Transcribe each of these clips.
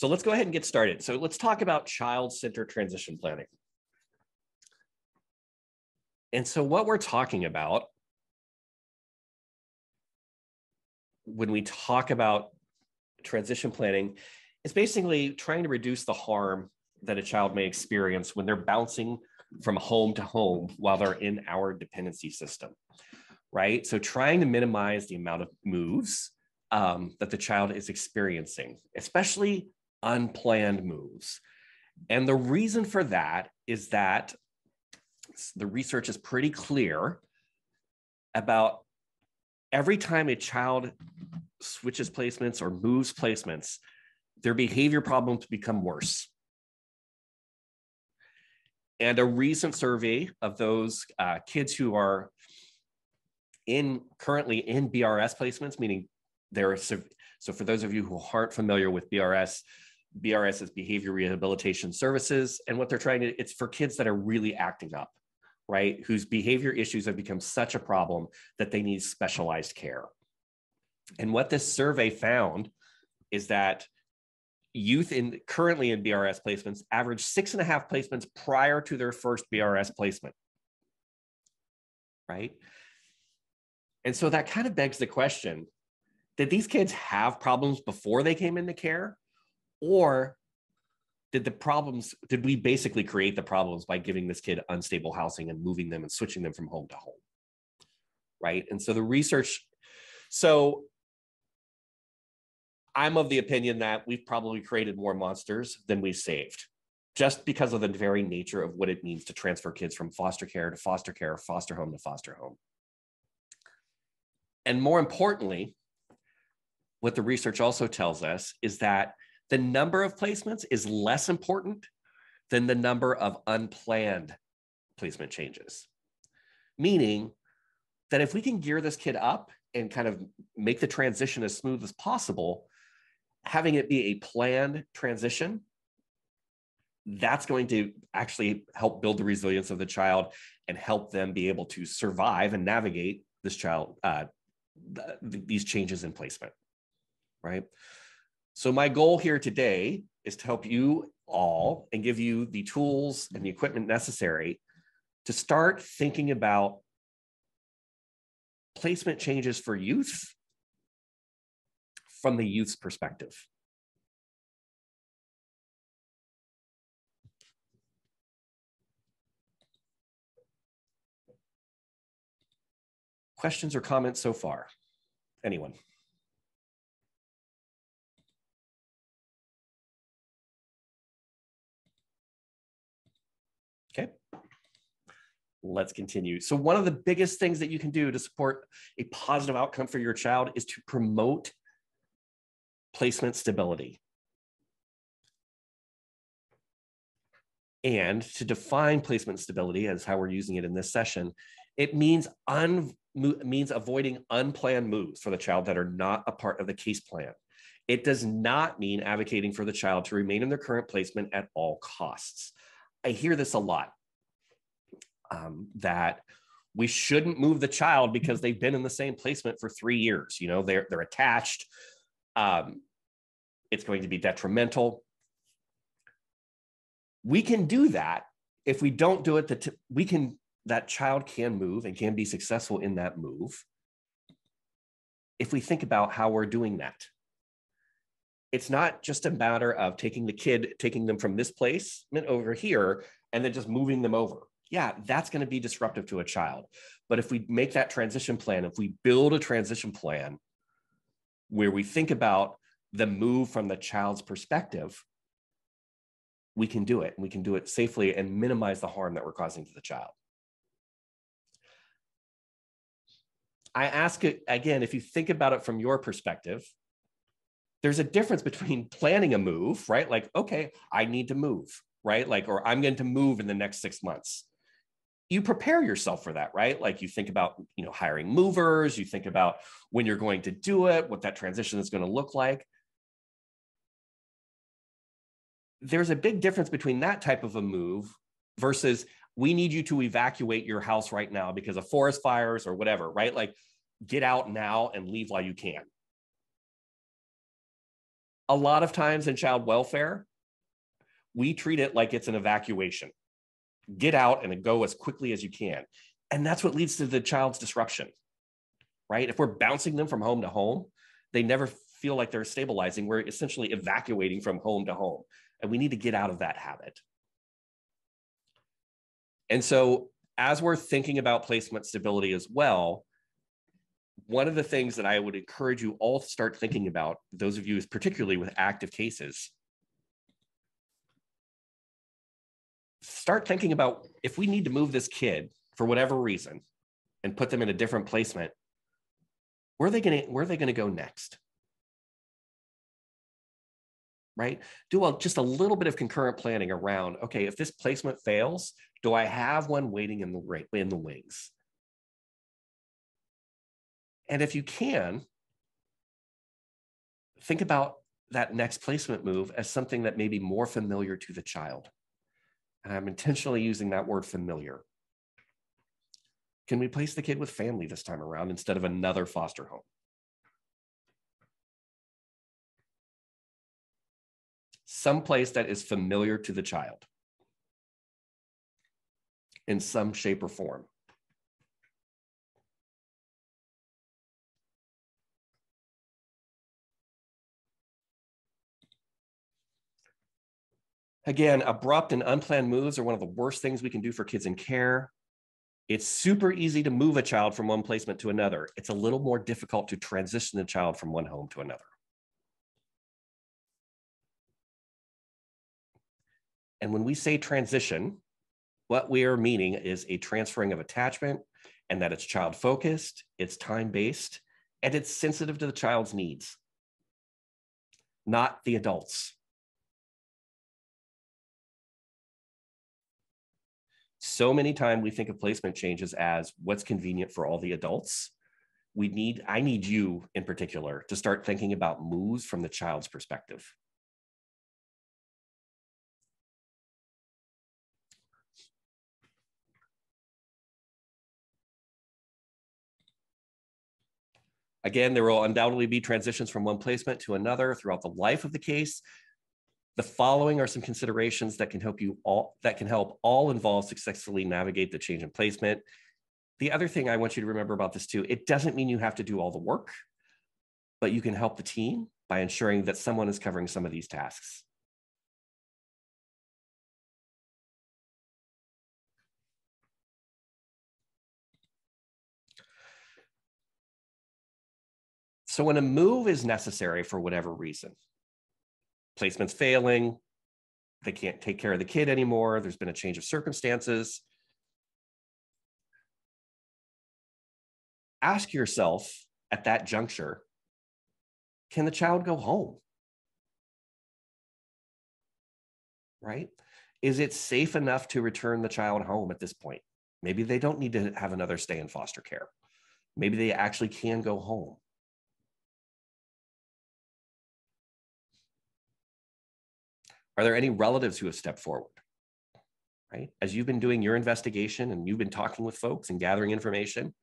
So let's go ahead and get started. So let's talk about child-centered transition planning. And so what we're talking about when we talk about transition planning is basically trying to reduce the harm that a child may experience when they're bouncing from home to home while they're in our dependency system, right? So trying to minimize the amount of moves that the child is experiencing, especially unplanned moves. And the reason for that is that the research is pretty clear about every time a child switches placements or moves placements, their behavior problems become worse. And a recent survey of those kids who are currently in BRS placements, meaning so for those of you who aren't familiar with BRS is Behavior Rehabilitation Services. And what they're trying to, it's for kids that are really acting up, right? Whose behavior issues have become such a problem that they need specialized care. And what this survey found is that youth currently in BRS placements average 6.5 placements prior to their first BRS placement, right? And so that kind of begs the question, did these kids have problems before they came into care? Or did we basically create the problems by giving this kid unstable housing and moving them and switching them from home to home, right? And so the research, so I'm of the opinion that we've probably created more monsters than we've saved, just because of the very nature of what it means to transfer kids from foster care to foster care, foster home to foster home. And more importantly, what the research also tells us is that the number of placements is less important than the number of unplanned placement changes. Meaning that if we can gear this kid up and kind of make the transition as smooth as possible, having it be a planned transition, that's going to actually help build the resilience of the child and help them be able to survive and navigate this child, these changes in placement, right? So my goal here today is to help you all and give you the tools and the equipment necessary to start thinking about placement changes for youth from the youth's perspective. Questions or comments so far? Anyone? Okay, let's continue. So one of the biggest things that you can do to support a positive outcome for your child is to promote placement stability. And to define placement stability as how we're using it in this session, it means avoiding unplanned moves for the child that are not a part of the case plan. It does not mean advocating for the child to remain in their current placement at all costs. I hear this a lot, that we shouldn't move the child because they've been in the same placement for 3 years. You know, they're attached. It's going to be detrimental. We can do that. If we don't do it, that child can move and can be successful in that move if we think about how we're doing that. It's not just a matter of taking them from this placement over here and then just moving them over. Yeah, that's going to be disruptive to a child. But if we make that transition plan, if we build a transition plan where we think about the move from the child's perspective, we can do it. We can do it safely and minimize the harm that we're causing to the child. I ask it again, if you think about it from your perspective, there's a difference between planning a move, right? Like, okay, I need to move, right? Like, or I'm going to move in the next 6 months. You prepare yourself for that, right? Like you think about, hiring movers, you think about when you're going to do it, what that transition is going to look like. There's a big difference between that type of a move versus we need you to evacuate your house right now because of forest fires or whatever, right? Like get out now and leave while you can. A lot of times in child welfare, we treat it like it's an evacuation. Get out and go as quickly as you can. And that's what leads to the child's disruption, right? If we're bouncing them from home to home, they never feel like they're stabilizing. We're essentially evacuating from home to home. And we need to get out of that habit. And so as we're thinking about placement stability as well, one of the things that I would encourage you all to start thinking about, those of you particularly with active cases, start thinking about if we need to move this kid for whatever reason and put them in a different placement, where are they going to go next? Right? Do just a little bit of concurrent planning around, okay, if this placement fails, do I have one waiting in the wings? And if you can, think about that next placement move as something that may be more familiar to the child. And I'm intentionally using that word familiar. Can we place the kid with family this time around instead of another foster home? Someplace that is familiar to the child in some shape or form. Again, abrupt and unplanned moves are one of the worst things we can do for kids in care. It's super easy to move a child from one placement to another. It's a little more difficult to transition a child from one home to another. And when we say transition, what we are meaning is a transferring of attachment, and that it's child-focused, it's time-based, and it's sensitive to the child's needs, not the adults. So many times we think of placement changes as what's convenient for all the adults. I need you in particular to start thinking about moves from the child's perspective. Again, there will undoubtedly be transitions from one placement to another throughout the life of the case. The following are some considerations that can help all involved successfully navigate the change in placement. The other thing I want you to remember about this too, it doesn't mean you have to do all the work, but you can help the team by ensuring that someone is covering some of these tasks. So when a move is necessary for whatever reason, placement's failing, they can't take care of the kid anymore, there's been a change of circumstances, ask yourself at that juncture, can the child go home? Right? Is it safe enough to return the child home at this point? Maybe they don't need to have another stay in foster care. Maybe they actually can go home. Are there any relatives who have stepped forward? Right? As you've been doing your investigation and you've been talking with folks and gathering information,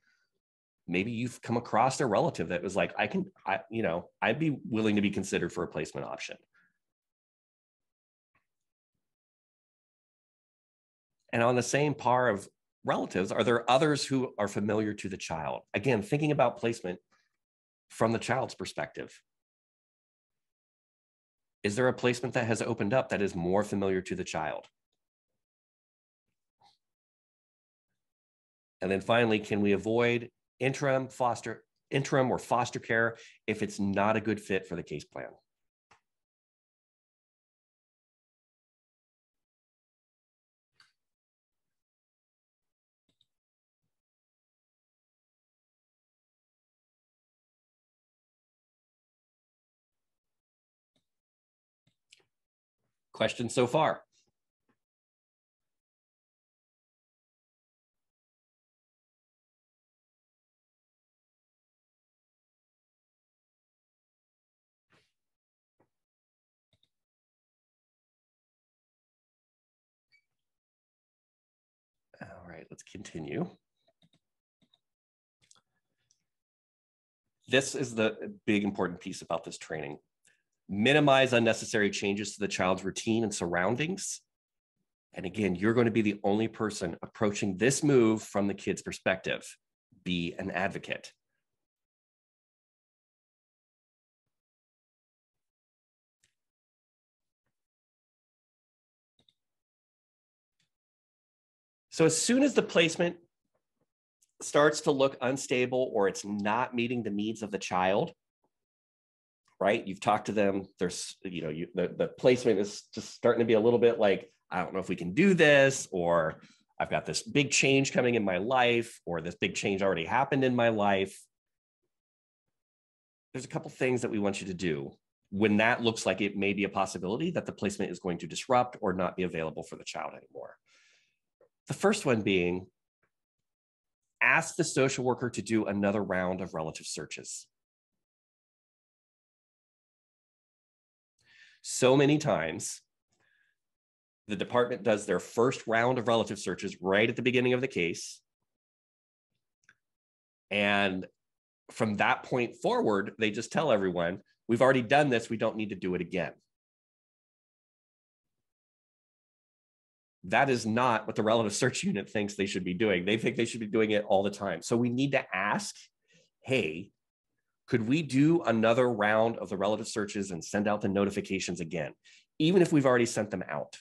maybe you've come across a relative that was like, I'd be willing to be considered for a placement option. And on the same par of relatives, are there others who are familiar to the child? Again, thinking about placement from the child's perspective. Is there a placement that has opened up that is more familiar to the child? And then finally, can we avoid interim or foster care if it's not a good fit for the case plan? Questions so far? All right, let's continue. This is the big important piece about this training. minimize unnecessary changes to the child's routine and surroundings. And again, you're going to be the only person approaching this move from the kid's perspective. Be an advocate. So as soon as the placement starts to look unstable or it's not meeting the needs of the child, right? You've talked to them. There's, the placement is just starting to be a little bit like, I don't know if we can do this, or I've got this big change coming in my life, or this big change already happened in my life. There's a couple things that we want you to do when that looks like it may be a possibility that the placement is going to disrupt or not be available for the child anymore. The first one being, ask the social worker to do another round of relative searches. So many times, the department does their first round of relative searches right at the beginning of the case. And from that point forward, they just tell everyone, we've already done this, we don't need to do it again. That is not what the relative search unit thinks they should be doing. They think they should be doing it all the time. So we need to ask, hey, could we do another round of the relative searches and send out the notifications again, even if we've already sent them out?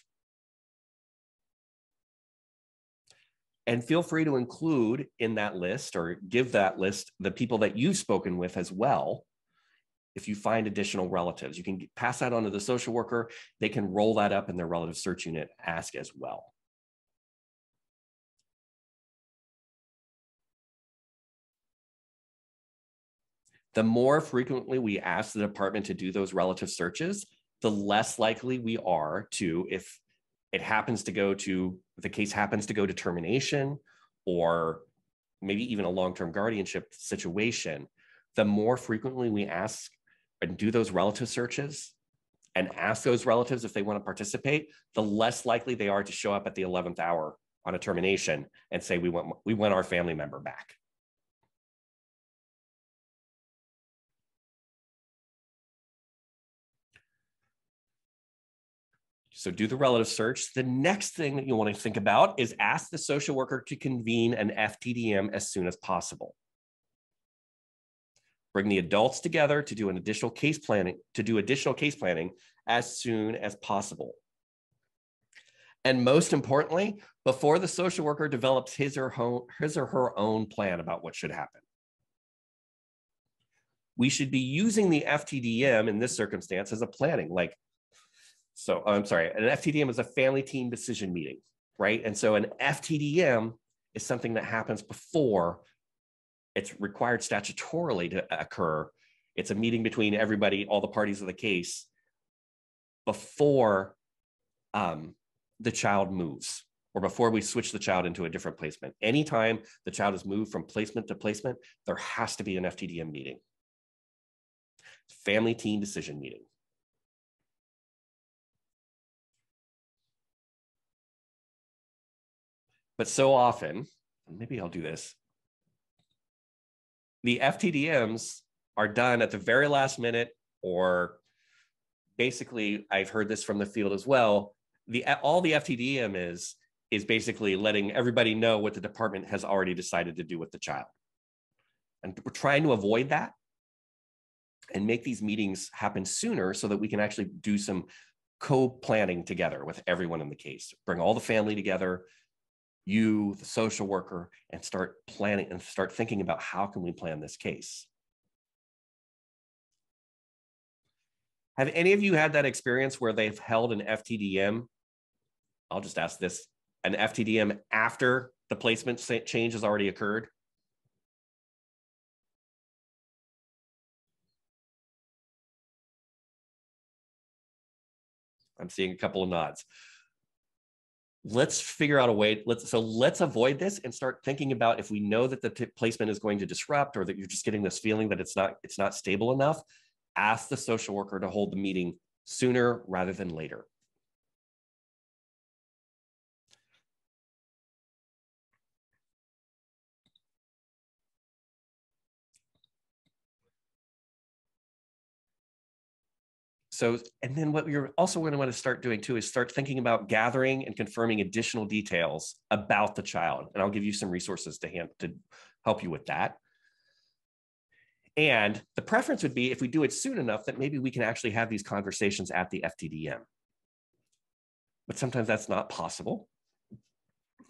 And feel free to include in that list or give that list the people that you've spoken with as well. If you find additional relatives, you can pass that on to the social worker. They can roll that up in their relative search unit, ask as well. The more frequently we ask the department to do those relative searches, the less likely we are to, if it happens to go to, the case happens to go to termination or maybe even a long-term guardianship situation, the more frequently we ask and do those relative searches and ask those relatives if they want to participate, the less likely they are to show up at the 11th hour on a termination and say, we want our family member back. So do the relative search. The next thing that you want to think about is ask the social worker to convene an FTDM as soon as possible. Bring the adults together to do additional case planning as soon as possible. And most importantly, before the social worker develops his or her own plan about what should happen. We should be using the FTDM in this circumstance as a planning, an FTDM is a family team decision meeting, right? And so an FTDM is something that happens before it's required statutorily to occur. It's a meeting between everybody, all the parties of the case, before the child moves or before we switch the child into a different placement. Anytime the child is moved from placement to placement, there has to be an FTDM meeting. Family team decision meeting. But so often, maybe I'll do this, the FTDMs are done at the very last minute, or basically, I've heard this from the field as well, all the FTDM is basically letting everybody know what the department has already decided to do with the child. And we're trying to avoid that and make these meetings happen sooner so that we can actually do some co-planning together with everyone in the case. Bring all the family together, you, the social worker, and start planning and start thinking about how can we plan this case. Have any of you had that experience where they've held an FTDM? I'll just ask this, an FTDM after the placement change has already occurred? I'm seeing a couple of nods. Let's figure out a way. Let's avoid this and start thinking about, if we know that the placement is going to disrupt, or that you're just getting this feeling that it's not stable enough, ask the social worker to hold the meeting sooner rather than later. So, and then what you're also going to want to start doing too is start thinking about gathering and confirming additional details about the child. And I'll give you some resources to help you with that. And the preference would be if we do it soon enough that maybe we can actually have these conversations at the FTDM. But sometimes that's not possible.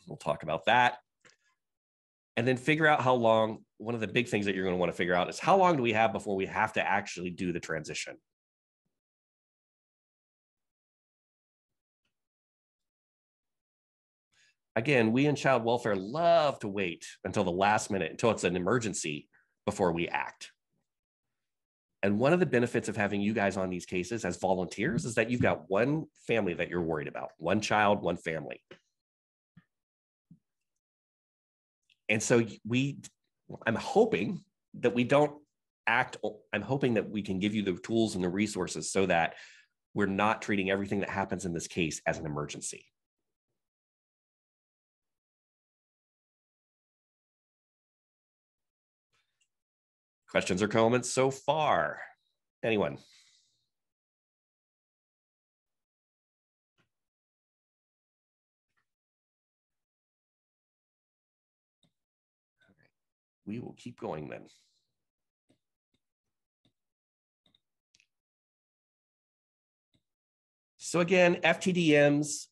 We'll talk about that. And then figure out how long. One of the big things that you're going to want to figure out is how long do we have before we have to actually do the transition? Again, we in child welfare love to wait until the last minute, until it's an emergency before we act. And one of the benefits of having you guys on these cases as volunteers is that you've got one family that you're worried about, one child, one family. And so I'm hoping that we don't act. I'm hoping that we can give you the tools and the resources so that we're not treating everything that happens in this case as an emergency. Questions or comments so far? Anyone? All right. We will keep going then. So again, FTDMs,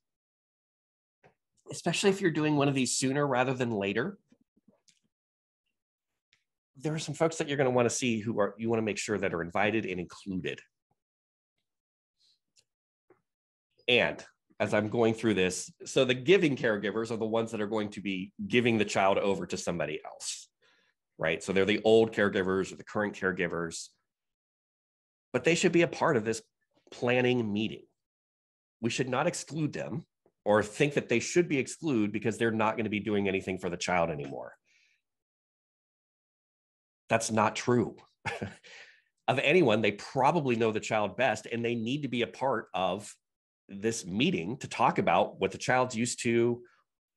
especially if you're doing one of these sooner rather than later, there are some folks that you're going to want to see you want to make sure that are invited and included. And as I'm going through this, so the giving caregivers are the ones that are going to be giving the child over to somebody else, right? So they're the old caregivers or the current caregivers, but they should be a part of this planning meeting. We should not exclude them or think that they should be excluded because they're not going to be doing anything for the child anymore. That's not true. Of anyone, they probably know the child best, and they need to be a part of this meeting to talk about what the child's used to,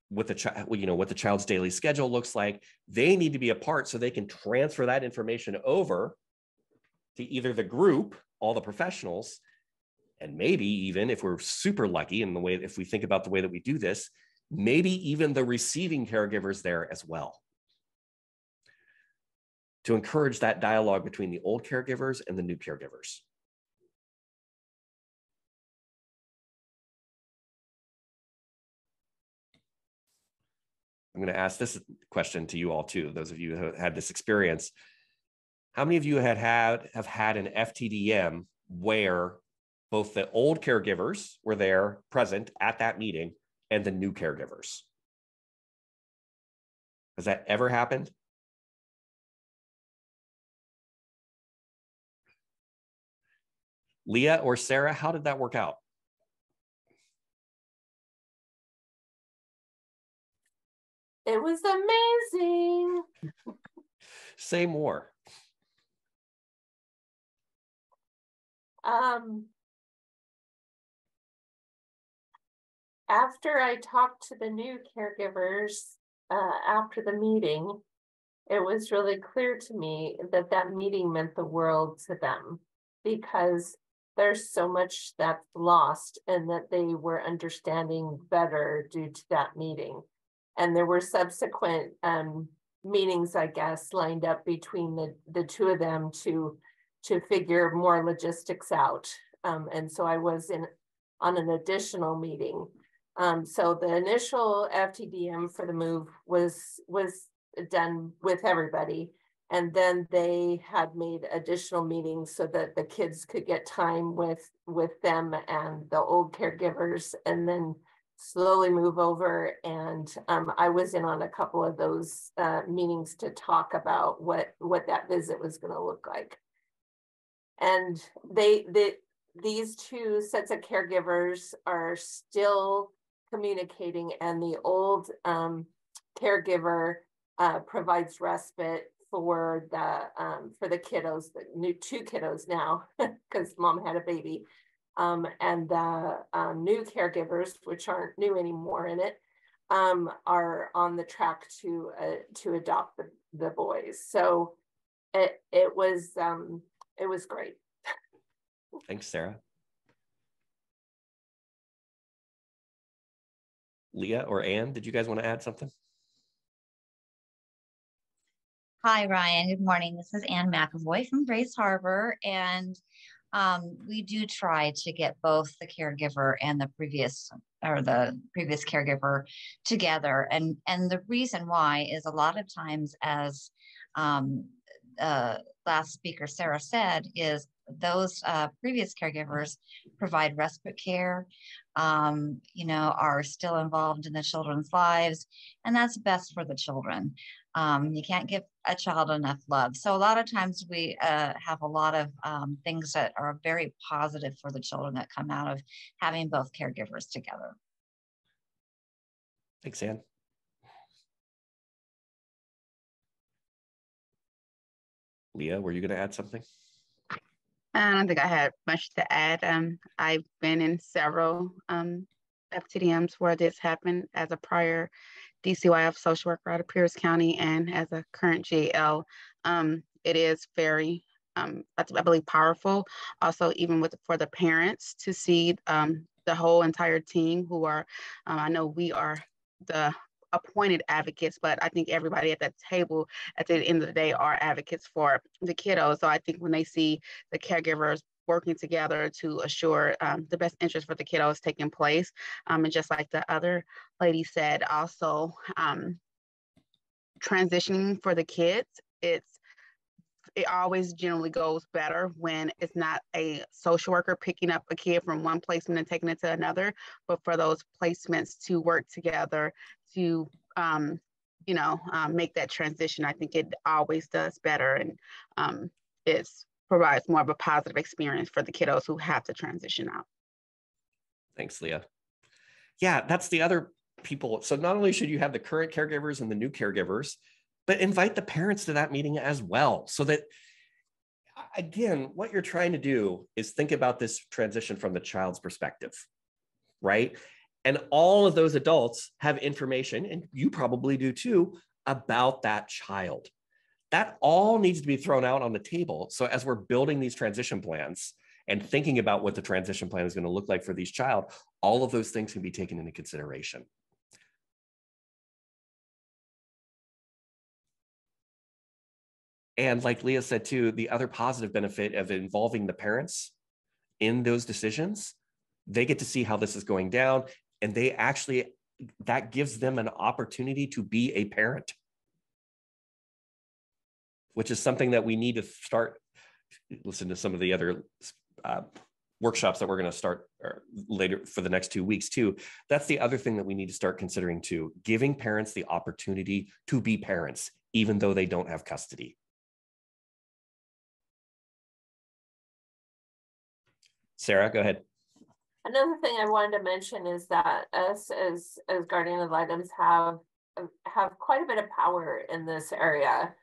what the child's daily schedule looks like. They need to be a part so they can transfer that information over to either the group, all the professionals, and maybe even if we're super lucky in the way, if we think about the way that we do this, maybe even the receiving caregivers there as well, to encourage that dialogue between the old caregivers and the new caregivers. I'm going to ask this question to you all too, those of you who have had this experience. How many of you have had an FTDM where both the old caregivers were there present at that meeting and the new caregivers? Has that ever happened? Leah or Sarah, how did that work out? It was amazing. Say more. After I talked to the new caregivers after the meeting, it was really clear to me that that meeting meant the world to them, because there's so much that's lost, and that they were understanding better due to that meeting. And there were subsequent meetings, I guess, lined up between the two of them to figure more logistics out. And so I was on an additional meeting. So the initial FTDM for the move was done with everybody. And then they had made additional meetings so that the kids could get time with them and the old caregivers, and then slowly move over. And I was in on a couple of those meetings to talk about what that visit was going to look like. And these two sets of caregivers are still communicating, and the old caregiver provides respite for the kiddos, the new two kiddos now, because mom had a baby. And the new caregivers, which aren't new anymore in it, are on the track to adopt the boys. So it was great. Thanks, Sarah. Leah or Ann, did you guys want to add something? Hi, Ryan. Good morning. This is Ann McAvoy from Grace Harbor, and we do try to get both the caregiver and the previous caregiver together. And the reason why is a lot of times, as um, last speaker Sarah said, is those previous caregivers provide respite care, are still involved in the children's lives, and that's best for the children. You can't give a child enough love. So a lot of times we have a lot of things that are very positive for the children that come out of having both caregivers together. Thanks, Ann. Leah, were you going to add something? I don't think I had much to add. I've been in several FTDMs where this happened as a prior DCYF social worker out of Pierce County and as a current GL. It is very, I believe, powerful. Also, even for the parents to see the whole entire team who are, I know we are the appointed advocates, but I think everybody at that table at the end of the day are advocates for the kiddos. So I think when they see the caregivers working together to assure the best interest for the kiddos taking place, and just like the other lady said, also transitioning for the kids, it always generally goes better when it's not a social worker picking up a kid from one placement and taking it to another, but for those placements to work together to, make that transition. I think it always does better, and it provides more of a positive experience for the kiddos who have to transition out. Thanks, Leah. Yeah, that's the other people. So not only should you have the current caregivers and the new caregivers, but invite the parents to that meeting as well. So that, again, what you're trying to do is think about this transition from the child's perspective, right? And all of those adults have information, and you probably do too, about that child. That all needs to be thrown out on the table. So as we're building these transition plans and thinking about what the transition plan is going to look like for these child, all of those things can be taken into consideration. And like Leah said too, the other positive benefit of involving the parents in those decisions, they get to see how this is going down, and that gives them an opportunity to be a parent, which is something that we need to start. Listen to some of the other workshops that we're going to start later for the next 2 weeks too. That's the other thing that we need to start considering too, giving parents the opportunity to be parents, even though they don't have custody. Sarah, go ahead. Another thing I wanted to mention is that us as guardian ad litems have quite a bit of power in this area.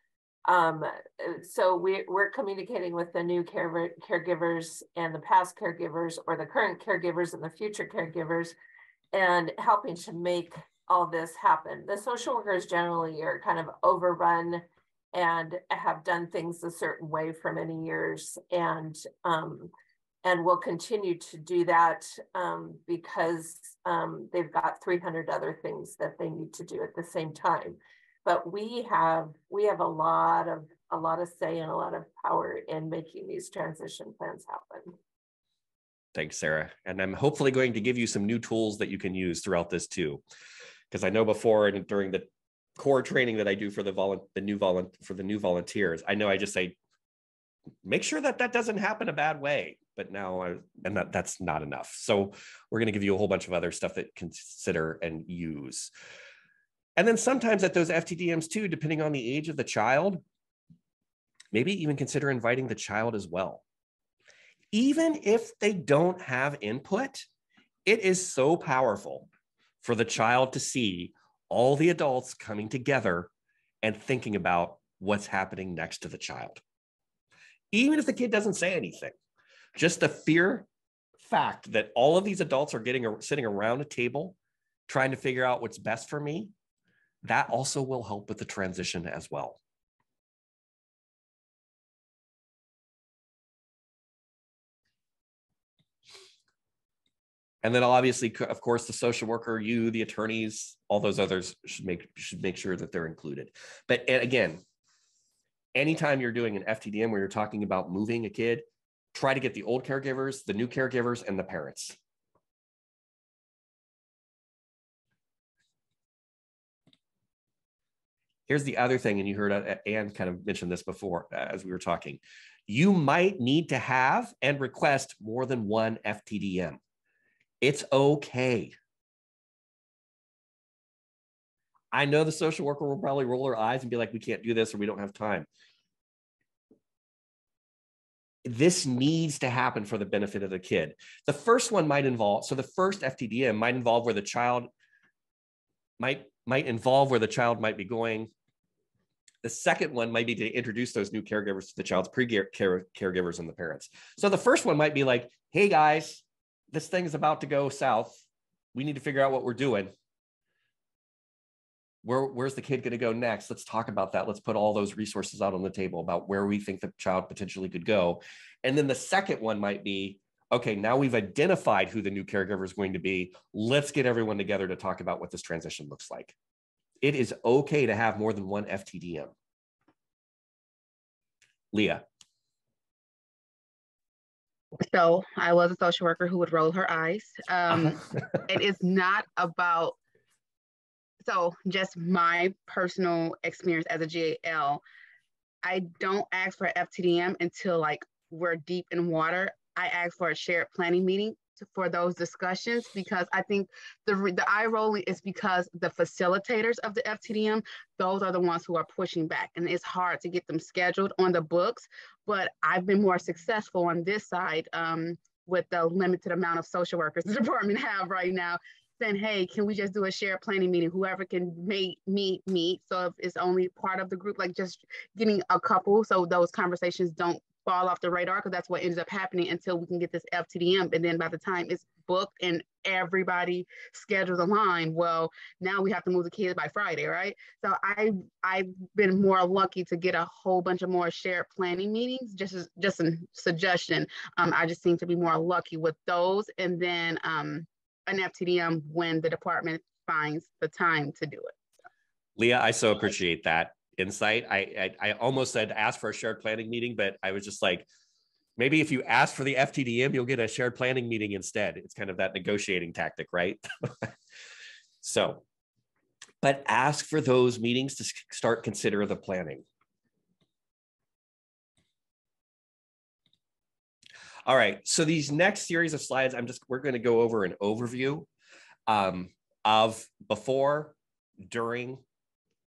So we're communicating with the new caregivers and the past caregivers, or the current caregivers and the future caregivers, and helping to make all this happen. The social workers generally are kind of overrun and have done things a certain way for many years, and will continue to do that because they've got 300 other things that they need to do at the same time. But we have a lot of say and a lot of power in making these transition plans happen. Thanks, Sarah. And I'm hopefully going to give you some new tools that you can use throughout this too, because I know before and during the core training that I do for the new volunteers, I know I just say, make sure that doesn't happen a bad way. But now, that's not enough. So we're going to give you a whole bunch of other stuff that consider and use. And then sometimes at those FTDMs too, depending on the age of the child, maybe even consider inviting the child as well. Even if they don't have input, it is so powerful for the child to see all the adults coming together and thinking about what's happening next to the child. Even if the kid doesn't say anything, just the fact that all of these adults are sitting around a table trying to figure out what's best for me, that also will help with the transition as well. And then obviously, of course, the social worker, you, the attorneys, all those others should make sure that they're included. But again, anytime you're doing an FTDM where you're talking about moving a kid, try to get the old caregivers, the new caregivers, and the parents. Here's the other thing, and you heard Anne kind of mention this before as we were talking. You might need to have and request more than one FTDM. It's okay. I know the social worker will probably roll her eyes and be like, we can't do this or we don't have time. This needs to happen for the benefit of the kid. The first one might involve, so the first FTDM might involve where the child might involve where the child might be going. The second one might be to introduce those new caregivers to the child's caregivers and the parents. So the first one might be like, hey guys, this thing is about to go south. We need to figure out what we're doing. Where's the kid going to go next? Let's talk about that. Let's put all those resources out on the table about where we think the child potentially could go. And then the second one might be, okay, now we've identified who the new caregiver is going to be. Let's get everyone together to talk about what this transition looks like. It is okay to have more than one FTDM. Leah. So I was a social worker who would roll her eyes. It is not about, so just my personal experience as a GAL, I don't ask for FTDM until like we're deep in water. I ask for a shared planning meeting for those discussions, because I think the eye rolling is because the facilitators of the FTDM, those are the ones who are pushing back, and it's hard to get them scheduled on the books. But I've been more successful on this side with the limited amount of social workers the department have right now, saying, hey, can we just do a shared planning meeting? Whoever can meet. So if it's only part of the group, like just getting a couple, so those conversations don't fall off the radar, because that's what ends up happening until we can get this FTDM. And then by the time it's booked and everybody schedules align, well, now we have to move the kids by Friday, right? So I've been more lucky to get a whole bunch of more shared planning meetings, just a suggestion. I just seem to be more lucky with those. And then an FTDM when the department finds the time to do it. Leah, I so appreciate that insight. I almost said ask for a shared planning meeting, but I was just like, maybe if you ask for the FTDM, you'll get a shared planning meeting instead. It's kind of that negotiating tactic, right? So, but ask for those meetings to start consider the planning. All right, so these next series of slides, we're going to go over an overview of before, during,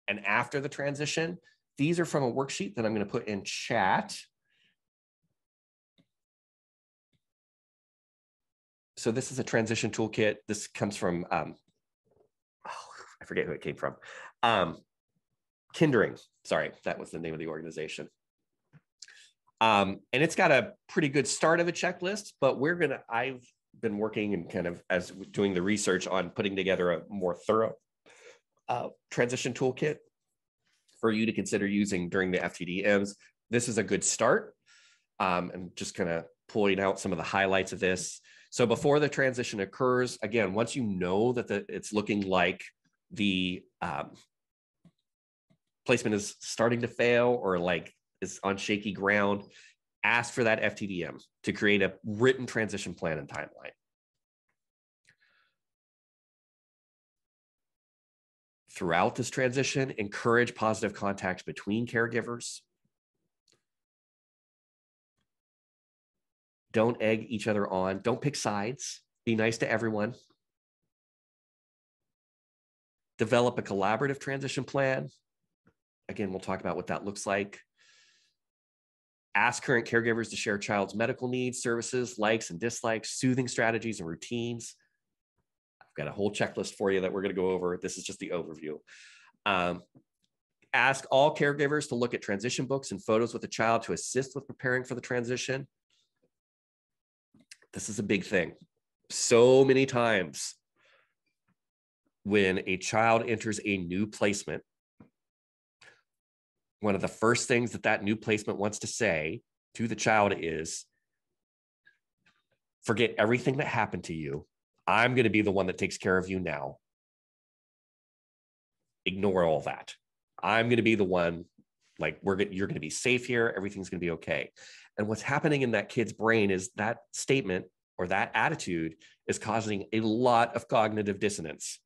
and after the transition. These are from a worksheet that I'm going to put in chat. So this is a transition toolkit. This comes from, I forget who it came from. Kindring, sorry, that was the name of the organization. And it's got a pretty good start of a checklist, but I've been working and kind of as doing the research on putting together a more thorough transition toolkit for you to consider using during the FTDMs. This is a good start. I'm just kind of pulling out some of the highlights of this. So before the transition occurs, again, once you know that it's looking like the placement is starting to fail or like is on shaky ground, ask for that FTDM to create a written transition plan and timeline. Throughout this transition, encourage positive contact between caregivers. Don't egg each other on. Don't pick sides. Be nice to everyone. Develop a collaborative transition plan. Again, we'll talk about what that looks like. Ask current caregivers to share child's medical needs, services, likes and dislikes, soothing strategies and routines. I've got a whole checklist for you that we're going to go over. This is just the overview. Ask all caregivers to look at transition books and photos with the child to assist with preparing for the transition. This is a big thing. So many times when a child enters a new placement, one of the first things that new placement wants to say to the child is, forget everything that happened to you. I'm going to be the one that takes care of you now. Ignore all that. I'm going to be the one, like, you're going to be safe here. Everything's going to be okay. And what's happening in that kid's brain is that statement or that attitude is causing a lot of cognitive dissonance.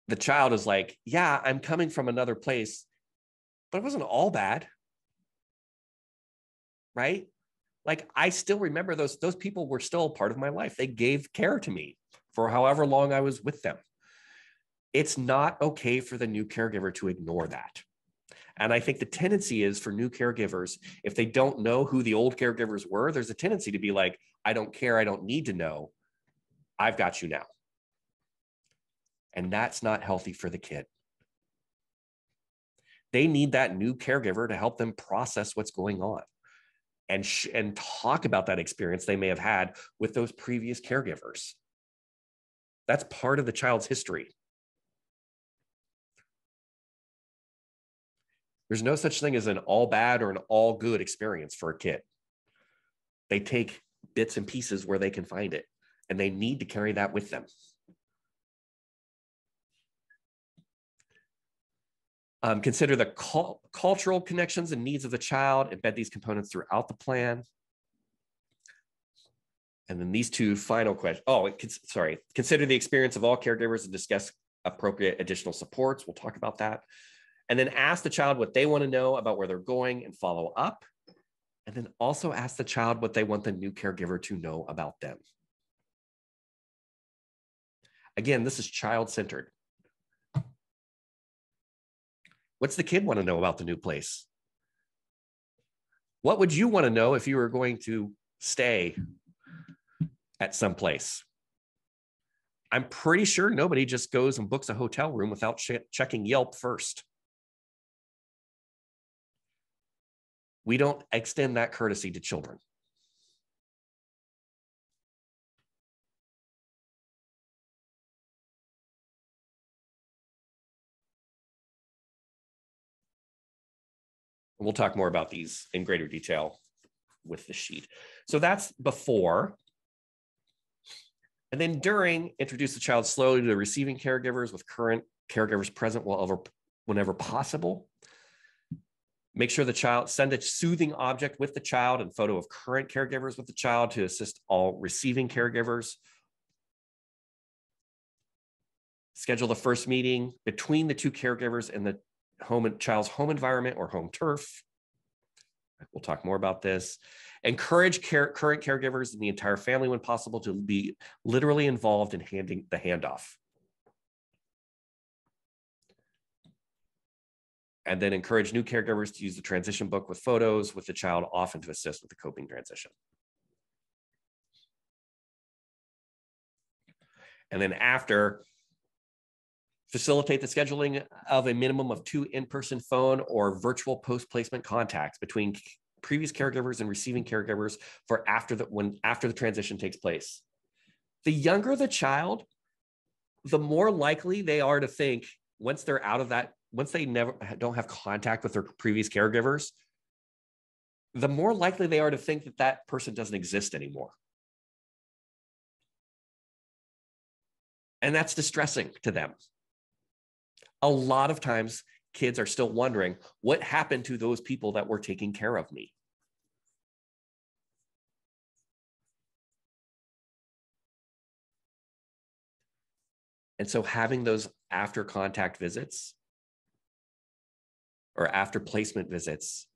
The child is like, yeah, I'm coming from another place, but it wasn't all bad. Right? Like, I still remember those people were still a part of my life. They gave care to me for however long I was with them. It's not okay for the new caregiver to ignore that. And I think the tendency is for new caregivers, if they don't know who the old caregivers were, there's a tendency to be like, I don't care. I don't need to know. I've got you now. And that's not healthy for the kid. They need that new caregiver to help them process what's going on and talk about that experience they may have had with those previous caregivers. That's part of the child's history. There's no such thing as an all bad or an all good experience for a kid. They take bits and pieces where they can find it, and they need to carry that with them. Consider the cultural connections and needs of the child, embed these components throughout the plan. And then these two final questions. Consider the experience of all caregivers and discuss appropriate additional supports. We'll talk about that. And then ask the child what they want to know about where they're going and follow up. And then also ask the child what they want the new caregiver to know about them. Again, this is child-centered. What's the kid want to know about the new place? What would you want to know if you were going to stay at some place? I'm pretty sure nobody just goes and books a hotel room without checking Yelp first. We don't extend that courtesy to children. We'll talk more about these in greater detail with the sheet. So that's before. And then during, introduce the child slowly to the receiving caregivers with current caregivers present whenever possible. Make sure the child, send a soothing object with the child and photo of current caregivers with the child to assist all receiving caregivers. Schedule the first meeting between the two caregivers in the child's home environment or home turf. We'll talk more about this. Encourage current caregivers and the entire family when possible to be literally involved in handing the handoff. And then encourage new caregivers to use the transition book with photos with the child often to assist with the coping transition. And then after, facilitate the scheduling of a minimum of 2 in-person phone or virtual post-placement contacts between previous caregivers and receiving caregivers for after the transition takes place. The younger the child, the more likely they are to think once they're out of that, once they don't have contact with their previous caregivers, the more likely they are to think that that person doesn't exist anymore. And that's distressing to them. A lot of times, kids are still wondering, what happened to those people that were taking care of me? And so having those after contact visits or after placement visits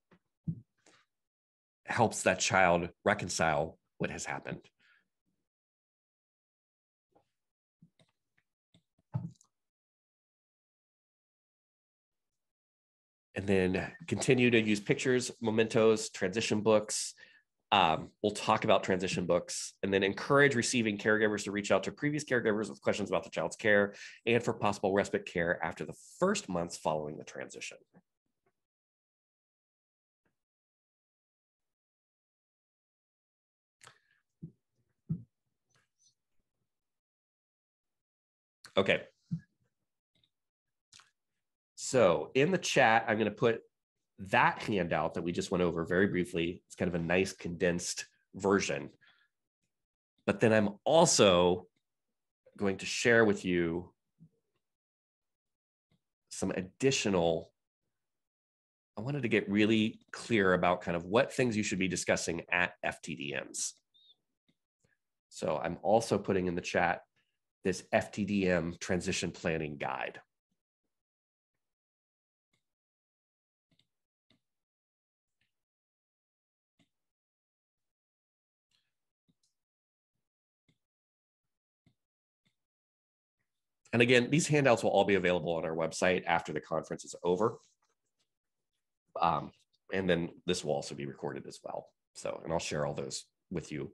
helps that child reconcile what has happened. And then continue to use pictures, mementos, transition books. We'll talk about transition books, and then encourage receiving caregivers to reach out to previous caregivers with questions about the child's care and for possible respite care after the first months following the transition. Okay. So in the chat, I'm going to put that handout that we just went over very briefly, it's kind of a nice condensed version. But then I'm also going to share with you some additional, I wanted to get really clear about kind of what things you should be discussing at FTDMs. So I'm also putting in the chat this FTDM transition planning guide. And again, these handouts will all be available on our website after the conference is over. And then this will also be recorded as well. So, and I'll share all those with you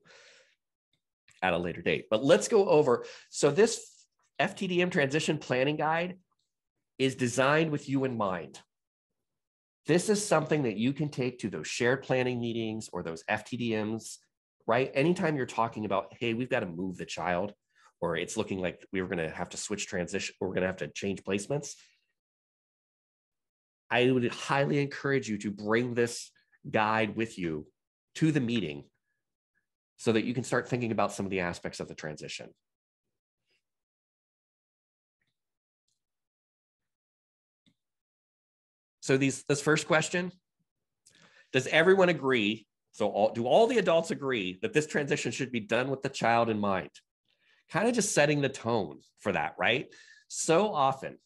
at a later date. But let's go over. So this FTDM transition planning guide is designed with you in mind. This is something that you can take to those shared planning meetings or those FTDMs, right? Anytime you're talking about, hey, we've got to move the child, or it's looking like we were going to have to switch transition, or we're going to have to change placements. I would highly encourage you to bring this guide with you to the meeting so that you can start thinking about some of the aspects of the transition. So this first question, does everyone agree? So do all the adults agree that this transition should be done with the child in mind? Kind of just setting the tone for that, right? So often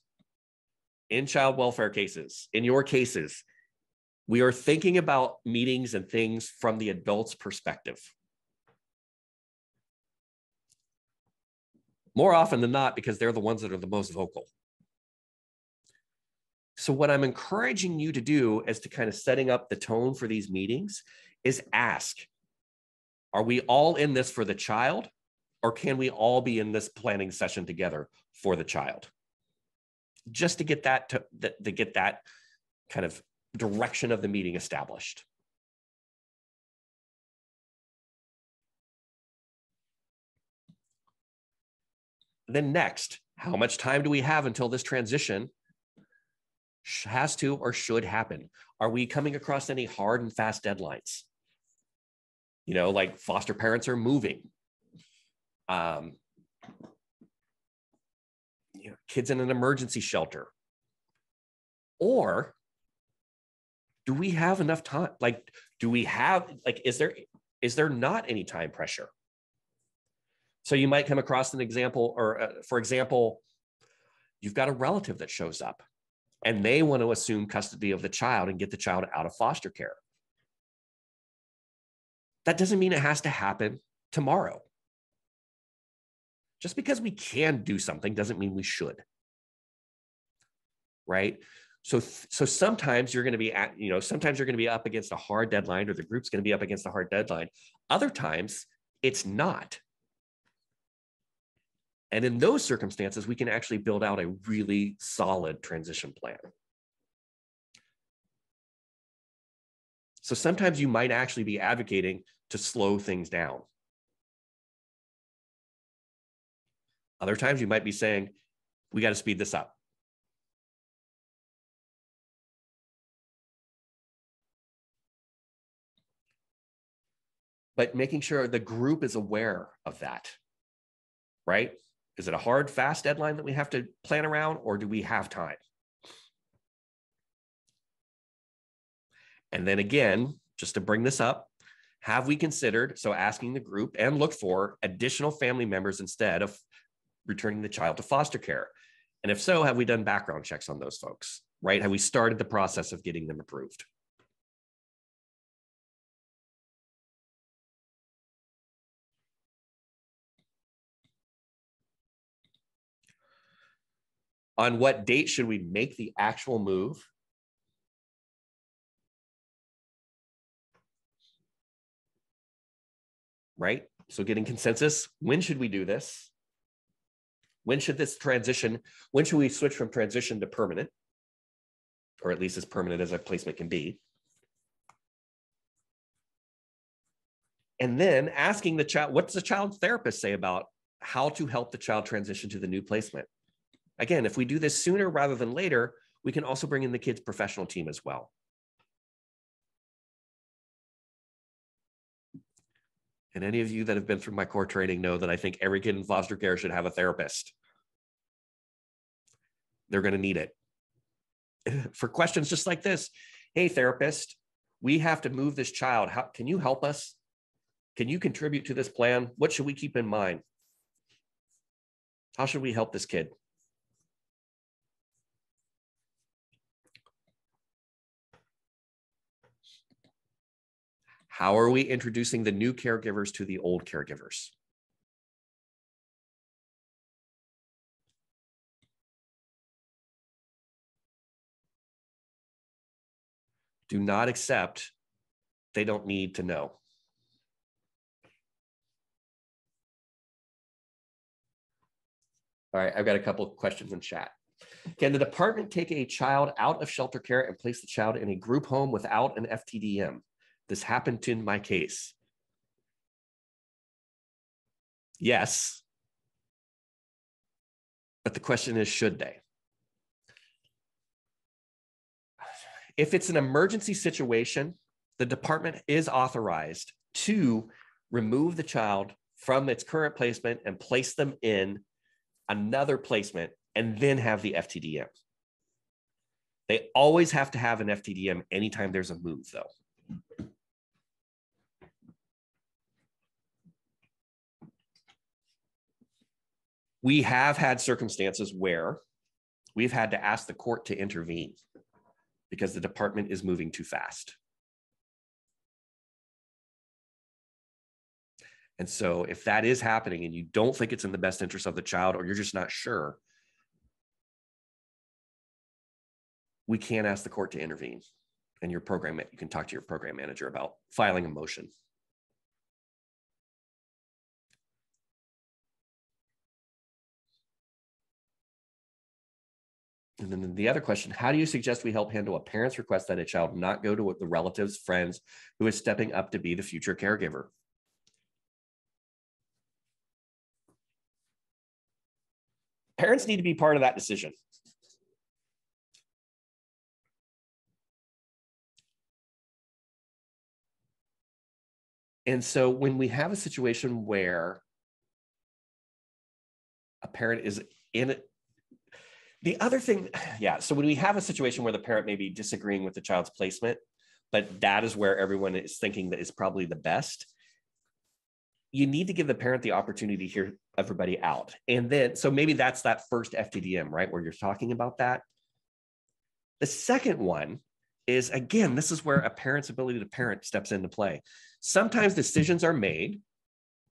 in child welfare cases, in your cases, we are thinking about meetings and things from the adult's perspective. More often than not, because they're the ones that are the most vocal. So what I'm encouraging you to do as to kind of setting up the tone for these meetings is ask, are we all in this for the child, or can we all be in this planning session together for the child? Just to get that to get that kind of direction of the meeting established. Then next, how much time do we have until this transition has to or should happen? Are we coming across any hard and fast deadlines? You know, like foster parents are moving. You know, kids in an emergency shelter. Or do we have enough time? Like, do we have, like, is there not any time pressure? So you might come across an example, or for example, you've got a relative that shows up and they want to assume custody of the child and get the child out of foster care. That doesn't mean it has to happen tomorrow. Just because we can do something doesn't mean we should, right? So sometimes you're going to be at, you know, sometimes you're going to be up against a hard deadline, or the group's going to be up against a hard deadline. Other times it's not. And in those circumstances, we can actually build out a really solid transition plan. So sometimes you might actually be advocating to slow things down. Other times you might be saying, we got to speed this up. But making sure the group is aware of that, right? Is it a hard, fast deadline that we have to plan around, or do we have time? And then again, just to bring this up, have we considered, so asking the group and look for additional family members instead of returning the child to foster care? And if so, have we done background checks on those folks, right? Have we started the process of getting them approved? On what date should we make the actual move? Right? So getting consensus, when should we do this? When should this transition, when should we switch from transition to permanent? Or at least as permanent as a placement can be. And then asking the child, what's the child therapist say about how to help the child transition to the new placement? Again, if we do this sooner rather than later, we can also bring in the kids' professional team as well. And any of you that have been through my core training know that I think every kid in foster care should have a therapist. They're going to need it. For questions just like this, hey, therapist, we have to move this child. How can you help us? Can you contribute to this plan? What should we keep in mind? How should we help this kid? How are we introducing the new caregivers to the old caregivers? Do not accept they don't need to know. All right, I've got a couple of questions in chat. Can the department take a child out of shelter care and place the child in a group home without an FTDM? This happened in my case. Yes. But the question is, should they? If it's an emergency situation, the department is authorized to remove the child from its current placement and place them in another placement and then have the FTDM. They always have to have an FTDM anytime there's a move, though. We have had circumstances where we've had to ask the court to intervene because the department is moving too fast. And so if that is happening and you don't think it's in the best interest of the child, or you're just not sure, we can ask the court to intervene. And you can talk to your program manager about filing a motion. And then the other question, how do you suggest we help handle a parent's request that a child not go to the relatives, friends who is stepping up to be the future caregiver? Parents need to be part of that decision. And so when we have a situation where a parent is in it, the other thing, yeah, so when we have a situation where the parent may be disagreeing with the child's placement, but that is where everyone is thinking that is probably the best, you need to give the parent the opportunity to hear everybody out. And then, so maybe that's that first FTDM, right, where you're talking about that. The second one is, again, this is where a parent's ability to parent steps into play. Sometimes decisions are made,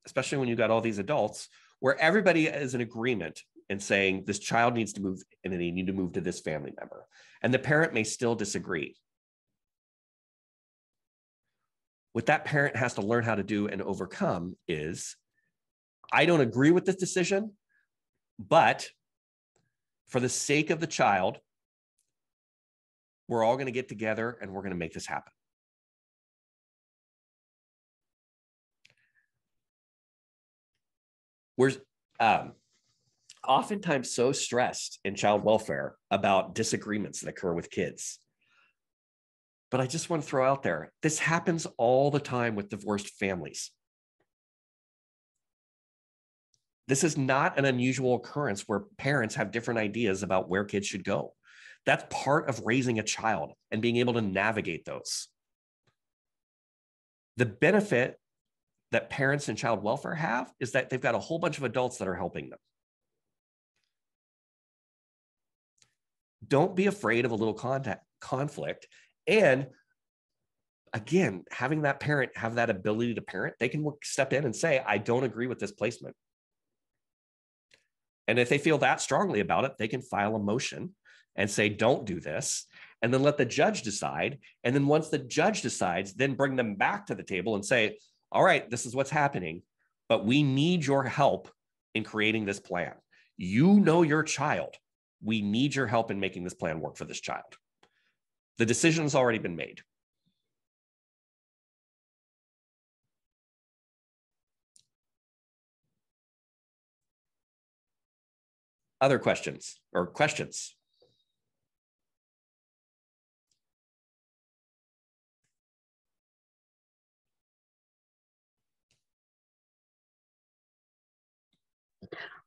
especially when you've got all these adults, where everybody is in agreement and saying this child needs to move and they need to move to this family member. And the parent may still disagree. What that parent has to learn how to do and overcome is, I don't agree with this decision, but for the sake of the child, we're all going to get together and we're going to make this happen. We're oftentimes so stressed in child welfare about disagreements that occur with kids. But I just want to throw out there, this happens all the time with divorced families. This is not an unusual occurrence where parents have different ideas about where kids should go. That's part of raising a child and being able to navigate those. The benefit that parents in child welfare have is that they've got a whole bunch of adults that are helping them. Don't be afraid of a little conflict. And again, having that parent have that ability to parent, they can step in and say, I don't agree with this placement. And if they feel that strongly about it, they can file a motion and say, don't do this, and then let the judge decide. And then once the judge decides, then bring them back to the table and say, all right, this is what's happening, but we need your help in creating this plan. You know your child. We need your help in making this plan work for this child. The decision has already been made. Other questions or questions?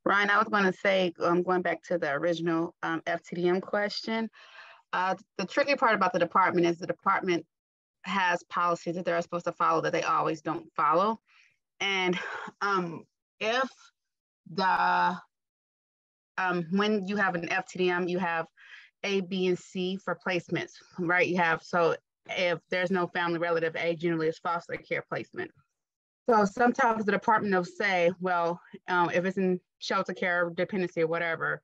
Ryan, I was going to say, going back to the original FTDM question, the tricky part about the department is the department has policies that they're supposed to follow that they always don't follow. And if the when you have an FTDM, you have A, B, and C for placements, right? You have, so if there's no family relative, A generally is foster care placement. So sometimes the department will say, well, if it's in shelter care, dependency, or whatever,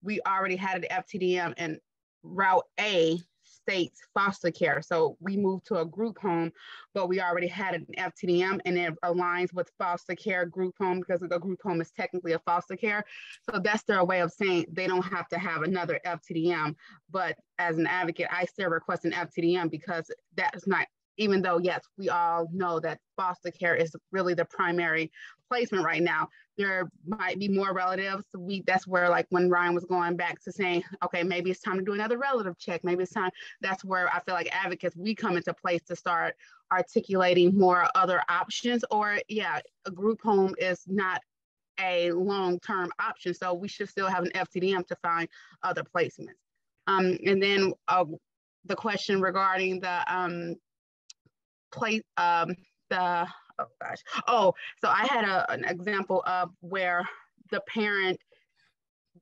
we already had an FTDM and route A states foster care. So we moved to a group home, but we already had an FTDM and it aligns with foster care group home because the group home is technically a foster care. So that's their way of saying they don't have to have another FTDM. But as an advocate, I still request an FTDM because that's not, even though, yes, we all know that foster care is really the primary placement right now, there might be more relatives. That's where, like when Ryan was going back to saying, okay, maybe it's time to do another relative check. Maybe it's time. That's where I feel like advocates, we come into place to start articulating more other options. Or yeah, a group home is not a long-term option. So we should still have an FTDM to find other placements. And then the question regarding the so I had an example of where the parent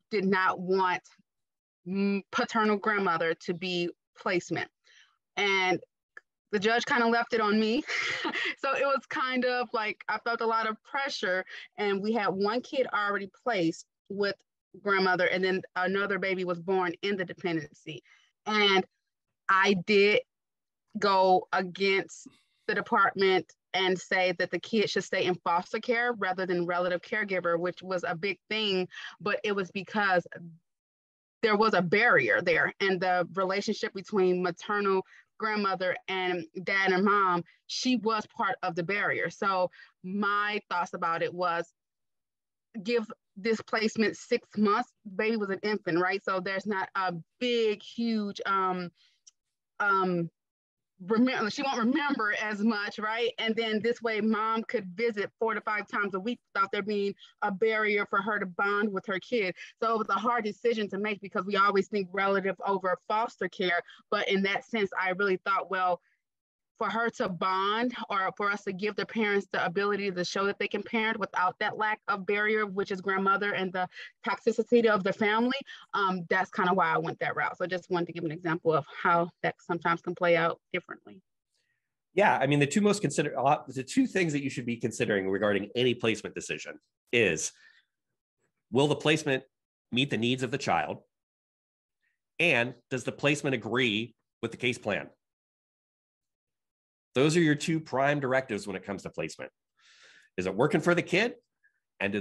did not want paternal grandmother to be placement, and the judge kind of left it on me. So it was kind of like I felt a lot of pressure, and we had one kid already placed with grandmother, and then another baby was born in the dependency, and I did go against the department and say that the kid should stay in foster care rather than relative caregiver, which was a big thing, but it was because there was a barrier there, and the relationship between maternal grandmother and dad and mom, she was part of the barrier. So my thoughts about it was give this placement 6 months. Baby was an infant, right? So there's not a big, huge remember, she won't remember as much, right? And then this way mom could visit 4 to 5 times a week without there being a barrier for her to bond with her kid. So it was a hard decision to make because we always think relative over foster care. But in that sense, I really thought, well, for her to bond or for us to give the parents the ability to show that they can parent without that lack of barrier, which is grandmother and the toxicity of the family, that's kind of why I went that route. So I just wanted to give an example of how that sometimes can play out differently. Yeah, I mean, the two things that you should be considering regarding any placement decision is, will the placement meet the needs of the child? And does the placement agree with the case plan? Those are your two prime directives when it comes to placement. Is it working for the kid? And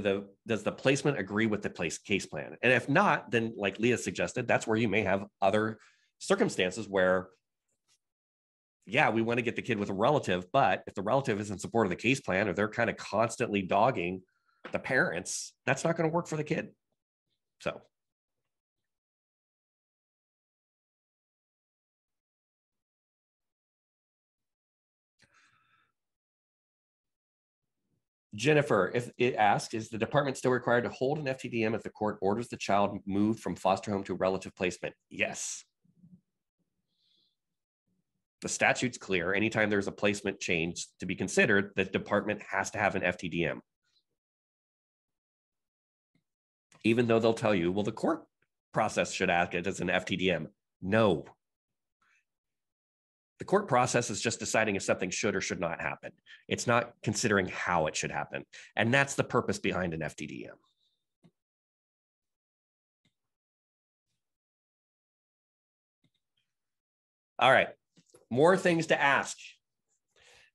does the placement agree with the case plan? And if not, then like Leah suggested, that's where you may have other circumstances where, yeah, we want to get the kid with a relative, but if the relative is in support of the case plan or they're kind of constantly dogging the parents, that's not going to work for the kid. So. Jennifer, if it asks, is the department still required to hold an FTDM if the court orders the child moved from foster home to relative placement? Yes. The statute's clear. Anytime there's a placement change to be considered, the department has to have an FTDM. Even though they'll tell you, well, the court process should act it as an FTDM. No. The court process is just deciding if something should or should not happen. It's not considering how it should happen. And that's the purpose behind an FTDM. All right, more things to ask.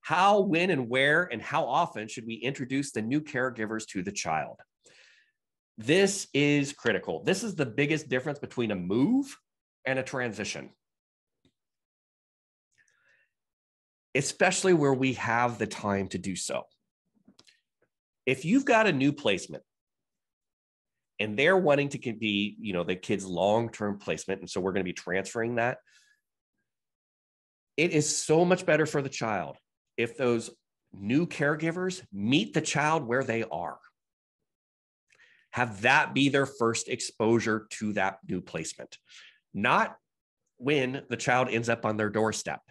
How, when, and where, and how often should we introduce the new caregivers to the child? This is critical. This is the biggest difference between a move and a transition, especially where we have the time to do so. If you've got a new placement and they're wanting to be, the kid's long-term placement, and so we're going to be transferring that, it is so much better for the child if those new caregivers meet the child where they are. Have that be their first exposure to that new placement, not when the child ends up on their doorstep,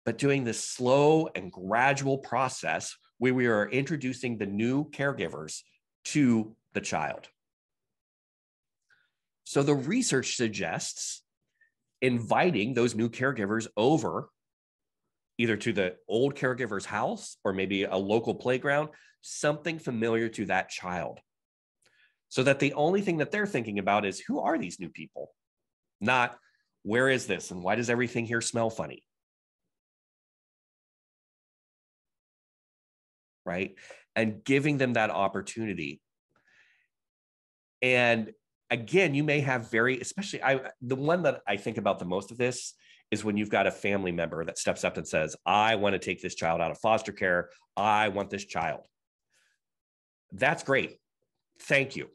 but doing this slow and gradual process where we are introducing the new caregivers to the child. So the research suggests inviting those new caregivers over either to the old caregiver's house or maybe a local playground, something familiar to that child. So that the only thing that they're thinking about is, who are these new people? Not, where is this and why does everything here smell funny? Right? And giving them that opportunity. And again, you may have especially the one that I think about the most of this is when you've got a family member that steps up and says, I want to take this child out of foster care. I want this child. That's great. Thank you.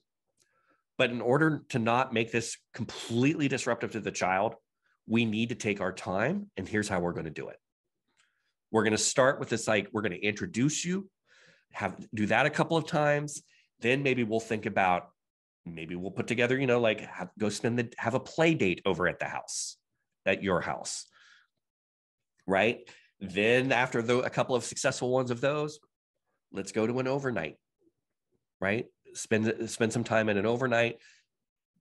But in order to not make this completely disruptive to the child, we need to take our time. And here's how we're going to do it. We're going to start with this, we're going to introduce you, do that a couple of times. Then maybe we'll think about, maybe we'll put together, have a play date over at the house, at your house, right? Then after a couple of successful ones of those, let's go to an overnight, right? Spend some time in an overnight.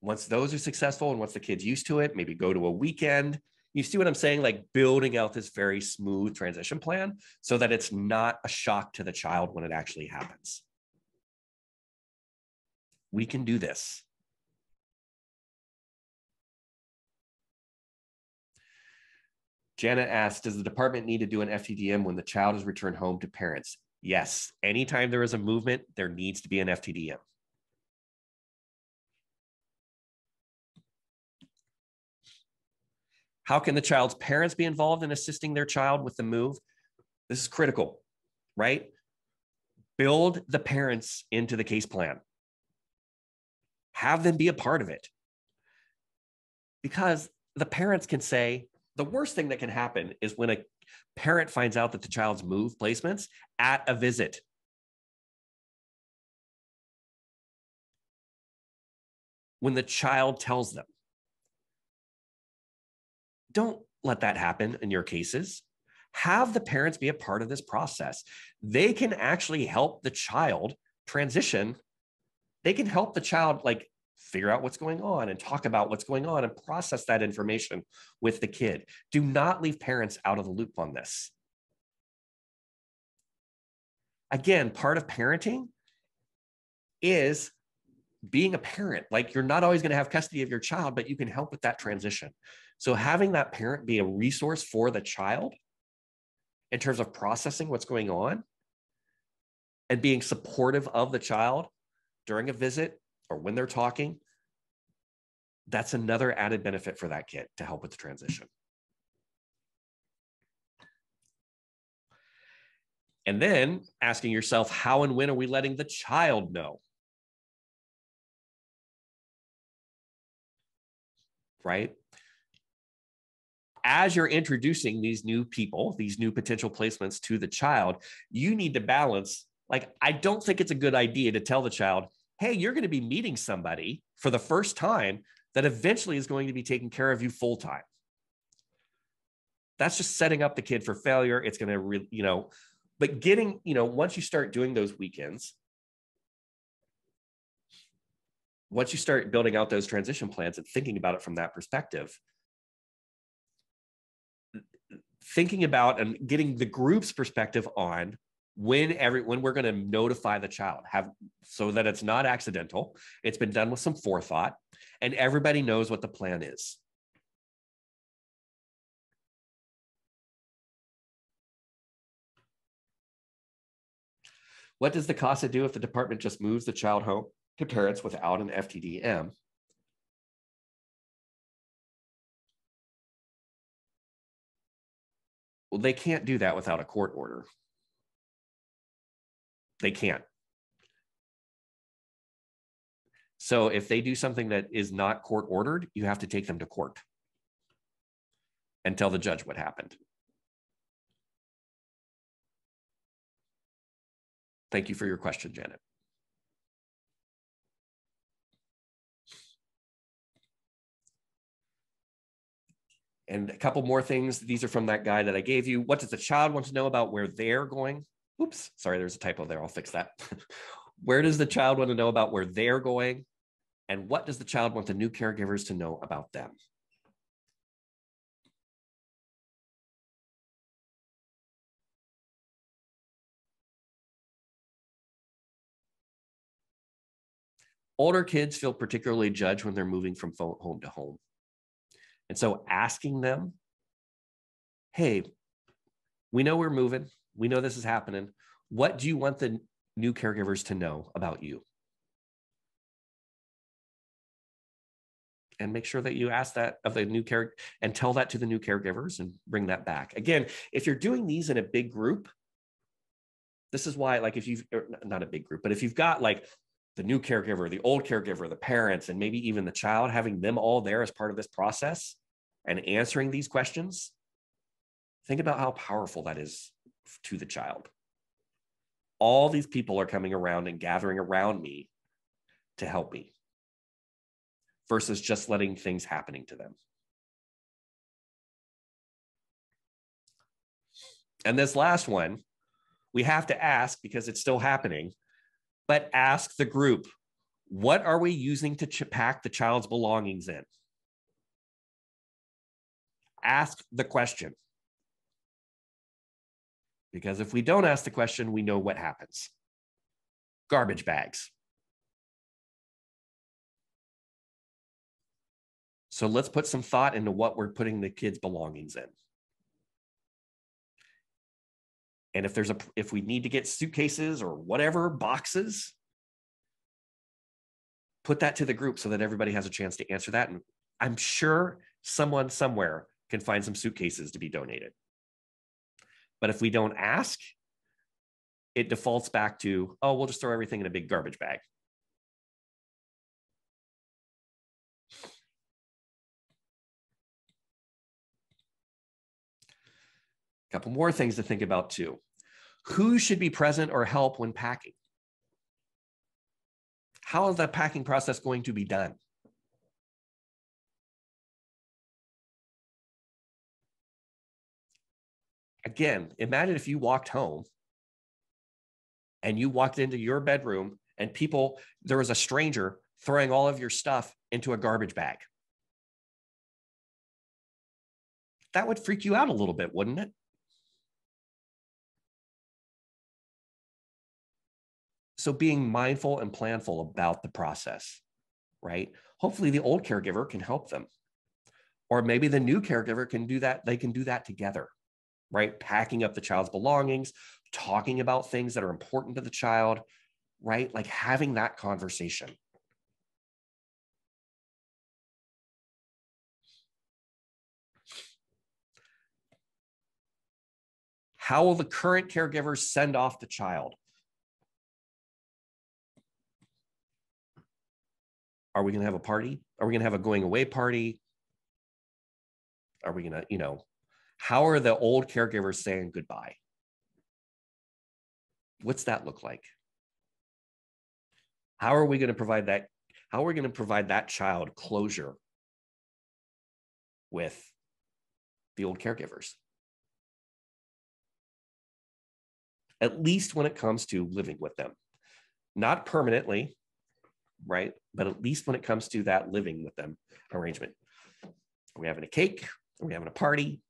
Once those are successful and once the kid's used to it, maybe go to a weekend. You see what I'm saying? Like building out this very smooth transition plan so that it's not a shock to the child when it actually happens. We can do this. Janet asks, does the department need to do an FTDM when the child is returned home to parents? Yes. Anytime there is a movement, there needs to be an FTDM. How can the child's parents be involved in assisting their child with the move? This is critical, right? Build the parents into the case plan. Have them be a part of it. Because the parents can say, the worst thing that can happen is when a parent finds out that the child's moved placements at a visit. When the child tells them. Don't let that happen in your cases. Have the parents be a part of this process. They can actually help the child transition. They can help the child figure out what's going on and talk about what's going on and process that information with the kid. Do not leave parents out of the loop on this. Again, part of parenting is being a parent. You're not always going to have custody of your child, but you can help with that transition. So having that parent be a resource for the child in terms of processing what's going on and being supportive of the child during a visit or when they're talking, that's another added benefit for that kid to help with the transition. And then asking yourself, how and when are we letting the child know? Right? As you're introducing these new people, these new potential placements to the child, you need to balance, I don't think it's a good idea to tell the child, hey, you're going to be meeting somebody for the first time that eventually is going to be taking care of you full time. That's just setting up the kid for failure. It's going to, but getting, once you start doing those weekends, once you start building out those transition plans and thinking about it from that perspective, thinking about and getting the group's perspective on when we're going to notify the child, so that it's not accidental, it's been done with some forethought, and everybody knows what the plan is. What does the CASA do if the department just moves the child home to parents without an FTDM? Well, they can't do that without a court order. They can't. So if they do something that is not court ordered, you have to take them to court and tell the judge what happened. Thank you for your question, Janet. And a couple more things. These are from that guide that I gave you. What does the child want to know about where they're going? Oops, sorry, there's a typo there. I'll fix that. Where does the child want to know about where they're going? And what does the child want the new caregivers to know about them? Older kids feel particularly judged when they're moving from home to home. And so asking them, hey, we know we're moving. We know this is happening. What do you want the new caregivers to know about you? And make sure that you ask that of the new care and tell that to the new caregivers and bring that back. Again, if you're doing these in a big group, this is why, like if you've, not a big group, but if you've got like the new caregiver, the old caregiver, the parents, and maybe even the child, having them all there as part of this process and answering these questions, think about how powerful that is to the child. All these people are coming around and gathering around me to help me versus just letting things happening to them. And this last one, we have to ask because it's still happening, but ask the group, what are we using to pack the child's belongings in? Ask the question. Because if we don't ask the question, we know what happens. Garbage bags. So let's put some thought into what we're putting the kids' belongings in. And if we need to get suitcases or whatever, boxes, put that to the group so that everybody has a chance to answer that. And I'm sure someone somewhere can find some suitcases to be donated. But if we don't ask, it defaults back to, oh, we'll just throw everything in a big garbage bag. A couple more things to think about too. Who should be present or help when packing? How is that packing process going to be done? Again, imagine if you walked home and you walked into your bedroom and there was a stranger throwing all of your stuff into a garbage bag. That would freak you out a little bit, wouldn't it? So being mindful and planful about the process, right? Hopefully the old caregiver can help them. Or maybe the new caregiver can do that. They can do that together, right? Packing up the child's belongings, talking about things that are important to the child, right? Like having that conversation. How will the current caregivers send off the child? Are we going to have a party? Are we going to have a going away party? Are we going to, how are the old caregivers saying goodbye? What's that look like? How are we going to provide that? How are we going to provide that child closure with the old caregivers? At least when it comes to living with them, not permanently, right? But at least when it comes to that living with them arrangement. Are we having a cake? Are we having a party?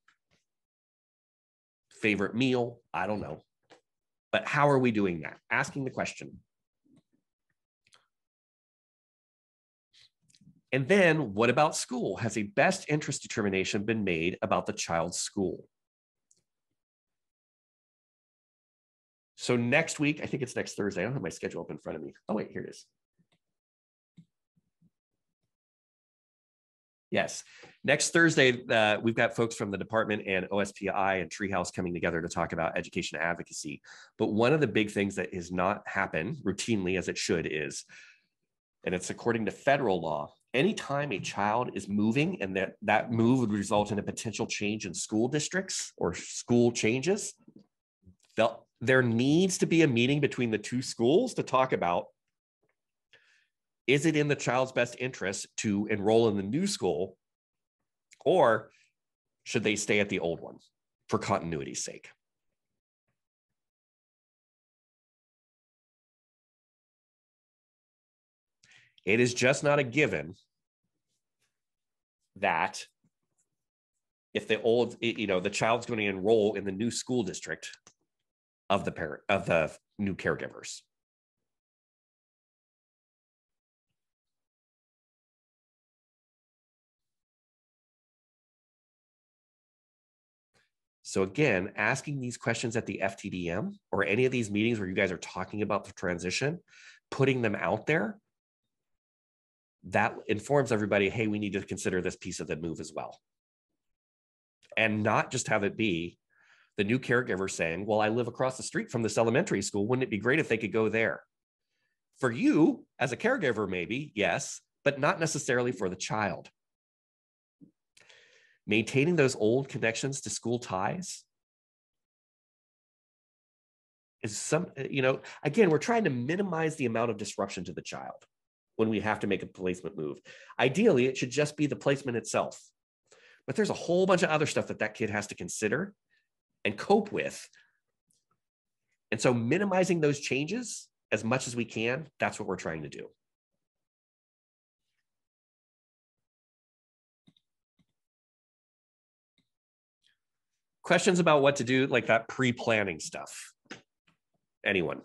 Favorite meal? I don't know. But how are we doing that? Asking the question. And then what about school? Has a best interest determination been made about the child's school? So next week, I think it's next Thursday. I don't have my schedule up in front of me. Oh, wait, here it is. Yes. Next Thursday, we've got folks from the department and OSPI and Treehouse coming together to talk about education advocacy. But one of the big things that has not happened routinely as it should is, and it's according to federal law, anytime a child is moving and that move would result in a potential change in school districts or school changes, there needs to be a meeting between the two schools to talk about, is it in the child's best interest to enroll in the new school, or should they stay at the old one for continuity's sake? It is just not a given that if the child's going to enroll in the new school district of the new caregivers. So again, asking these questions at the FTDM or any of these meetings where you guys are talking about the transition, putting them out there, that informs everybody, hey, we need to consider this piece of the move as well. And not just have it be the new caregiver saying, well, I live across the street from this elementary school. Wouldn't it be great if they could go there? For you as a caregiver, maybe, yes, but not necessarily for the child. Maintaining those old connections to school ties is again, we're trying to minimize the amount of disruption to the child when we have to make a placement move. Ideally, it should just be the placement itself. But there's a whole bunch of other stuff that kid has to consider and cope with. And so minimizing those changes as much as we can, that's what we're trying to do. Questions about what to do, like that pre-planning stuff? Anyone?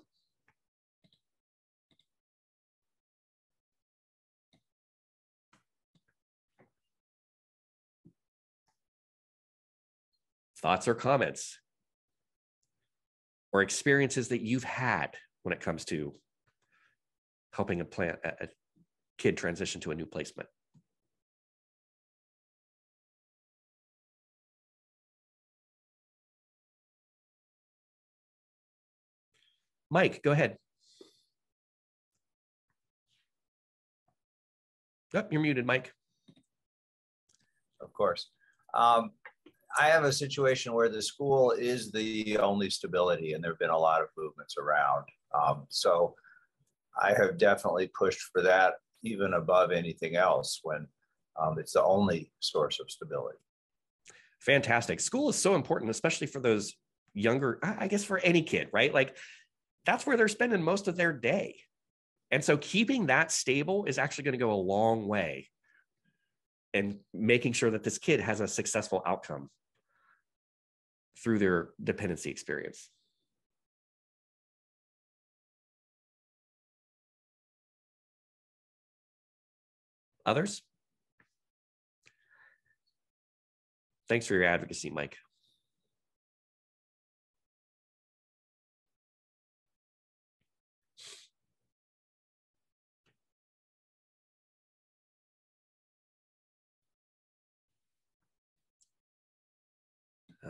Thoughts or comments or experiences that you've had when it comes to helping a kid transition to a new placement? Mike, go ahead. Oh, you're muted, Mike. Of course. I have a situation where the school is the only stability, and there have been a lot of movements around. So I have definitely pushed for that even above anything else when it's the only source of stability. Fantastic. School is so important, especially for those younger, I guess for any kid, right? Like that's where they're spending most of their day. And so keeping that stable is actually going to go a long way in making sure that this kid has a successful outcome through their dependency experience. Others? Thanks for your advocacy, Mike.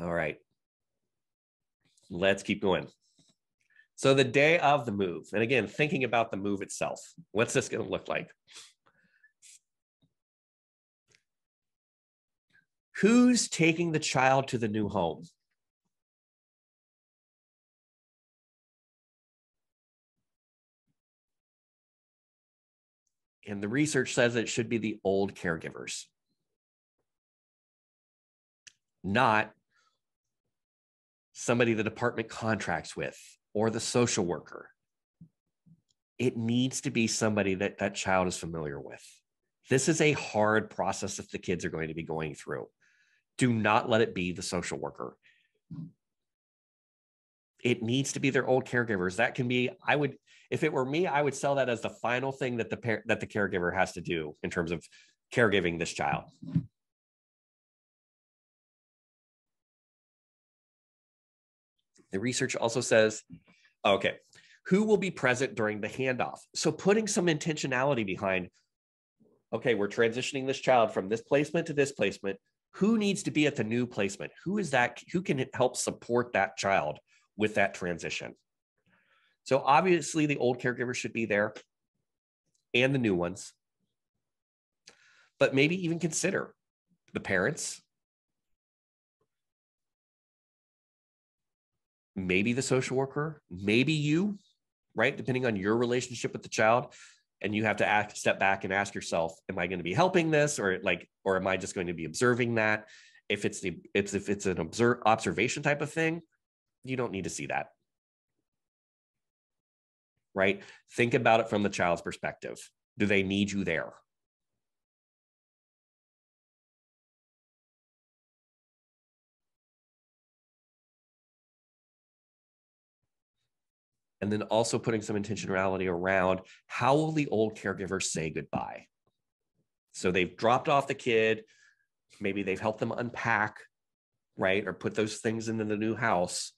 All right. Let's keep going. So the day of the move, and again, thinking about the move itself, what's this going to look like? Who's taking the child to the new home? And the research says it should be the old caregivers, not somebody the department contracts with or the social worker. It needs to be somebody that that child is familiar with. This is a hard process that the kids are going to be going through. Do not let it be the social worker. It needs to be their old caregivers. That can be, if it were me, I would sell that as the final thing that the caregiver has to do in terms of caregiving this child. The research also says, okay, who will be present during the handoff? So putting some intentionality behind, okay, we're transitioning this child from this placement to this placement. Who needs to be at the new placement? Who is that? Who can help support that child with that transition? So obviously the old caregivers should be there and the new ones, but maybe even consider the parents, maybe the social worker, maybe you, right? Depending on your relationship with the child. And you have to step back and ask yourself, am I going to be helping this or am I just going to be observing that? If it's an observation type of thing, you don't need to see that. Right? Think about it from the child's perspective. Do they need you there? And then also putting some intentionality around how will the old caregiver say goodbye? So they've dropped off the kid. Maybe they've helped them unpack, right? Or put those things into the new house.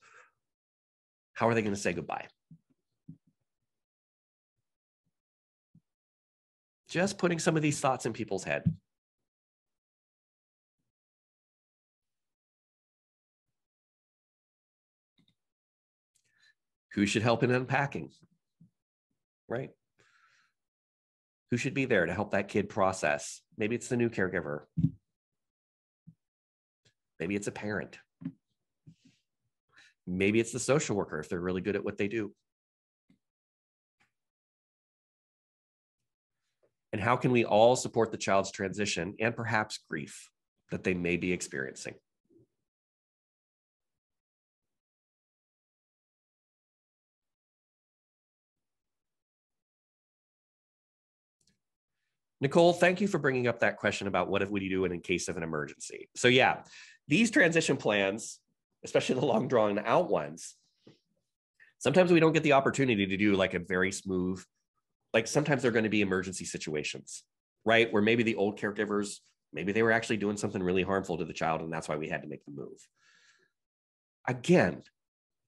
How are they going to say goodbye? Just putting some of these thoughts in people's head. Who should help in unpacking, right? Who should be there to help that kid process? Maybe it's the new caregiver. Maybe it's a parent. Maybe it's the social worker if they're really good at what they do. And how can we all support the child's transition and perhaps grief that they may be experiencing? Nicole, thank you for bringing up that question about what would you do in case of an emergency. So yeah, these transition plans, especially the long drawn out ones, sometimes we don't get the opportunity to do like a very smooth, like sometimes they're going to be emergency situations, right? Where maybe the old caregivers, maybe they were actually doing something really harmful to the child and that's why we had to make the move. Again,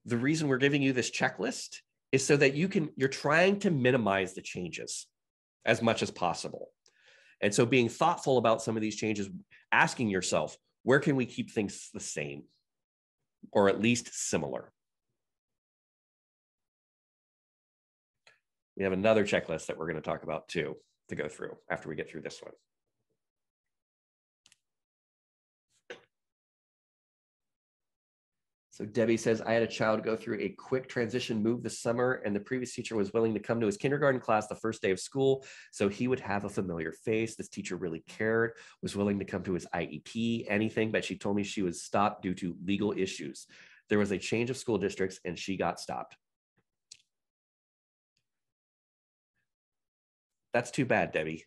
the reason we're giving you this checklist is so that you're trying to minimize the changes as much as possible. And so being thoughtful about some of these changes, asking yourself, where can we keep things the same or at least similar? We have another checklist that we're going to talk about too, to go through after we get through this one. So Debbie says, I had a child go through a quick transition move this summer, and the previous teacher was willing to come to his kindergarten class the first day of school, so he would have a familiar face. This teacher really cared, was willing to come to his IEP, anything, but she told me she was stopped due to legal issues. There was a change of school districts, and she got stopped. That's too bad, Debbie.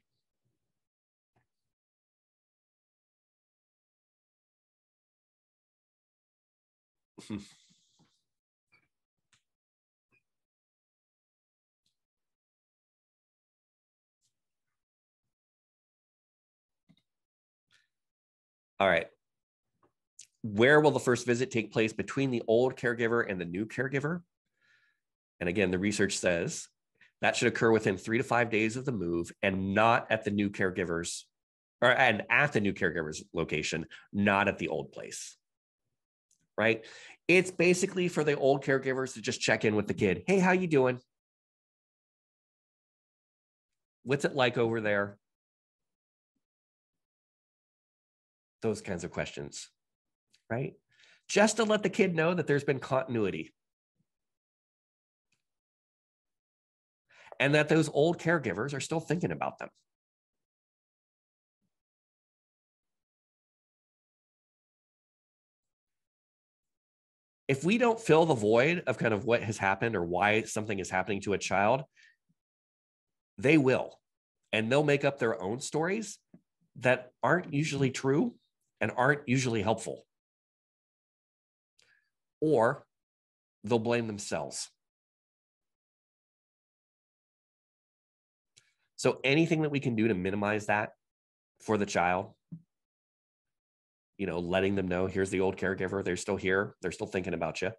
All right. Where will the first visit take place between the old caregiver and the new caregiver? And again, the research says that should occur within 3 to 5 days of the move and not at the new caregiver's and at the new caregiver's location, not at the old place, right? It's basically for the old caregivers to just check in with the kid. Hey, how you doing? What's it like over there? Those kinds of questions, right? Just to let the kid know that there's been continuity. And that those old caregivers are still thinking about them. If we don't fill the void of kind of what has happened or why something is happening to a child, they will. And they'll make up their own stories that aren't usually true and aren't usually helpful. Or they'll blame themselves. So anything that we can do to minimize that for the child, you know, letting them know, here's the old caregiver, they're still here, they're still thinking about you.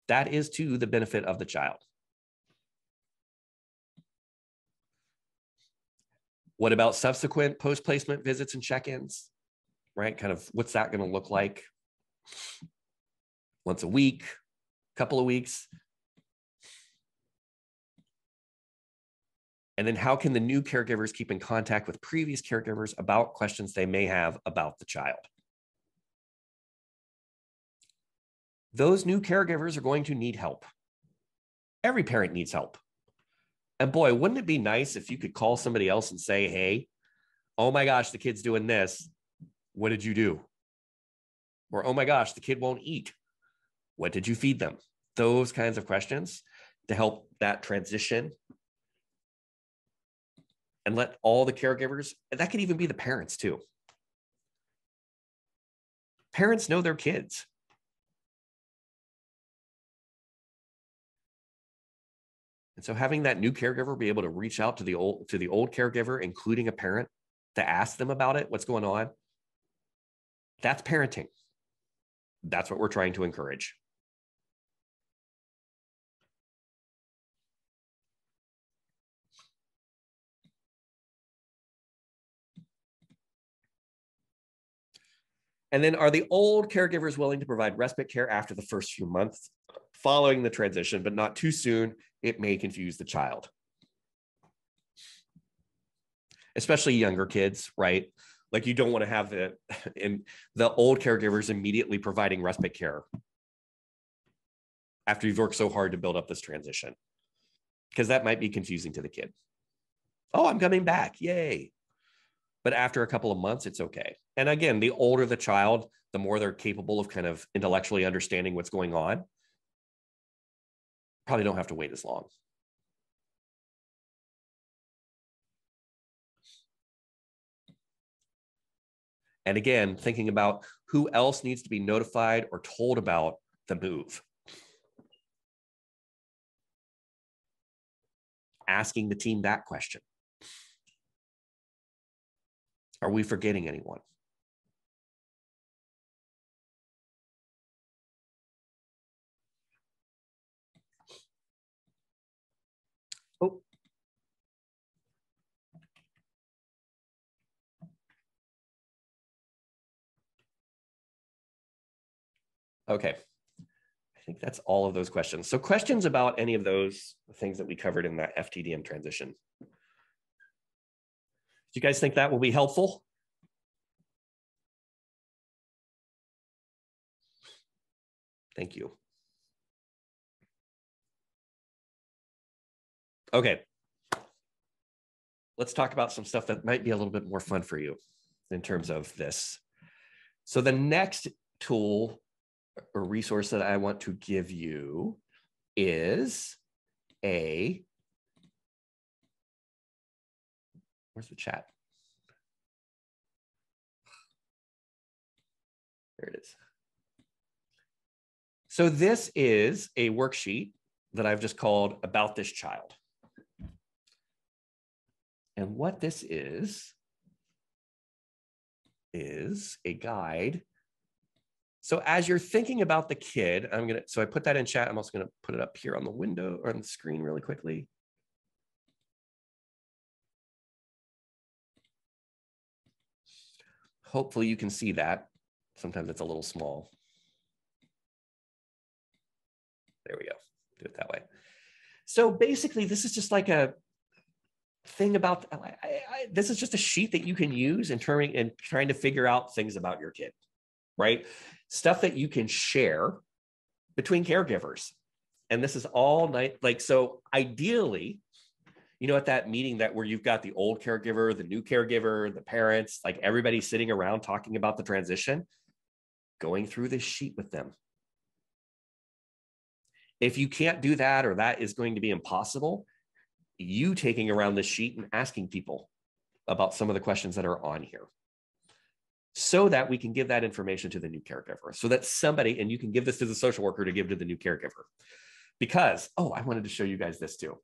That is to the benefit of the child. What about subsequent post-placement visits and check-ins, right? Kind of what's that going to look like? Once a week, couple of weeks. And then how can the new caregivers keep in contact with previous caregivers about questions they may have about the child? Those new caregivers are going to need help. Every parent needs help. And boy, wouldn't it be nice if you could call somebody else and say, hey, oh my gosh, the kid's doing this. What did you do? Or, oh my gosh, the kid won't eat. What did you feed them? Those kinds of questions to help that transition. And let all the caregivers, and that could even be the parents too. Parents know their kids. And so having that new caregiver be able to reach out to the old caregiver, including a parent, to ask them about it, what's going on, that's parenting. That's what we're trying to encourage. And then, are the old caregivers willing to provide respite care after the first few months following the transition, but not too soon? It may confuse the child. Especially younger kids, right? Like, you don't want to have the old caregivers immediately providing respite care after you've worked so hard to build up this transition, because that might be confusing to the kid. Oh, I'm coming back, yay. But after a couple of months, it's okay. And again, the older the child, the more they're capable of kind of intellectually understanding what's going on. Probably don't have to wait as long. And again, thinking about who else needs to be notified or told about the move. Asking the team that question. Are we forgetting anyone? Oh. Okay. I think that's all of those questions. So questions about any of those things that we covered in that FTDM transition. Do you guys think that will be helpful? Thank you. Okay. Let's talk about some stuff that might be a little bit more fun for you in terms of this. So the next tool or resource that I want to give you is where's the chat? There it is. So this is a worksheet that I've just called About This Child. And what this is a guide. So as you're thinking about the kid, so I put that in chat. I'm also gonna put it up here on the window or on the screen really quickly. Hopefully you can see that. Sometimes it's a little small. There we go, do it that way. So basically this is just like a thing about, this is just a sheet that you can use in trying to figure out things about your kid, right? Stuff that you can share between caregivers. And this is all night, like, so ideally, at that meeting where you've got the old caregiver, the new caregiver, the parents, like everybody sitting around talking about the transition, going through this sheet with them. If you can't do that, or that is going to be impossible, you taking around this sheet and asking people about some of the questions that are on here, so that we can give that information to the new caregiver, so that somebody, and you can give this to the social worker to give to the new caregiver. Because, oh, I wanted to show you guys this too.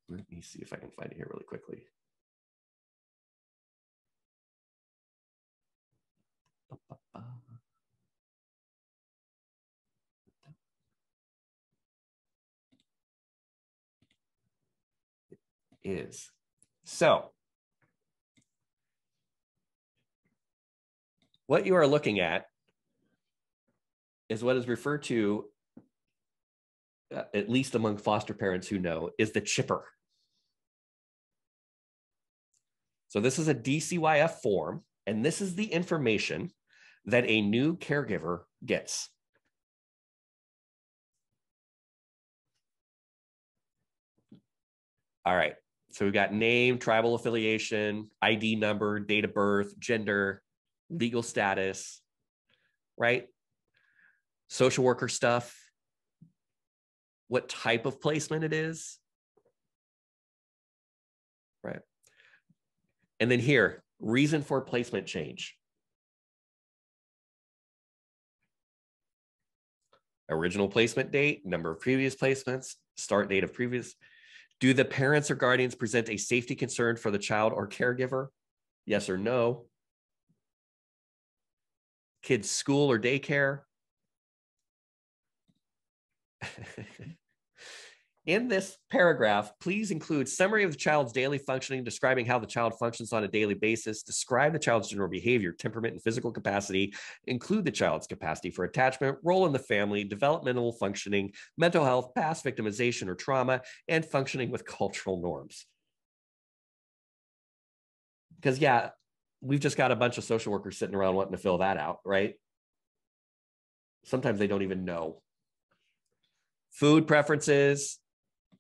Let me see if I can find it here really quickly. It is. So what you are looking at is what is referred to, at least among foster parents who know, is the chipper. So this is a DCYF form, and this is the information that a new caregiver gets. All right, So we've got name, tribal affiliation, ID number, date of birth, gender, legal status, right? Social worker stuff, what type of placement it is, right? And then here, reason for placement change. Original placement date, number of previous placements, start date of previous. Do the parents or guardians present a safety concern for the child or caregiver? Yes or no? Kids' school or daycare? In this paragraph, please include summary of the child's daily functioning, describing how the child functions on a daily basis, describe the child's general behavior, temperament, and physical capacity, include the child's capacity for attachment, role in the family, developmental functioning, mental health, past victimization or trauma, and functioning with cultural norms. Because yeah, we've just got a bunch of social workers sitting around wanting to fill that out, right? Sometimes they don't even know. Food preferences,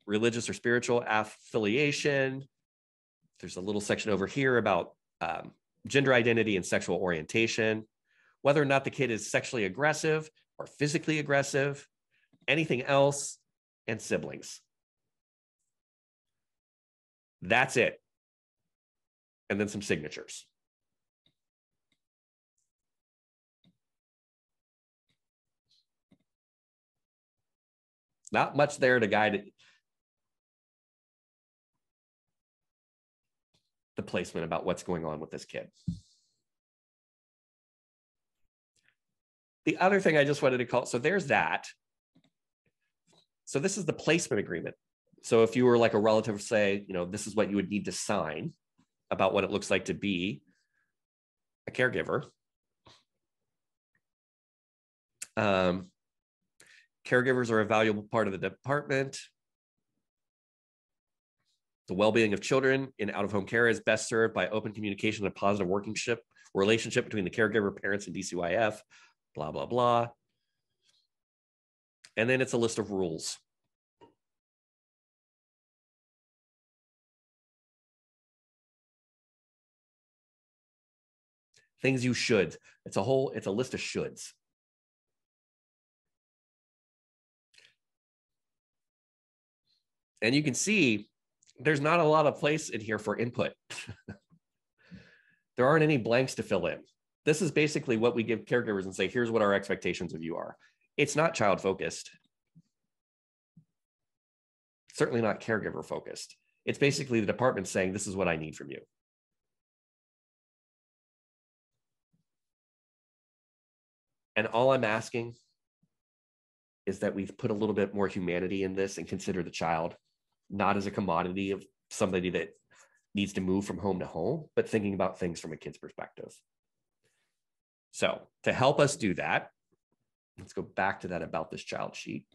religious or spiritual affiliation. There's a little section over here about gender identity and sexual orientation, whether or not the kid is sexually aggressive or physically aggressive, anything else, and siblings. That's it. And then some signatures. Not much there to guide the placement about what's going on with this kid. The other thing I just wanted to call, so there's that. So this is the placement agreement. So if you were like a relative, say, you know, this is what you would need to sign about what it looks like to be a caregiver. Caregivers are a valuable part of the department. The well-being of children in out-of-home care is best served by open communication and a positive working relationship between the caregiver, parents, and DCYF, blah, blah, blah. And then it's a list of rules. Things you should. It's a list of shoulds. And you can see there's not a lot of place in here for input. There aren't any blanks to fill in. This is basically what we give caregivers and say, here's what our expectations of you are. It's not child focused. Certainly not caregiver focused. It's basically the department saying, this is what I need from you. And all I'm asking is that we've put a little bit more humanity in this and consider the child not as a commodity of somebody that needs to move from home to home, but thinking about things from a kid's perspective. So to help us do that, let's go back to that about this child sheet.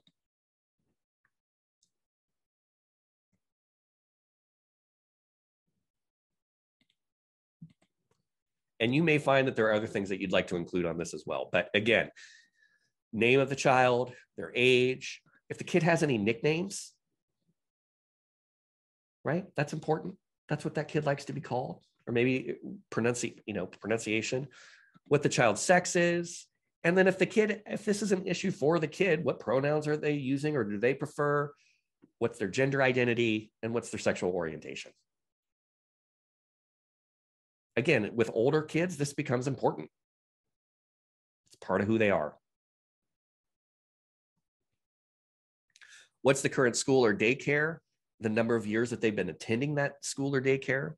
And you may find that there are other things that you'd like to include on this as well. But again, name of the child, their age, if the kid has any nicknames, right? That's important. That's what that kid likes to be called, or maybe pronunciation, what the child's sex is. And then if this is an issue for the kid, what pronouns are they using or do they prefer? What's their gender identity and what's their sexual orientation? Again, with older kids, this becomes important. It's part of who they are. What's the current school or daycare? The number of years that they've been attending that school or daycare?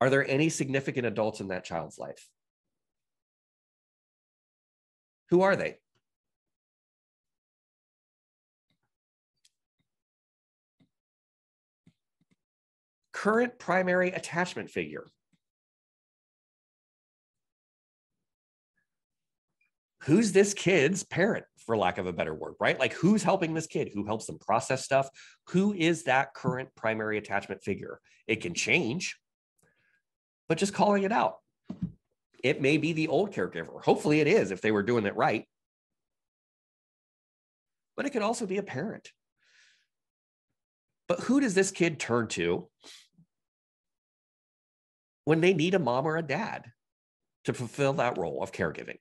Are there any significant adults in that child's life? Who are they? Current primary attachment figure. Who's this kid's parent, for lack of a better word, right? Like who's helping this kid? Who helps them process stuff? Who is that current primary attachment figure? It can change, but just calling it out. It may be the old caregiver. Hopefully it is if they were doing it right. But it could also be a parent. But who does this kid turn to when they need a mom or a dad to fulfill that role of caregiving?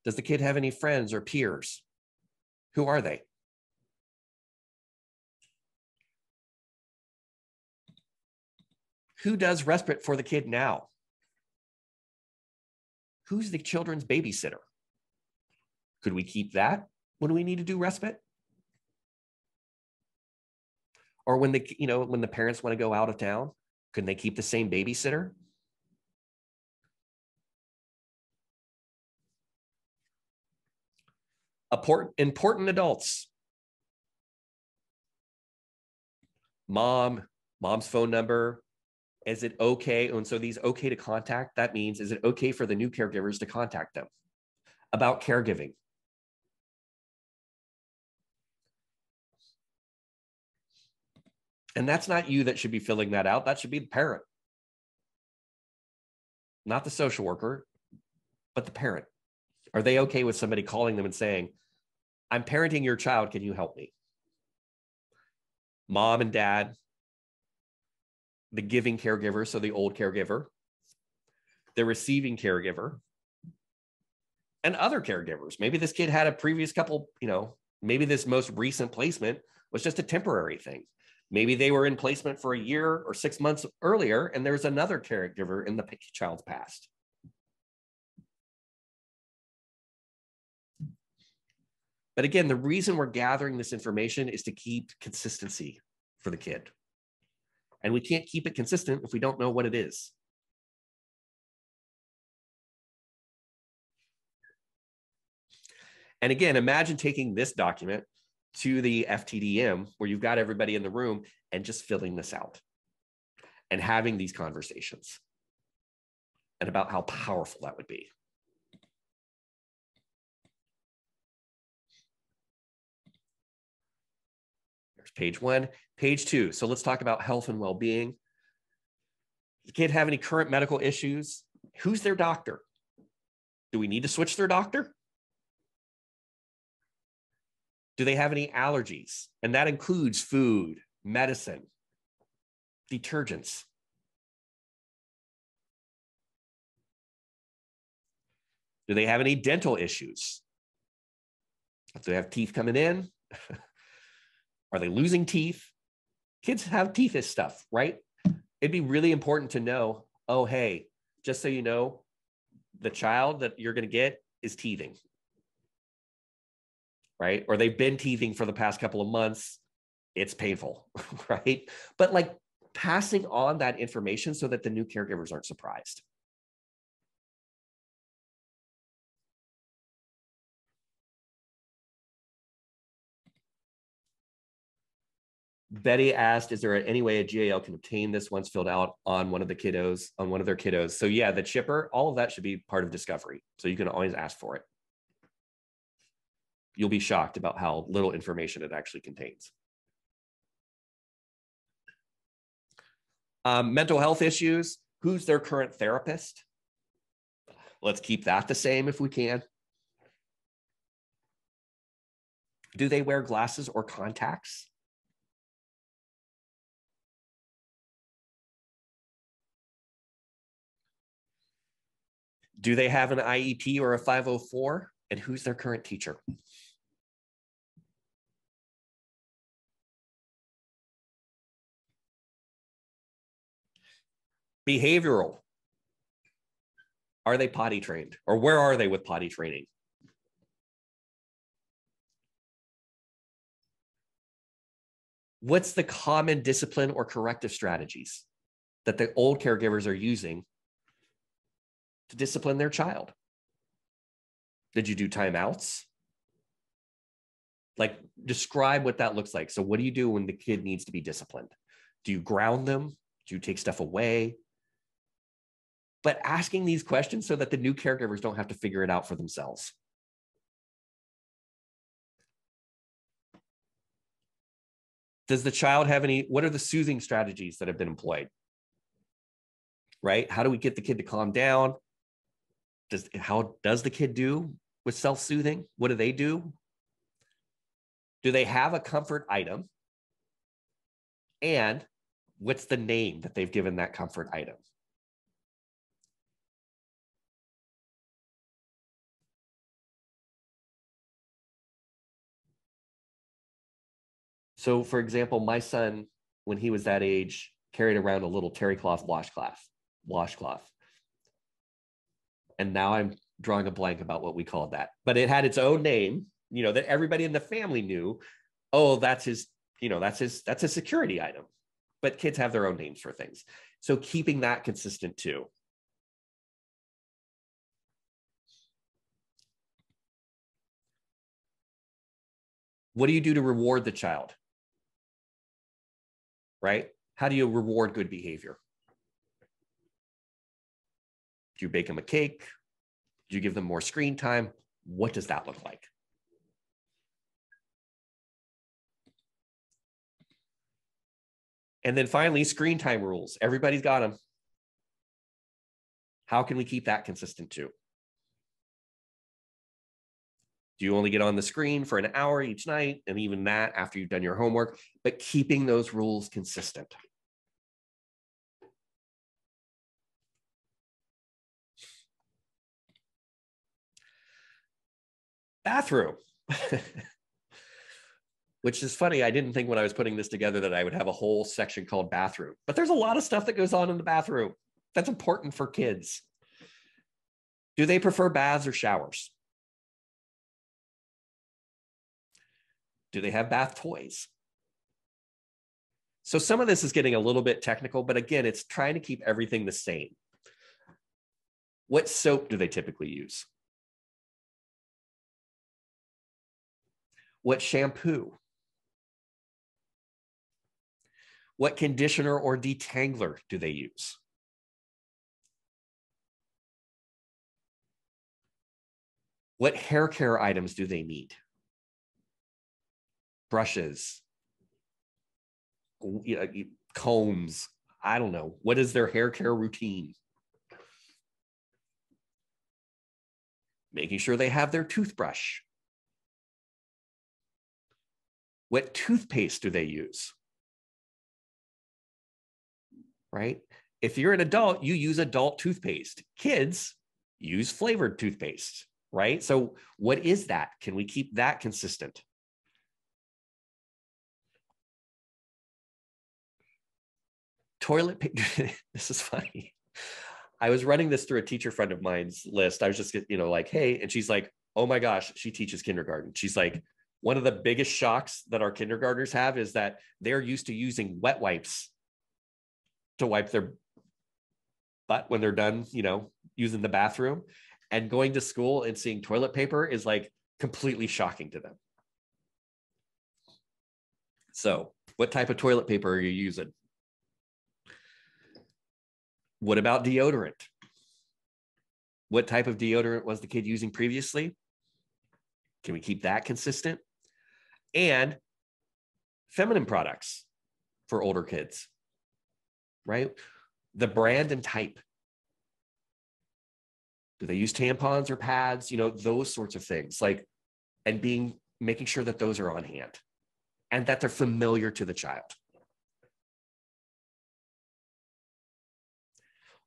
Does the kid have any friends or peers? Who are they? Who does respite for the kid now? Who's the children's babysitter? Could we keep that when we need to do respite? Or when the parents want to go out of town, can they keep the same babysitter? Important adults. Mom's phone number. Is it okay? And so these okay to contact, that means, is it okay for the new caregivers to contact them about caregiving? And that's not you that should be filling that out. That should be the parent, not the social worker, but the parent. Are they okay with somebody calling them and saying, I'm parenting your child, can you help me? Mom and dad, the giving caregiver, so the old caregiver, the receiving caregiver, and other caregivers. Maybe this kid had a previous couple, maybe this most recent placement was just a temporary thing. Maybe they were in placement for a year or 6 months earlier, and there's another caregiver in the child's past. But again, the reason we're gathering this information is to keep consistency for the kid. And we can't keep it consistent if we don't know what it is. And again, imagine taking this document to the FTDM where you've got everybody in the room and just filling this out and having these conversations and about how powerful that would be. There's page 1, page 2. So let's talk about health and well-being. Does the kid have any current medical issues? Who's their doctor? Do we need to switch their doctor? Do they have any allergies? And that includes food, medicine, detergents. Do they have any dental issues? Do they have teeth coming in? Are they losing teeth? Kids have teeth as stuff, right? It'd be really important to know, oh, hey, just so you know, the child that you're going to get is teething. Right? Or they've been teething for the past couple of months. It's painful, right? But like passing on that information so that the new caregivers aren't surprised. Betty asked, is there any way a GAL can obtain this once filled out on one of their kiddos? So yeah, the chipper, all of that should be part of discovery. So you can always ask for it. You'll be shocked about how little information it actually contains. Mental health issues, who's their current therapist? Let's keep that the same if we can. Do they wear glasses or contacts? Do they have an IEP or a 504? And who's their current teacher? Behavioral. Are they potty trained? Or where are they with potty training? What's the common discipline or corrective strategies that the old caregivers are using to discipline their child? Did you do timeouts? Like, describe what that looks like. So what do you do when the kid needs to be disciplined? Do you ground them? Do you take stuff away? But asking these questions so that the new caregivers don't have to figure it out for themselves. Does the child have what are the soothing strategies that have been employed? Right? How do we get the kid to calm down? How does the kid do with self-soothing? What do they do? Do they have a comfort item? And what's the name that they've given that comfort item? So for example, my son, when he was that age, carried around a little terry cloth washcloth. And now I'm drawing a blank about what we called that, but it had its own name, that everybody in the family knew. Oh, that's his security item. But kids have their own names for things. So keeping that consistent too. What do you do to reward the child? Right? How do you reward good behavior? Do you bake them a cake? Do you give them more screen time? What does that look like? And then finally, screen time rules. Everybody's got them. How can we keep that consistent too? Do you only get on the screen for an hour each night? And even that after you've done your homework, but keeping those rules consistent. Bathroom. Which is funny. I didn't think when I was putting this together that I would have a whole section called bathroom, but there's a lot of stuff that goes on in the bathroom that's important for kids. Do they prefer baths or showers? Do they have bath toys? So some of this is getting a little bit technical, but again, it's trying to keep everything the same. What soap do they typically use? What shampoo? What conditioner or detangler do they use? What hair care items do they need? Brushes, combs, I don't know. What is their hair care routine? Making sure they have their toothbrush. What toothpaste do they use? Right? If you're an adult, you use adult toothpaste. Kids use flavored toothpaste, right? So what is that? Can we keep that consistent? Toilet paper. This is funny. I was running this through a teacher friend of mine's list. I was just, like, hey, and she's like, oh my gosh, she teaches kindergarten. She's like, one of the biggest shocks that our kindergartners have is that they're used to using wet wipes to wipe their butt when they're done, using the bathroom, and going to school and seeing toilet paper is like completely shocking to them. So what type of toilet paper are you using? What about deodorant? What type of deodorant was the kid using previously? Can we keep that consistent? And feminine products for older kids, right? The brand and type. Do they use tampons or pads? Those sorts of things, and making sure that those are on hand and that they're familiar to the child.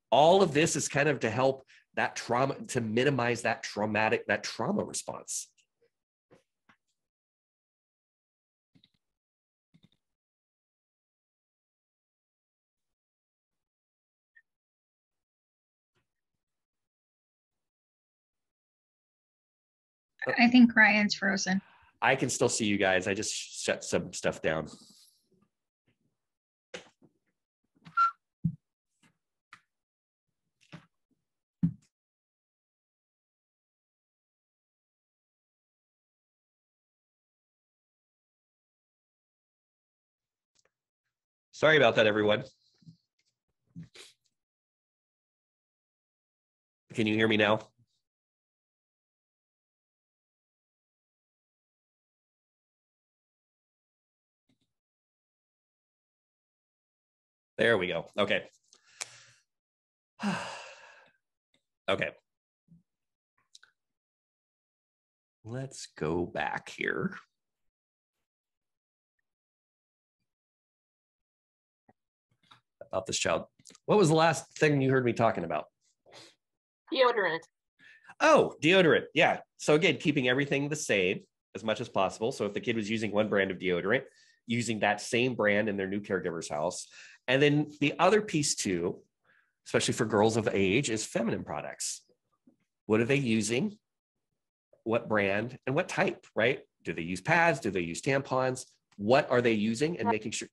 All of this is kind of to help that trauma, to minimize that trauma response. I think Ryan's frozen. I can still see you guys. I just shut some stuff down. Sorry about that, everyone. Can you hear me now? There we go. Okay. Okay. let's go back here. About this child. What was the last thing you heard me talking about? Deodorant. Oh, deodorant. Yeah. So again, keeping everything the same as much as possible. So if the kid was using one brand of deodorant, using that same brand in their new caregiver's house. And then the other piece too, especially for girls of age, is feminine products. What are they using? What brand and what type, right? Do they use pads? Do they use tampons? What are they using? And making sure.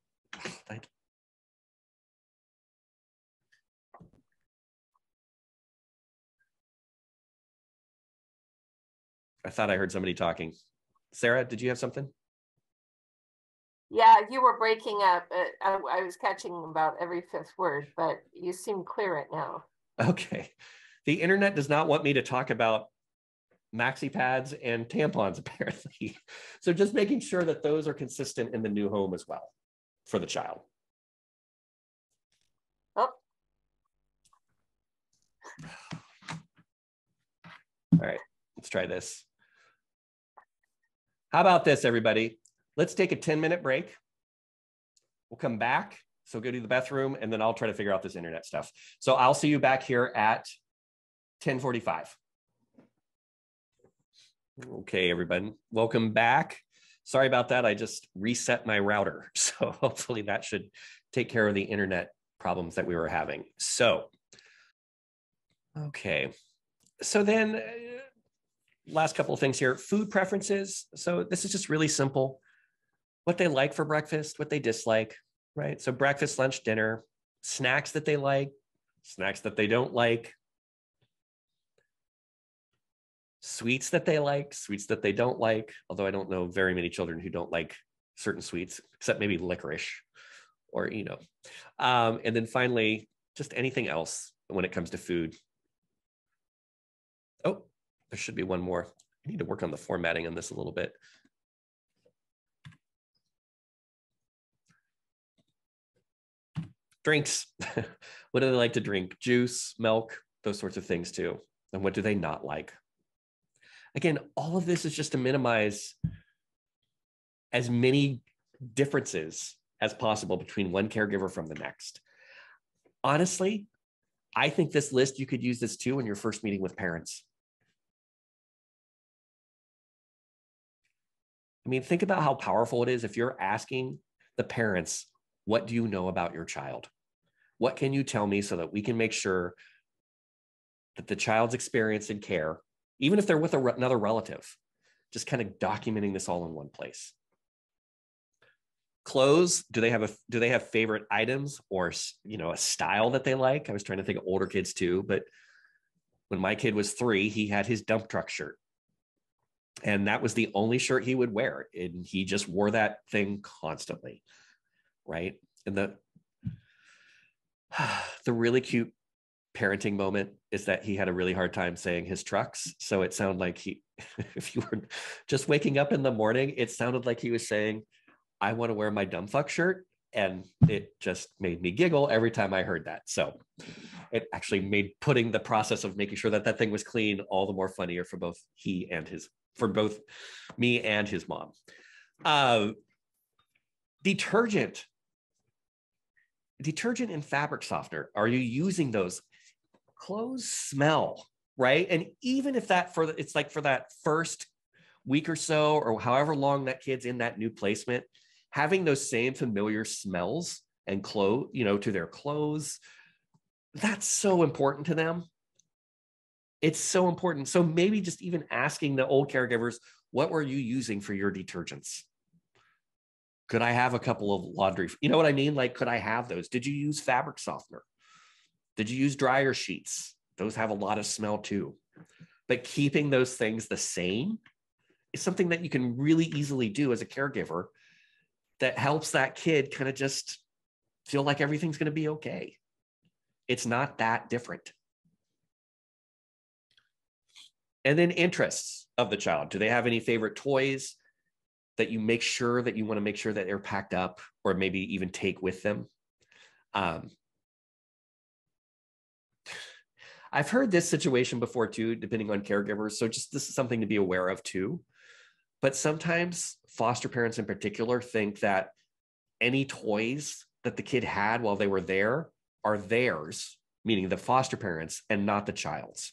I thought I heard somebody talking. Sarah, did you have something? Yeah, you were breaking up. I was catching about every fifth word, but you seem clear right now. Okay. The internet does not want me to talk about maxi pads and tampons, apparently. So just making sure that those are consistent in the new home as well for the child. Oh. All right, let's try this. How about this, everybody? Let's take a 10-minute break. We'll come back. So go to the bathroom, and then I'll try to figure out this internet stuff. So I'll see you back here at 10:45. Okay, everybody, welcome back. Sorry about that. I just reset my router. So hopefully that should take care of the internet problems that we were having. So, okay. So then last couple of things here, food preferences. So this is just really simple. What they like for breakfast, what they dislike, right? So breakfast, lunch, dinner, snacks that they like, snacks that they don't like, sweets that they like, sweets that they don't like, although I don't know very many children who don't like certain sweets, except maybe licorice or, you know. And then finally, just anything else when it comes to food. Oh, there should be one more. I need to work on the formatting on this a little bit. Drinks. What do they like to drink? Juice, milk, those sorts of things too. And what do they not like? Again, all of this is just to minimize as many differences as possible between one caregiver from the next. Honestly, I think this list, you could use this too in your first meeting with parents. I mean, think about how powerful it is if you're asking the parents, what do you know about your child? What can you tell me so that we can make sure that the child's experience and care, even if they're with another relative, just kind of documenting this all in one place. Clothes, do they have favorite items or, you know, a style that they like? I was trying to think of older kids too, but when my kid was 3, he had his dump truck shirt. And that was the only shirt he would wear. And he just wore that thing constantly, right? And the really cute parenting moment is that he had a really hard time saying his trucks. So it sounded like if you were just waking up in the morning, it sounded like he was saying, I want to wear my dumb fuck shirt. And it just made me giggle every time I heard that. So it actually made putting the process of making sure that that thing was clean all the more funnier for both both me and his mom. Detergent and fabric softener. Are you using those? Clothes smell, right? And even if it's like for that first week or so, or however long that kid's in that new placement, having those same familiar smells and to their clothes, that's so important to them. It's so important. So maybe just even asking the old caregivers, what were you using for your detergents? Could I have a couple of laundry? You know what I mean? Like, could I have those? Did you use fabric softener? Did you use dryer sheets? Those have a lot of smell too. But keeping those things the same is something that you can really easily do as a caregiver that helps that kid kind of just feel like everything's going to be okay. It's not that different. And then interests of the child. Do they have any favorite toys that you want to make sure that they're packed up or maybe even take with them? I've heard this situation before too, depending on caregivers. So just this is something to be aware of too. But sometimes foster parents in particular think that any toys that the kid had while they were there are theirs, meaning the foster parents, and not the child's.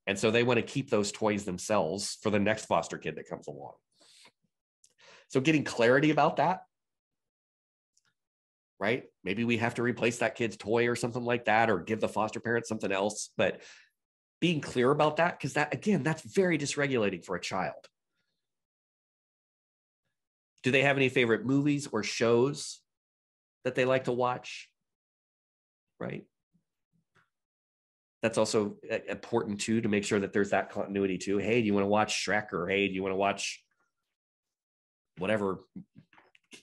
And so they want to keep those toys themselves for the next foster kid that comes along. So getting clarity about that, right? Maybe we have to replace that kid's toy or something like that, or give the foster parent something else. But being clear about that, because that, again, that's very dysregulating for a child. Do they have any favorite movies or shows that they like to watch? Right? That's also important too, to make sure that there's that continuity too. Hey, do you want to watch Shrek? Or hey, do you want to watch whatever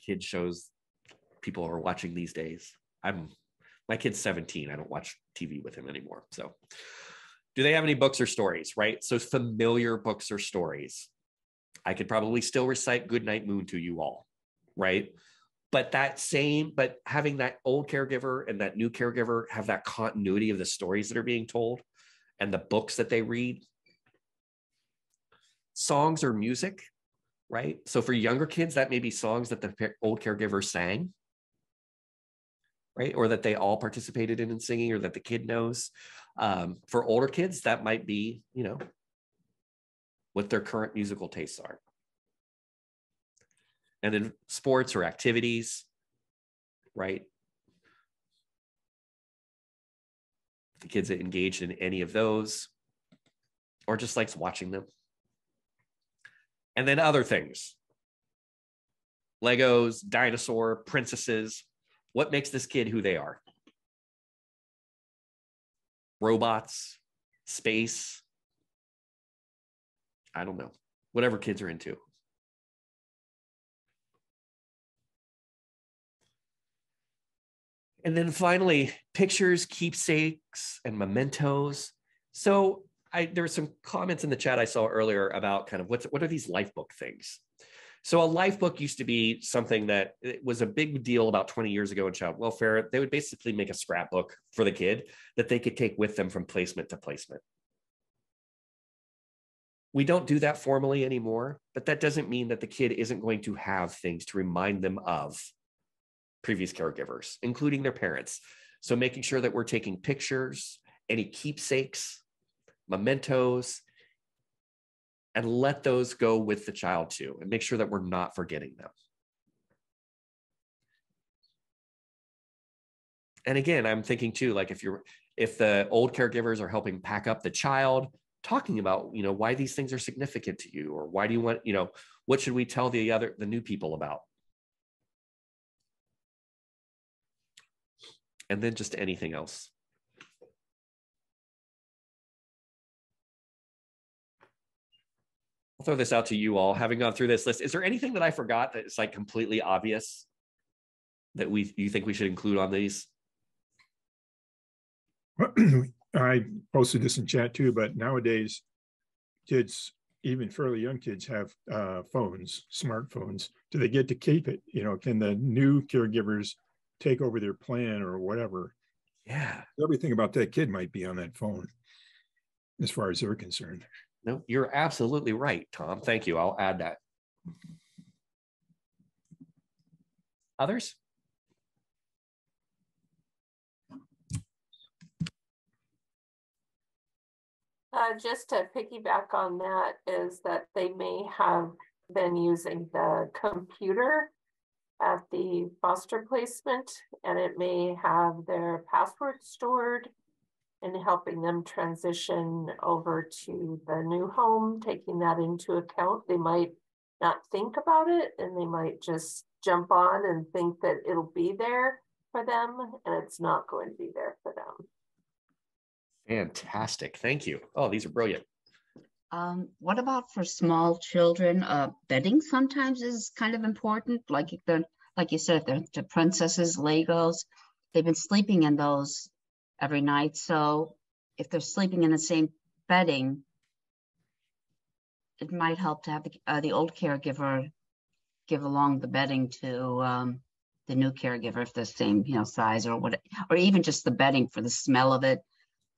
kid shows people are watching these days? My kid's 17. I don't watch TV with him anymore. So do they have any books or stories, right? So familiar books or stories. I could probably still recite Goodnight Moon to you all, right? But having that old caregiver and that new caregiver have that continuity of the stories that are being told and the books that they read. Songs or music, right? So for younger kids, that may be songs that the old caregiver sang, right? Or that they all participated in singing, or that the kid knows. For older kids, that might be, what their current musical tastes are. And then sports or activities, right? If the kid's engaged in any of those, or just likes watching them. And then other things. Legos, dinosaur, princesses. What makes this kid who they are? Robots, space. I don't know. Whatever kids are into. And then finally, pictures, keepsakes, and mementos. So there were some comments in the chat I saw earlier about kind of what are these life book things? So a life book used to be something that it was a big deal about 20 years ago in child welfare. They would basically make a scrapbook for the kid that they could take with them from placement to placement. We don't do that formally anymore, but that doesn't mean that the kid isn't going to have things to remind them of previous caregivers, including their parents. So making sure that we're taking pictures, any keepsakes, mementos, and let those go with the child too, and make sure that we're not forgetting them. And again, I'm thinking too, like if the old caregivers are helping pack up the child, talking about, why these things are significant to you, or why do you want, what should we tell the new people about? And then just anything else. I'll throw this out to you all. Having gone through this list, is there anything that I forgot that is like completely obvious that you think we should include on these? I posted this in chat too, but nowadays kids, even fairly young kids, have phones, smartphones. Do they get to keep it? Can the new caregivers take over their plan or whatever? Yeah. Everything about that kid might be on that phone as far as they're concerned. No, you're absolutely right, Tom. Thank you. I'll add that. Others? Just to piggyback on that is that they may have been using the computer at the foster placement, and it may have their password stored, and helping them transition over to the new home, taking that into account. They might not think about it, and they might just jump on and think that it'll be there for them, and it's not going to be there for them. Fantastic. Thank you. Oh, these are brilliant. What about for small children? Bedding sometimes is kind of important. Like you said, the princesses, Legos, they've been sleeping in those every night. So if they're sleeping in the same bedding, it might help to have the old caregiver give along the bedding to the new caregiver if they're the same size, or even just the bedding for the smell of it.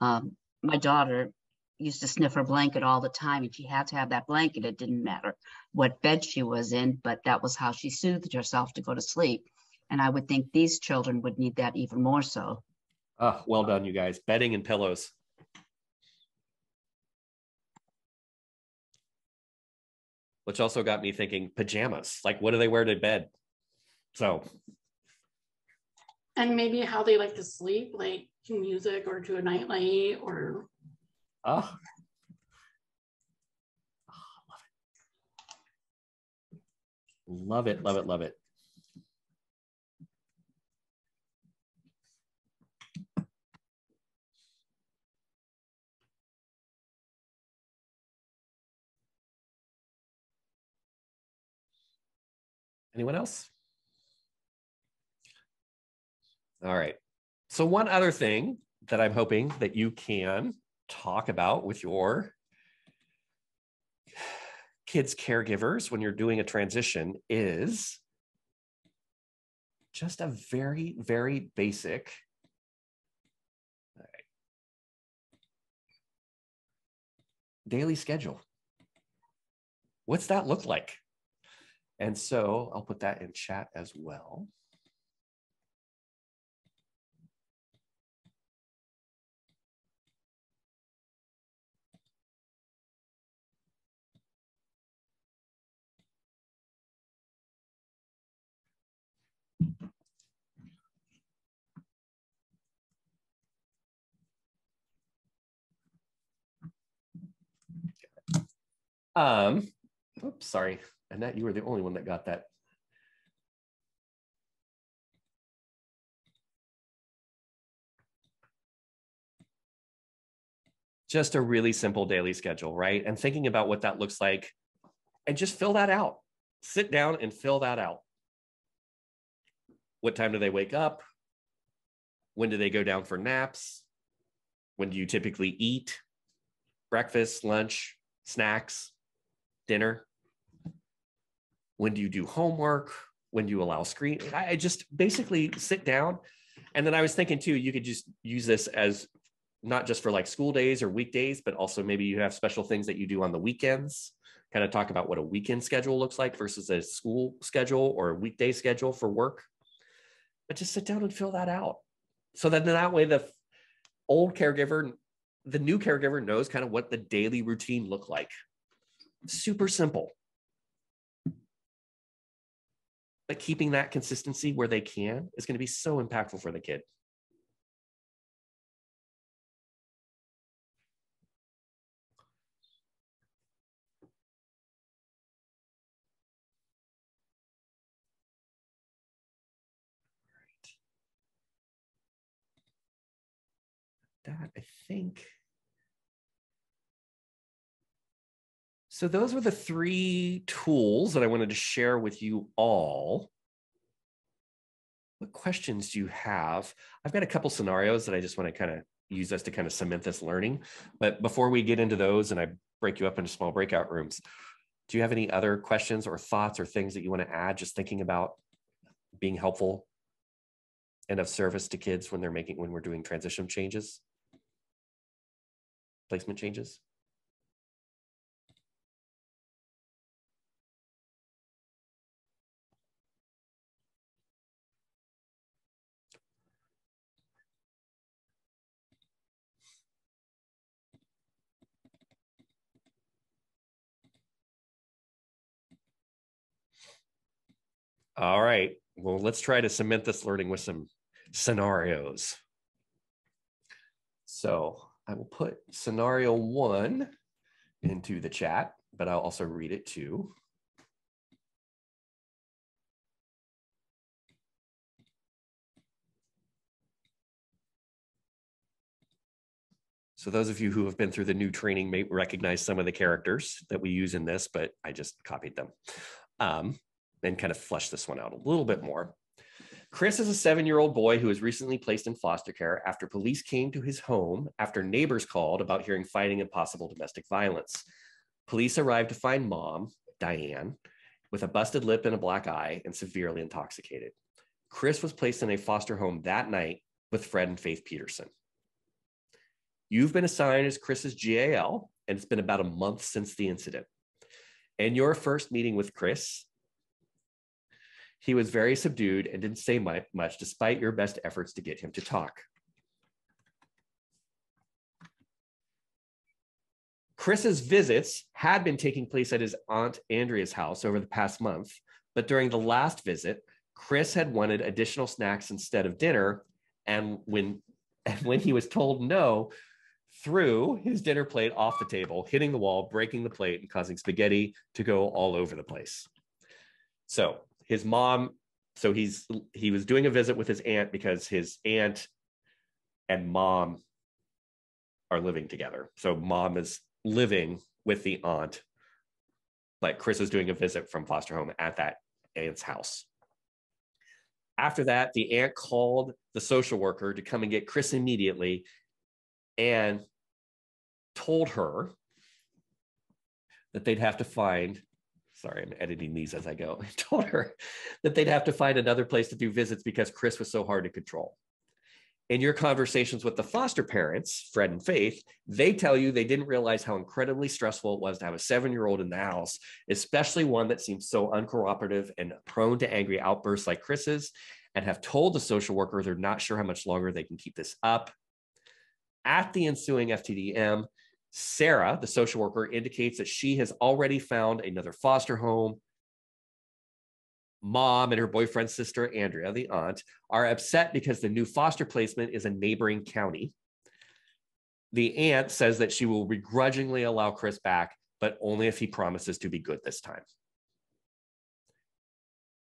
My daughter used to sniff her blanket all the time, and she had to have that blanket. It didn't matter what bed she was in, but that was how she soothed herself to go to sleep. And I would think these children would need that even more so. Oh, well done, you guys. Bedding and pillows. Which also got me thinking pajamas. Like, what do they wear to bed? So. And maybe how they like to sleep, like to music or to a nightlight or. Oh. Love it, love it, love it. Anyone else? All right. So one other thing that I'm hoping that you can talk about with your kids' caregivers when you're doing a transition is just a very, very basic. All right, daily schedule. What's that look like? And so I'll put that in chat as well. Oops, sorry. Annette, you were the only one that got that. Just a really simple daily schedule, right? And thinking about what that looks like and just fill that out. Sit down and fill that out. What time do they wake up? When do they go down for naps? When do you typically eat? Breakfast, lunch, snacks, dinner? When do you do homework? When do you allow screen? I just basically sit down. And then I was thinking too, you could just use this as not just for like school days or weekdays, but also maybe you have special things that you do on the weekends. Kind of talk about what a weekend schedule looks like versus a school schedule or a weekday schedule for work. But just sit down and fill that out. So that way the old caregiver, the new caregiver knows kind of what the daily routine look like. Super simple. But keeping that consistency where they can is going to be so impactful for the kid. That I think. So those were the 3 tools that I wanted to share with you all. What questions do you have? I've got a couple scenarios that I just want to kind of use us to kind of cement this learning. But before we get into those and I break you up into small breakout rooms, do you have any other questions or thoughts or things that you want to add, just thinking about being helpful and of service to kids when we're doing transition changes, placement changes? All right, well, let's try to cement this learning with some scenarios. So I will put scenario 1 into the chat, but I'll also read it too. So those of you who have been through the new training may recognize some of the characters that we use in this, but I just copied them and kind of fleshed this one out a little bit more. Chris is a 7-year-old boy who was recently placed in foster care after police came to his home after neighbors called about hearing fighting and possible domestic violence. Police arrived to find mom, Diane, with a busted lip and a black eye and severely intoxicated. Chris was placed in a foster home that night with Fred and Faith Peterson. You've been assigned as Chris's GAL, and it's been about a month since the incident. In your first meeting with Chris, he was very subdued and didn't say much despite your best efforts to get him to talk. Chris's visits had been taking place at his aunt Andrea's house over the past month, but during the last visit, Chris had wanted additional snacks instead of dinner, and when he was told no, threw his dinner plate off the table, hitting the wall, breaking the plate, and causing spaghetti to go all over the place. So his mom, he was doing a visit with his aunt because his aunt and mom are living together. So mom is living with the aunt, but Chris is doing a visit from foster home at that aunt's house. After that, the aunt called the social worker to come and get Chris immediately and told her that they'd have to find, sorry, I'm editing these as I go, told her that they'd have to find another place to do visits because Chris was so hard to control. In your conversations with the foster parents, Fred and Faith, they tell you they didn't realize how incredibly stressful it was to have a 7-year-old in the house, especially one that seems so uncooperative and prone to angry outbursts like Chris's, and have told the social worker they're not sure how much longer they can keep this up. At the ensuing FTDM, Sarah, the social worker, indicates that she has already found another foster home. Mom and her boyfriend's sister, Andrea, the aunt, are upset because the new foster placement is a neighboring county. The aunt says that she will begrudgingly allow Chris back, but only if he promises to be good this time.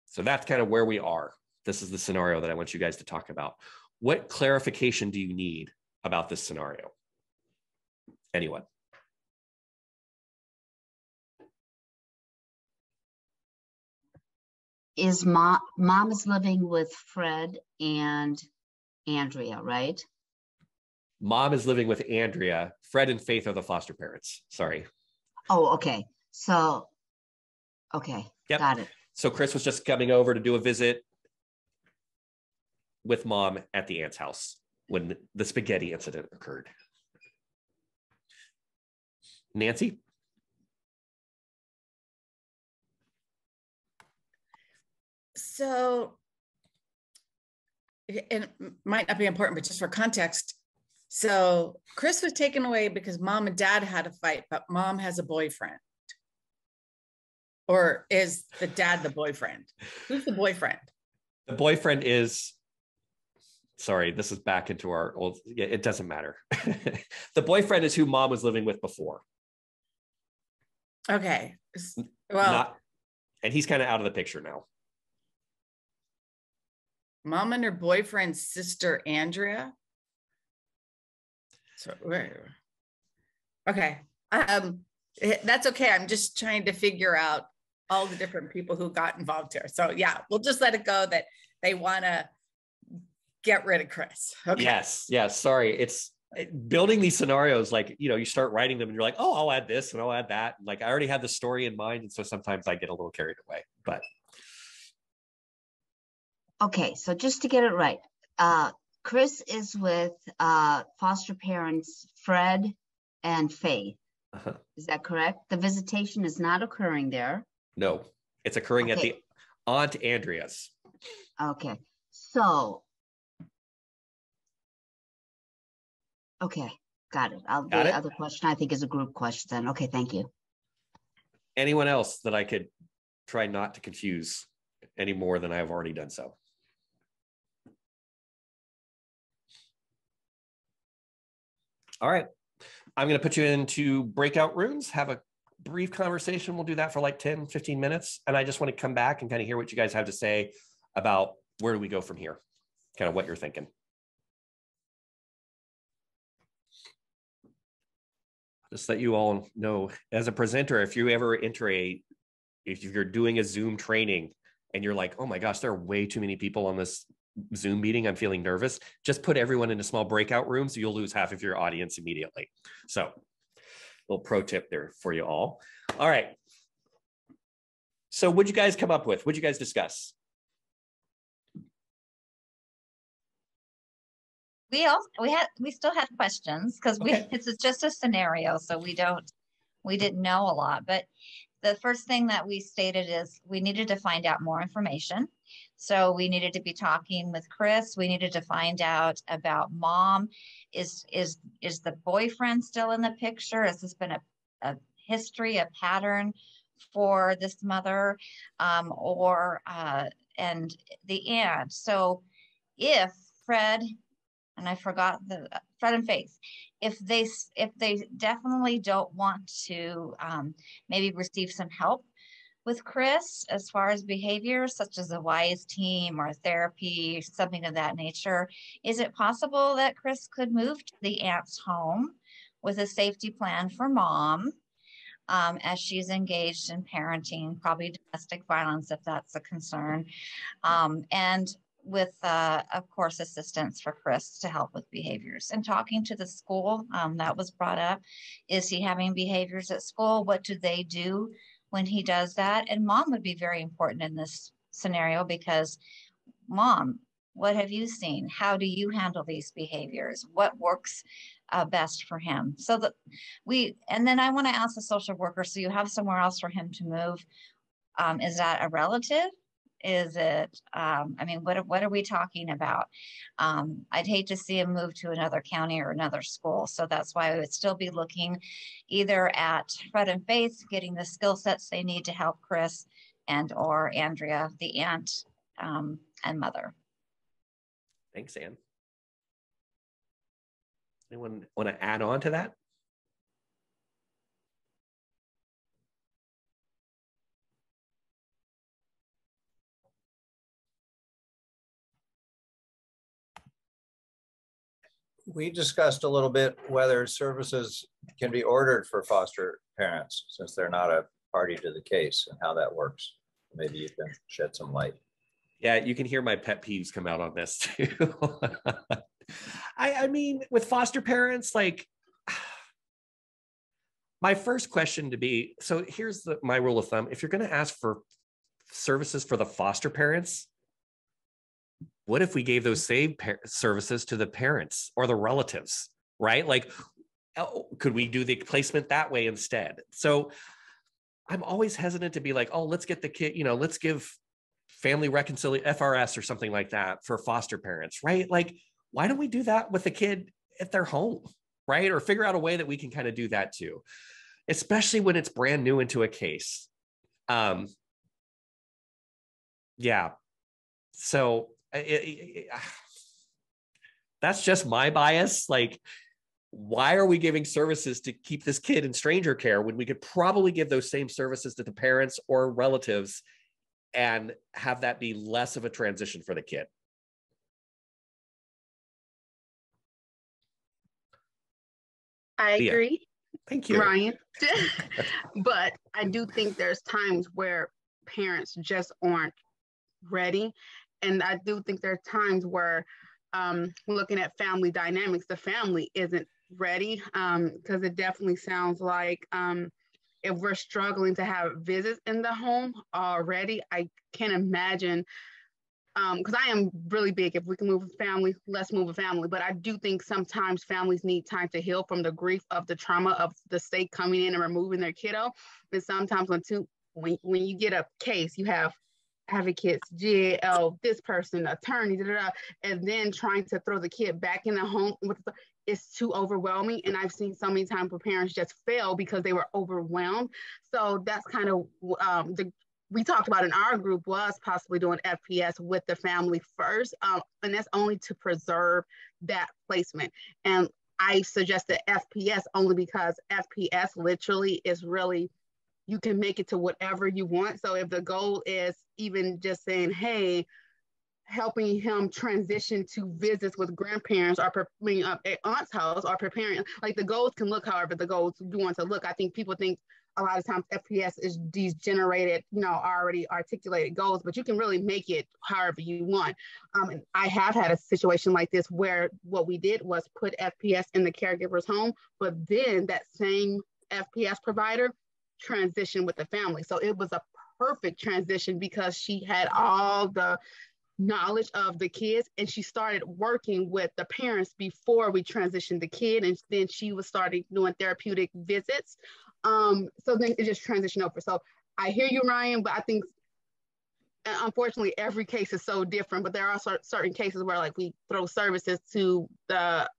So that's kind of where we are. This is the scenario that I want you guys to talk about. What clarification do you need about this scenario? Anyone? Is mom is living with Fred and Andrea, right? Mom is living with Andrea. Fred and Faith are the foster parents. Sorry. Oh, okay. So, okay. Yep. Got it. So Chris was just coming over to do a visit with mom at the aunt's house when the spaghetti incident occurred. Nancy? So, and it might not be important, but just for context. So Chris was taken away because mom and dad had a fight, but mom has a boyfriend. Or is the dad the boyfriend? Who's the boyfriend? The boyfriend is, sorry, this is back into our old, it doesn't matter. The boyfriend is who mom was living with before. Okay. Well, and he's kind of out of the picture now. Mom and her boyfriend's sister, Andrea. So, okay. That's okay. I'm just trying to figure out all the different people who got involved here. So yeah, we'll just let it go that they want to get rid of Chris. Okay. Yes. Sorry. It's building these scenarios, like, you know, you start writing them and you're like, oh, I'll add this and I'll add that. Like I already had the story in mind. And so sometimes I get a little carried away, but. Okay. So just to get it right, Chris is with foster parents, Fred and Faith. Uh-huh. Is that correct? The visitation is not occurring there. No, it's occurring at the Aunt Andrea's. Okay. So, okay, got it. The other question I think is a group question then. Okay, thank you. Anyone else that I could try not to confuse any more than I have already done so? All right. I'm going to put you into breakout rooms, have a brief conversation. We'll do that for like 10, 15 minutes. And I just want to come back and kind of hear what you guys have to say about where do we go from here, kind of what you're thinking. Just let you all know, as a presenter, if you ever enter if you're doing a Zoom training and you're like, oh my gosh, there are way too many people on this Zoom meeting, I'm feeling nervous, just put everyone in a small breakout room so you'll lose half of your audience immediately. So, little pro tip there for you all. All right. So what'd you guys come up with? What'd you guys discuss? we still had questions because it's just a scenario, so we didn't know a lot. But the first thing that we stated is we needed to find out more information. So we needed to be talking with Chris. We needed to find out about mom. Is the boyfriend still in the picture? Has this been a history, a pattern for this mother, and the aunt? So if Fred, and I forgot Fred and Faith, if they definitely don't want to maybe receive some help with Chris as far as behaviors such as a WISE team or therapy, something of that nature, is it possible that Chris could move to the aunt's home with a safety plan for mom as she's engaged in parenting, probably domestic violence if that's a concern, and with, of course, assistance for Chris to help with behaviors. And talking to the school, that was brought up. Is he having behaviors at school? What do they do when he does that? And mom would be very important in this scenario because, mom, what have you seen? How do you handle these behaviors? What works best for him? So that and then I want to ask the social worker, so you have somewhere else for him to move. Is that a relative? Is it, I mean, what are we talking about? I'd hate to see him move to another county or another school. So that's why I would still be looking either at Fred and Faith getting the skill sets they need to help Chris, and or Andrea, the aunt and mother. Thanks, Ann. Anyone want to add on to that? We discussed a little bit whether services can be ordered for foster parents since they're not a party to the case and how that works. Maybe you can shed some light. Yeah, you can hear my pet peeves come out on this too. I mean, with foster parents, like my first question to be, so here's my rule of thumb. If you're going to ask for services for the foster parents, what if we gave those same services to the parents or the relatives, right? Like, could we do the placement that way instead? So I'm always hesitant to be like, oh, let's get the kid, let's give family reconciliation, FRS or something like that for foster parents, right? Like, why don't we do that with the kid at their home, right? Or figure out a way that we can kind of do that too, especially when it's brand new into a case. Yeah. So that's just my bias. Like, why are we giving services to keep this kid in stranger care when we could probably give those same services to the parents or relatives and have that be less of a transition for the kid? I agree. Thank you, Ryan. But I do think there's times where parents just aren't ready. And I do think there are times where looking at family dynamics, the family isn't ready, because it definitely sounds like if we're struggling to have visits in the home already, I can't imagine, because I am really big, if we can move a family, let's move a family. But I do think sometimes families need time to heal from the grief of the trauma of the state coming in and removing their kiddo. And sometimes when you get a case, you have advocates, GAL, this person, attorney, and then trying to throw the kid back in the home it's too overwhelming. And I've seen so many times where parents just fail because they were overwhelmed. So that's kind of we talked about in our group was possibly doing FPS with the family first, and that's only to preserve that placement. And I suggested FPS only because FPS literally is really, you can make it to whatever you want. So if the goal is even just saying, hey, helping him transition to visits with grandparents or at aunt's house or preparing, like the goals can look however the goals you want to look. I think people think a lot of times FPS is these generated, already articulated goals, but you can really make it however you want. And I have had a situation like this where what we did was put FPS in the caregiver's home, but then that same FPS provider transition with the family. So it was a perfect transition because she had all the knowledge of the kids, and she started working with the parents before we transitioned the kid, and then she was starting doing therapeutic visits. So then it just transitioned over. So I hear you, Ryan, but I think unfortunately every case is so different. But there are certain cases where like we throw services to the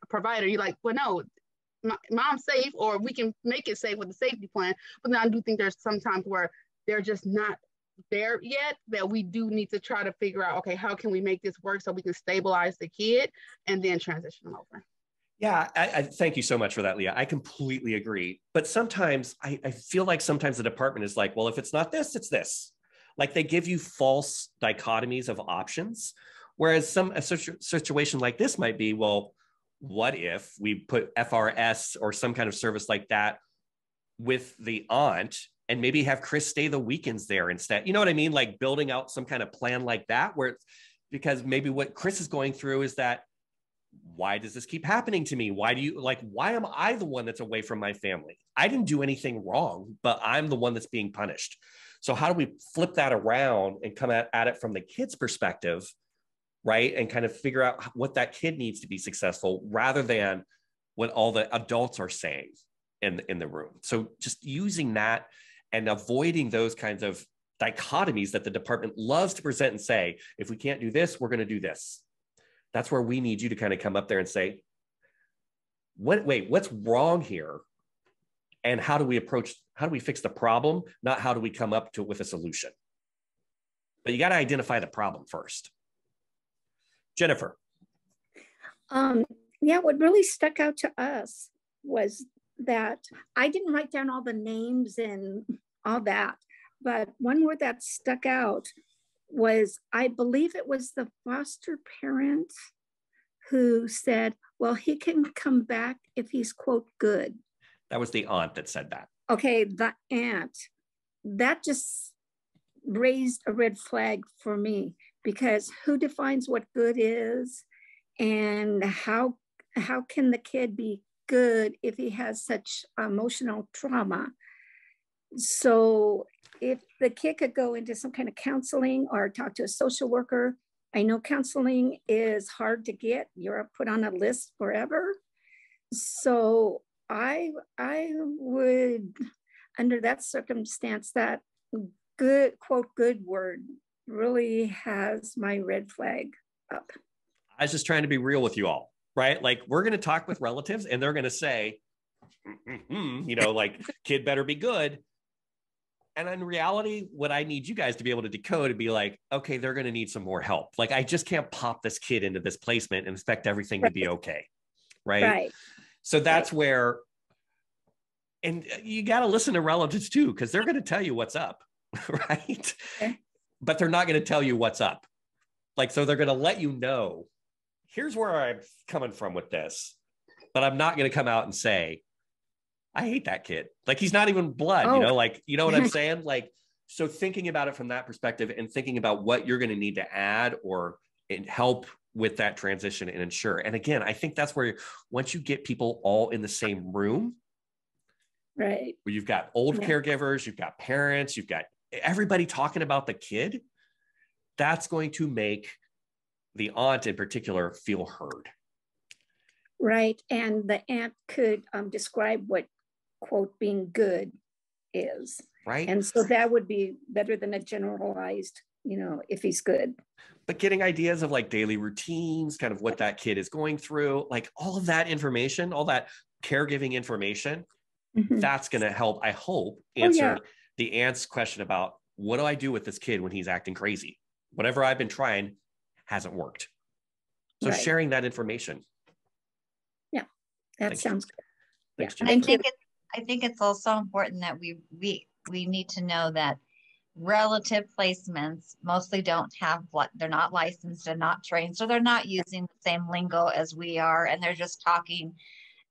provider. You're like, well, no, mom's safe, or we can make it safe with the safety plan. But then I do think there's sometimes where they're just not there yet, that we do need to try to figure out, okay, how can we make this work so we can stabilize the kid and then transition them over. Yeah, I thank you so much for that, Leah. I completely agree. But sometimes I feel like sometimes the department is like, well, if it's not this, it's this. Like they give you false dichotomies of options. Whereas a situation like this might be, well, what if we put FRS or some kind of service like that with the aunt and maybe have Chris stay the weekends there instead? You know what I mean? Like building out some kind of plan like that, where it's because maybe what Chris is going through is that, why does this keep happening to me? Why am I the one that's away from my family? I didn't do anything wrong, but I'm the one that's being punished. So how do we flip that around and come at it from the kid's perspective, right? And kind of figure out what that kid needs to be successful rather than what all the adults are saying in the room. So just using that and avoiding those kinds of dichotomies that the department loves to present and say, if we can't do this, we're going to do this. That's where we need you to kind of come up there and say, what's wrong here? And how do we fix the problem? Not how do we come up with a solution? But you got to identify the problem first. Jennifer. Yeah, what really stuck out to us was that I didn't write down all the names and all that, but one word that stuck out was, I believe it was the foster parent who said, well, he can come back if he's, quote, good. That was the aunt that said that. Okay, the aunt. That just raised a red flag for me, because who defines what good is, and how can the kid be good if he has such emotional trauma? So if the kid could go into some kind of counseling or talk to a social worker, I know counseling is hard to get. You're put on a list forever. So I would, under that circumstance, that good, quote, good word really has my red flag up. I was just trying to be real with you all, right? Like we're going to talk with relatives and they're going to say, like, kid better be good. And in reality, what I need you guys to be able to decode and be like, okay, they're going to need some more help. Like, I just can't pop this kid into this placement and expect everything to be okay. Right. So that's where, and you got to listen to relatives too, because they're going to tell you what's up. Right. Okay. But they're not going to tell you what's up. Like, so they're going to let you know, here's where I'm coming from with this, but I'm not going to come out and say, I hate that kid. Like, he's not even blood, you know what I'm saying? Like, so thinking about it from that perspective and thinking about what you're going to need to add or help with that transition and ensure. And again, I think that's where once you get people all in the same room, right, where you've got old caregivers, you've got parents, you've got everybody talking about the kid, that's going to make the aunt in particular feel heard. Right. And the aunt could describe what, quote, being good is. Right. And so that would be better than a generalized, if he's good. But getting ideas of like daily routines, kind of what that kid is going through, like all of that information, all that caregiving information, that's going to help, I hope, answer the aunt's question about, what do I do with this kid when he's acting crazy? Whatever I've been trying hasn't worked. So sharing that information. Yeah, that sounds good. Thanks, Jennifer. I think it's also important that we need to know that relative placements mostly don't have they're not licensed and not trained, so they're not using the same lingo as we are, and they're just talking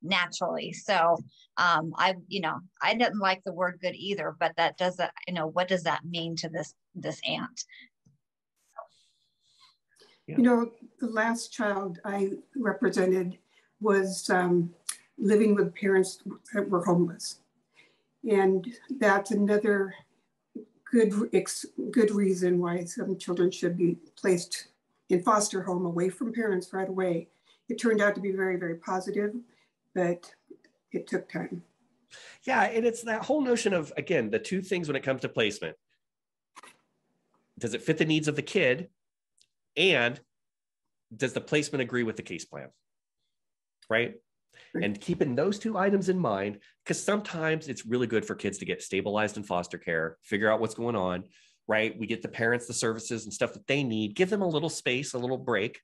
naturally. So I didn't like the word good either, but that doesn't, what does that mean to this aunt? The last child I represented was living with parents that were homeless. And that's another good reason why some children should be placed in foster home away from parents right away. It turned out to be very, very positive, but it took time. Yeah, and it's that whole notion of, again, the two things when it comes to placement. Does it fit the needs of the kid? And does the placement agree with the case plan? Right? And keeping those two items in mind, because sometimes it's really good for kids to get stabilized in foster care, figure out what's going on, right? We get the parents the services and stuff that they need, give them a little space, a little break,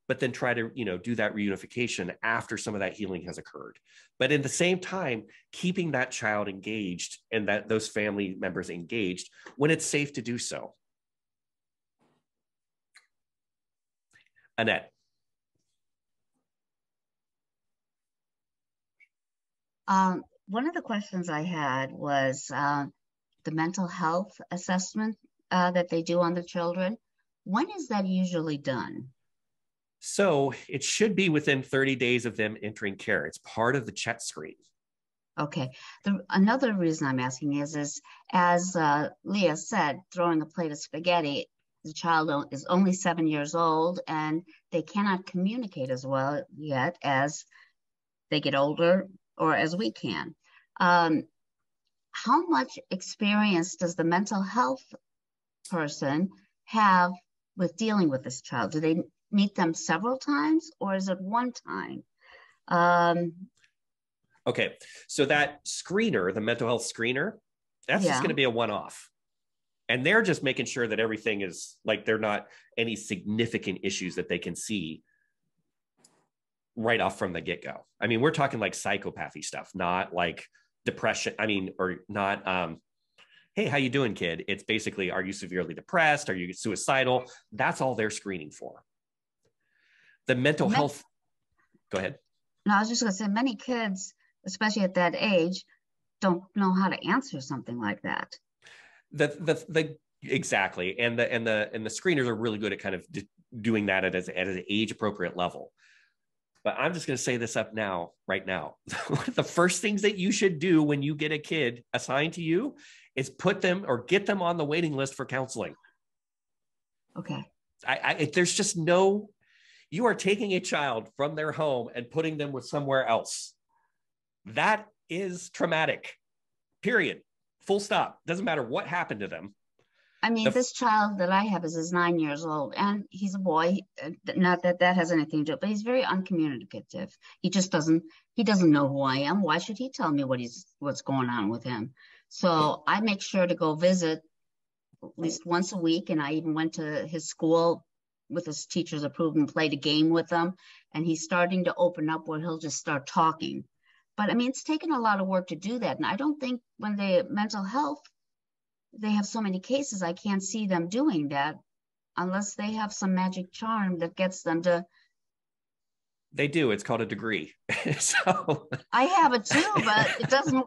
but then try to, do that reunification after some of that healing has occurred. But at the same time, keeping that child engaged and those family members engaged when it's safe to do so. Annette. One of the questions I had was the mental health assessment that they do on the children. When is that usually done? So it should be within 30 days of them entering care. It's part of the CHET screen. Okay. Another reason I'm asking is as Leah said, throwing a plate of spaghetti, the child is only 7 years old and they cannot communicate as well yet as they get older or as we can. How much experience does the mental health person have with dealing with this child? Do they meet them several times or is it one time? Okay, so that screener, the mental health screener, that's just going to be a one-off. And they're just making sure that everything is like, they're not any significant issues that they can see right off from the get-go. I mean, we're talking like psychopathy stuff, not like depression. I mean, or not, hey, how you doing, kid? It's basically, are you severely depressed? Are you suicidal? That's all they're screening for. The mental health, go ahead. No, I was just going to say many kids, especially at that age, don't know how to answer something like that. Exactly. And the screeners are really good at kind of doing that at an age appropriate level. But I'm just going to say this right now. The first things that you should do when you get a kid assigned to you is put them or get them on the waiting list for counseling. Okay. There's just you are taking a child from their home and putting them with somewhere else. That is traumatic, period. Full stop. Doesn't matter what happened to them. I mean, this child that I have is 9 years old and he's a boy. Not that that has anything to do with it, but he's very uncommunicative. He doesn't know who I am. Why should he tell me what's going on with him? So I make sure to go visit at least once a week. And I even went to his school with his teacher's approval and played a game with him. And he's starting to open up where he'll just start talking. But I mean, it's taken a lot of work to do that. And I don't think when they mental health, they have so many cases, I can't see them doing that unless they have some magic charm that gets them to. They do. It's called a degree. So I have it too, but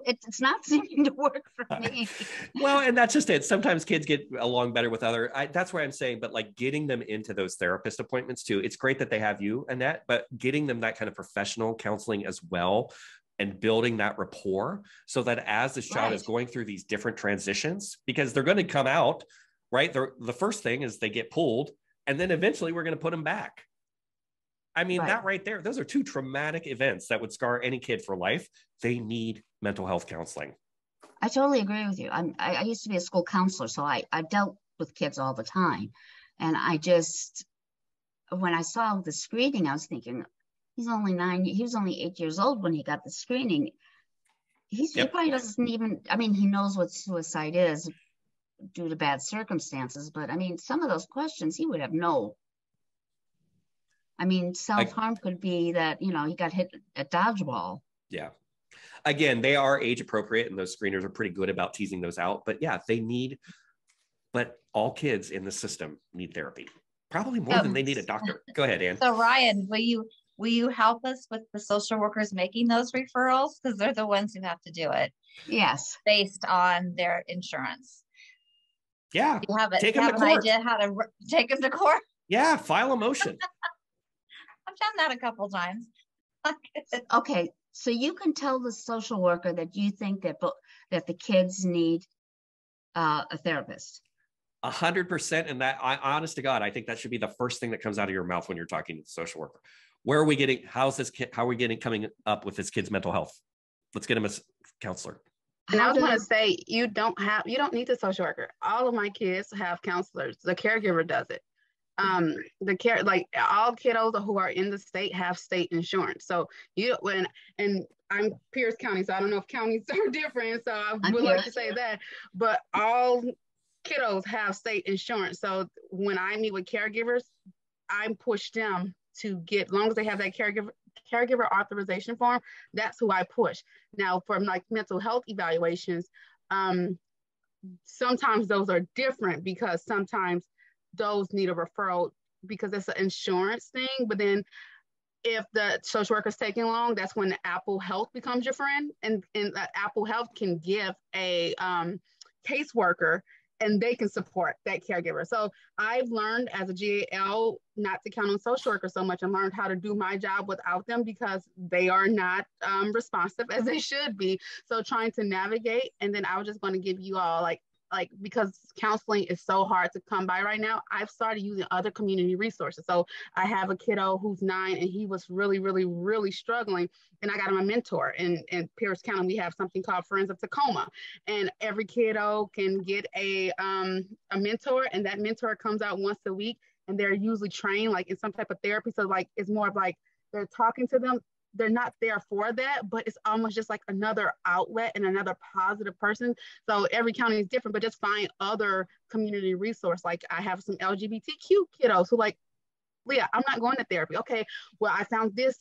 it's not seeming to work for me. Well, and that's just it. Sometimes kids get along better with that's where I'm saying, but like getting them into those therapist appointments too. It's great that they have you, Annette, but getting them that kind of professional counseling as well and building that rapport so that as this child is going through these different transitions, because they're going to come out, right? The first thing is they get pulled and then eventually we're going to put them back. I mean, that right there, those are two traumatic events that would scar any kid for life. They need mental health counseling. I totally agree with you. I used to be a school counselor, so I dealt with kids all the time. And when I saw the screening, I was thinking, he was only 8 years old when he got the screening. He probably doesn't even, I mean, he knows what suicide is due to bad circumstances, but I mean, some of those questions he would have no. I mean, self-harm could be that, he got hit at dodgeball. Yeah. Again, they are age appropriate and those screeners are pretty good about teasing those out, but yeah, but all kids in the system need therapy, probably more than they need a doctor. Go ahead, Ann. So Ryan, will you help us with the social workers making those referrals? Because they're the ones who have to do it. Yes. Based on their insurance. Yeah. You have take them to an court. idea how to take them to court? Yeah. File a motion. I've done that a couple times. Okay. So you can tell the social worker that you think that the kids need a therapist. 100%. And that, honest to God, I think that should be the first thing that comes out of your mouth when you're talking to the social worker. Where are we getting, how's this kid, how are we getting coming up with this kid's mental health? Let's get him a counselor. And I was going to say, you don't need a social worker. All of my kids have counselors. The caregiver does it. Like all kiddos who are in the state have state insurance. So and I'm Pierce County, so I don't know if counties are different. So I would like to say that, but all kiddos have state insurance. So when I meet with caregivers, I push them to get, as long as they have that caregiver authorization form, that's who I push. Now for like mental health evaluations, sometimes those are different because sometimes those need a referral because it's an insurance thing. But then if the social worker is taking long, that's when Apple Health becomes your friend. And Apple Health can give a caseworker and they can support that caregiver. So I've learned as a GAL not to count on social workers so much and learned how to do my job without them because they are not responsive as they should be. So trying to navigate, and then I was just going to give you all like because counseling is so hard to come by right now, I've started using other community resources. So I have a kiddo who's 9 and he was really, really, really struggling. And I got him a mentor in Pierce County. We have something called Friends of Tacoma. And every kiddo can get a mentor, and that mentor comes out once a week and they're usually trained like in some type of therapy. So like, it's more of like, they're talking to them. They're not there for that, but it's almost just like another outlet and another positive person. So every county is different, but just find other community resource. Like I have some LGBTQ kiddos who like, Leah, I'm not going to therapy. Okay, well, I found this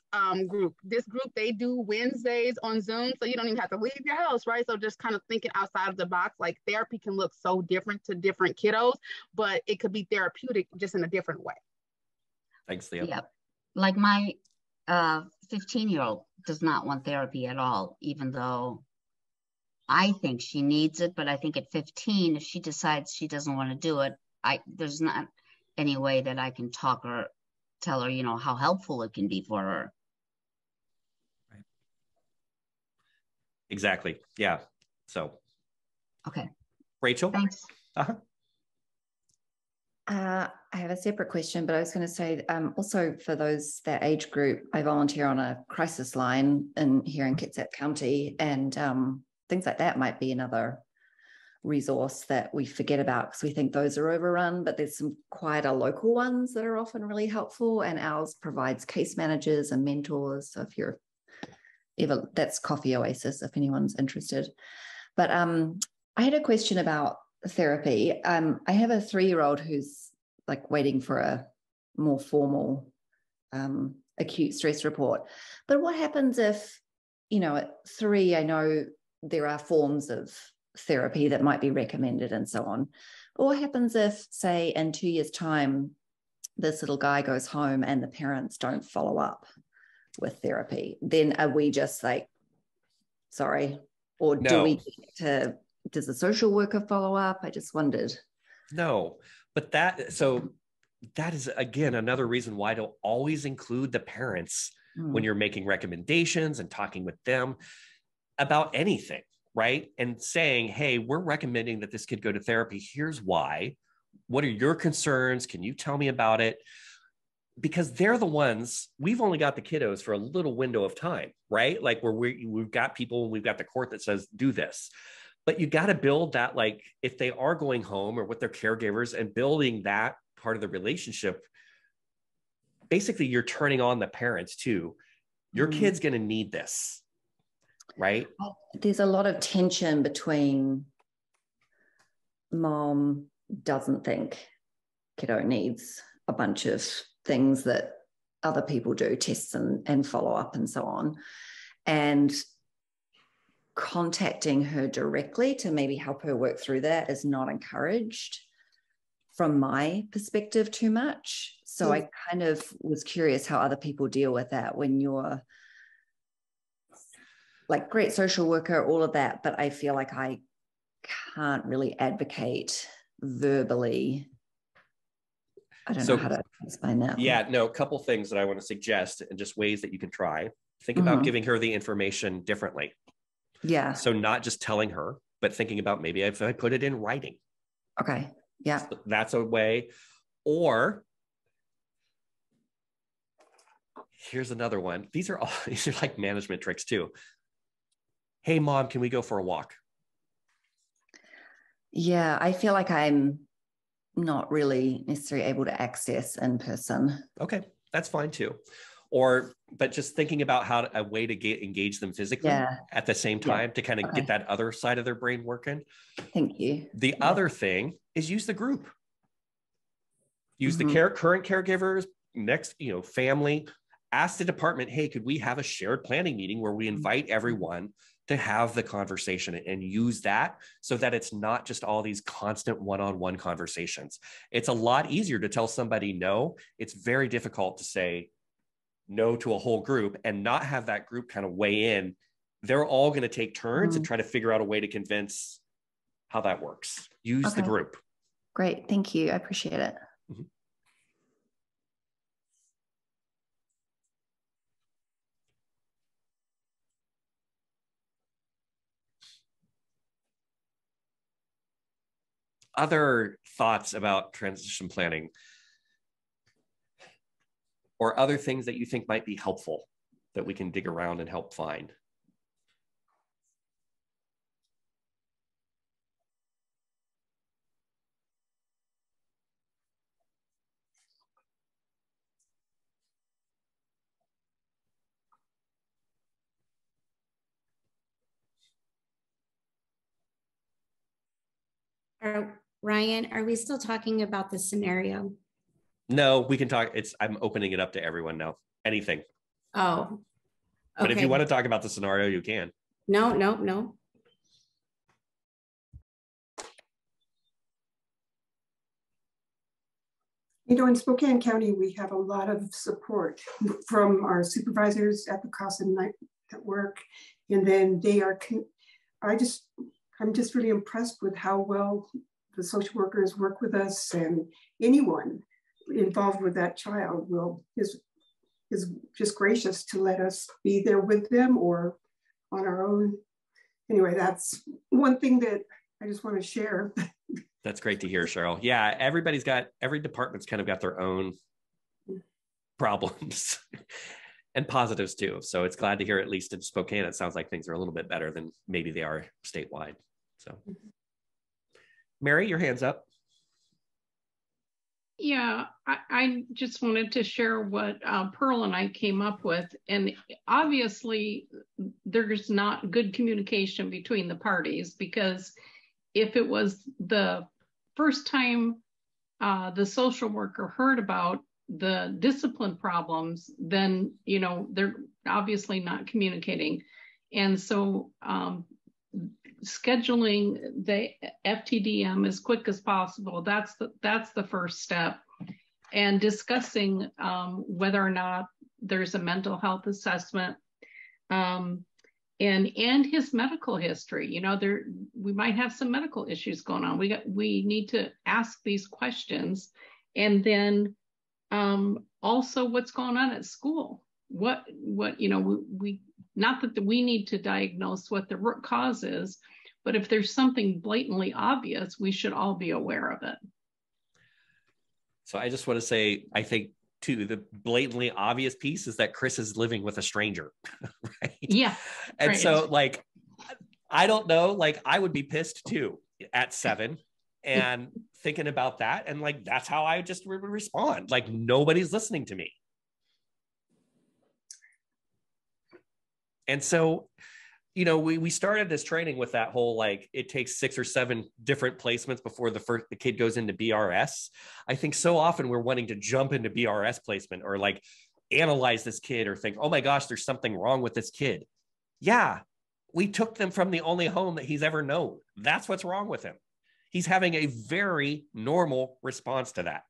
group. This group, they do Wednesdays on Zoom, so you don't even have to leave your house, right? So just kind of thinking outside of the box, like therapy can look so different to different kiddos, but it could be therapeutic just in a different way. Thanks, Leah. Yeah, like my 15-year-old does not want therapy at all, even though I think she needs it. But I think at 15, if she decides she doesn't want to do it, there's not any way that I can talk or tell her, you know, how helpful it can be for her. Right. Exactly. Yeah. So. Okay. Rachel. Thanks. I have a separate question, but I was going to say also for that age group, I volunteer on a crisis line here in Kitsap County, and things like that might be another resource that we forget about because we think those are overrun, but there's some quieter local ones that are often really helpful, and ours provides case managers and mentors. So if you're ever, that's Coffee Oasis if anyone's interested. But I had a question about therapy. I have a 3-year-old who's like waiting for a more formal acute stress report. But what happens if, you know, at 3, I know there are forms of therapy that might be recommended and so on. But what happens if, say, in 2 years' time, this little guy goes home and the parents don't follow up with therapy? Then are we just like, sorry? Or No. does the social worker follow up? I just wondered. No, but that is, again, another reason why to always include the parents when you're making recommendations and talking with them about anything, right? And saying, hey, we're recommending that this kid go to therapy. Here's why. What are your concerns? Can you tell me about it? Because they're the ones, we've only got the kiddos for a little window of time, right? Like where we've got people and we've got the court that says, do this. But you got to build that, like if they are going home or with their caregivers and building that part of the relationship, basically you're turning on the parents too. Your kid's going to need this, right? There's a lot of tension between mom doesn't think kiddo needs a bunch of things that other people do, tests and follow up and so on. And contacting her directly to maybe help her work through that is not encouraged from my perspective too much. So I kind of was curious how other people deal with that when you're like great social worker, all of that, but I feel like I can't really advocate verbally. I don't know how to explain that. Yeah, no, a couple things that I want to suggest and just ways that you can try. Think about giving her the information differently. Yeah. So not just telling her, but thinking about maybe if I put it in writing. Okay. Yeah. That's a way. Or here's another one. These are like management tricks too. Hey, mom, can we go for a walk? Yeah, I feel like I'm not really necessarily able to access in person. Okay, that's fine too. But just thinking about a way to engage them physically at the same time to kind of get that other side of their brain working. Thank you. The other thing is use the group. Use the current caregivers, next, family. Ask the department, hey, could we have a shared planning meeting where we invite everyone to have the conversation and use that so that it's not just all these constant one-on-one conversations. It's a lot easier to tell somebody no. It's very difficult to say no to a whole group and not have that group kind of weigh in. They're all going to take turns and try to figure out a way to convince how that works. Use the group. Great. Thank you. I appreciate it. Other thoughts about transition planning or other things that you think might be helpful that we can dig around and help find? Ryan, are we still talking about the scenario? No, we can talk. I'm opening it up to everyone now. Anything. Oh, okay. But if you want to talk about the scenario, you can. No. In Spokane County, we have a lot of support from our supervisors at the CASA network. And then I'm just really impressed with how well the social workers work with us, and anyone involved with that child is just gracious to let us be there with them or on our own. Anyway, that's one thing that I just want to share. That's great to hear, Cheryl. Yeah, every department's kind of got their own problems and positives too. So it's glad to hear, at least in Spokane, it sounds like things are a little bit better than maybe they are statewide. So Mary, your hand's up. Yeah, I just wanted to share what Pearl and I came up with. And obviously, there's not good communication between the parties, because if it was the first time the social worker heard about the discipline problems, then, they're obviously not communicating. And so scheduling the FTDM as quick as possible, that's the first step. And discussing whether or not there's a mental health assessment, and his medical history. We might have some medical issues going on. We need to ask these questions. And then also what's going on at school. What we not that we need to diagnose what the root cause is, but if there's something blatantly obvious, we should all be aware of it. So I just want to say, I think too, the blatantly obvious piece is that Chris is living with a stranger, right? Yeah. And right. so I don't know, I would be pissed too at 7 and thinking about that. And that's how I just would respond. Nobody's listening to me. And so, we started this training with that whole, it takes 6 or 7 different placements before the kid goes into BRS. I think so often we're wanting to jump into BRS placement or analyze this kid or think, oh my gosh, there's something wrong with this kid. Yeah, we took them from the only home that he's ever known. That's what's wrong with him. He's having a very normal response to that.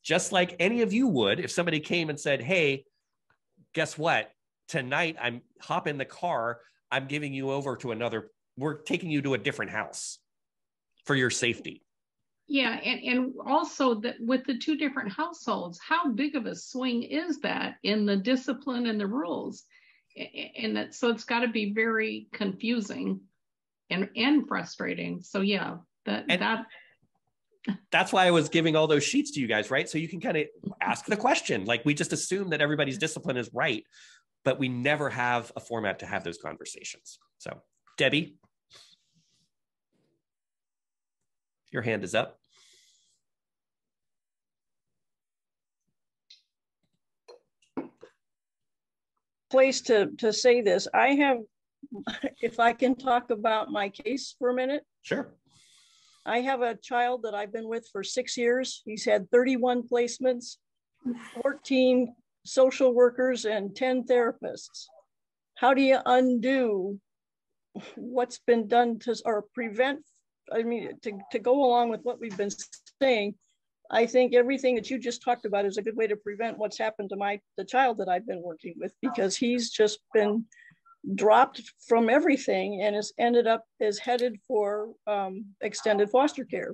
Just like any of you would if somebody came and said, hey, guess what? Tonight, hop in the car. I'm giving you over to we're taking you to a different house for your safety. Yeah. And also that with the 2 different households, how big of a swing is that in the discipline and the rules? So it's got to be very confusing. and frustrating. So yeah, that's why I was giving all those sheets to you guys, right? So you can kind of ask the question. Like, we just assume that everybody's discipline is right, but we never have a format to have those conversations. So Debbie, your hand is up. Place to say this. I have, if I can talk about my case for a minute. Sure. I have a child that I've been with for 6 years. He's had 31 placements, 14 social workers, and 10 therapists. How do you undo what's been done to, or prevent, I mean, to go along with what we've been saying? I think everything that you just talked about is a good way to prevent what's happened to the child that I've been working with, because he's just been dropped from everything and is headed for extended foster care.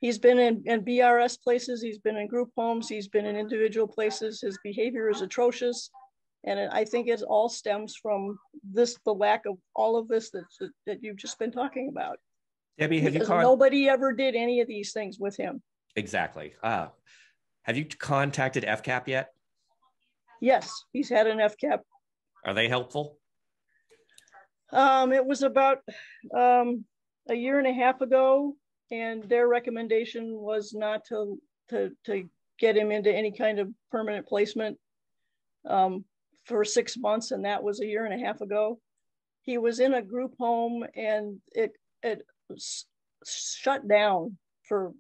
He's been in BRS places, he's been in group homes, he's been in individual places. His behavior is atrocious. And I think it all stems from the lack of all of this that you've just been talking about. Debbie, nobody ever did any of these things with him. Exactly. Have you contacted FCAP yet? Yes, he's had an FCAP. Are they helpful? It was about a year and a half ago, and their recommendation was not to get him into any kind of permanent placement for 6 months, and that was a year and a half ago. He was in a group home, and it shut down for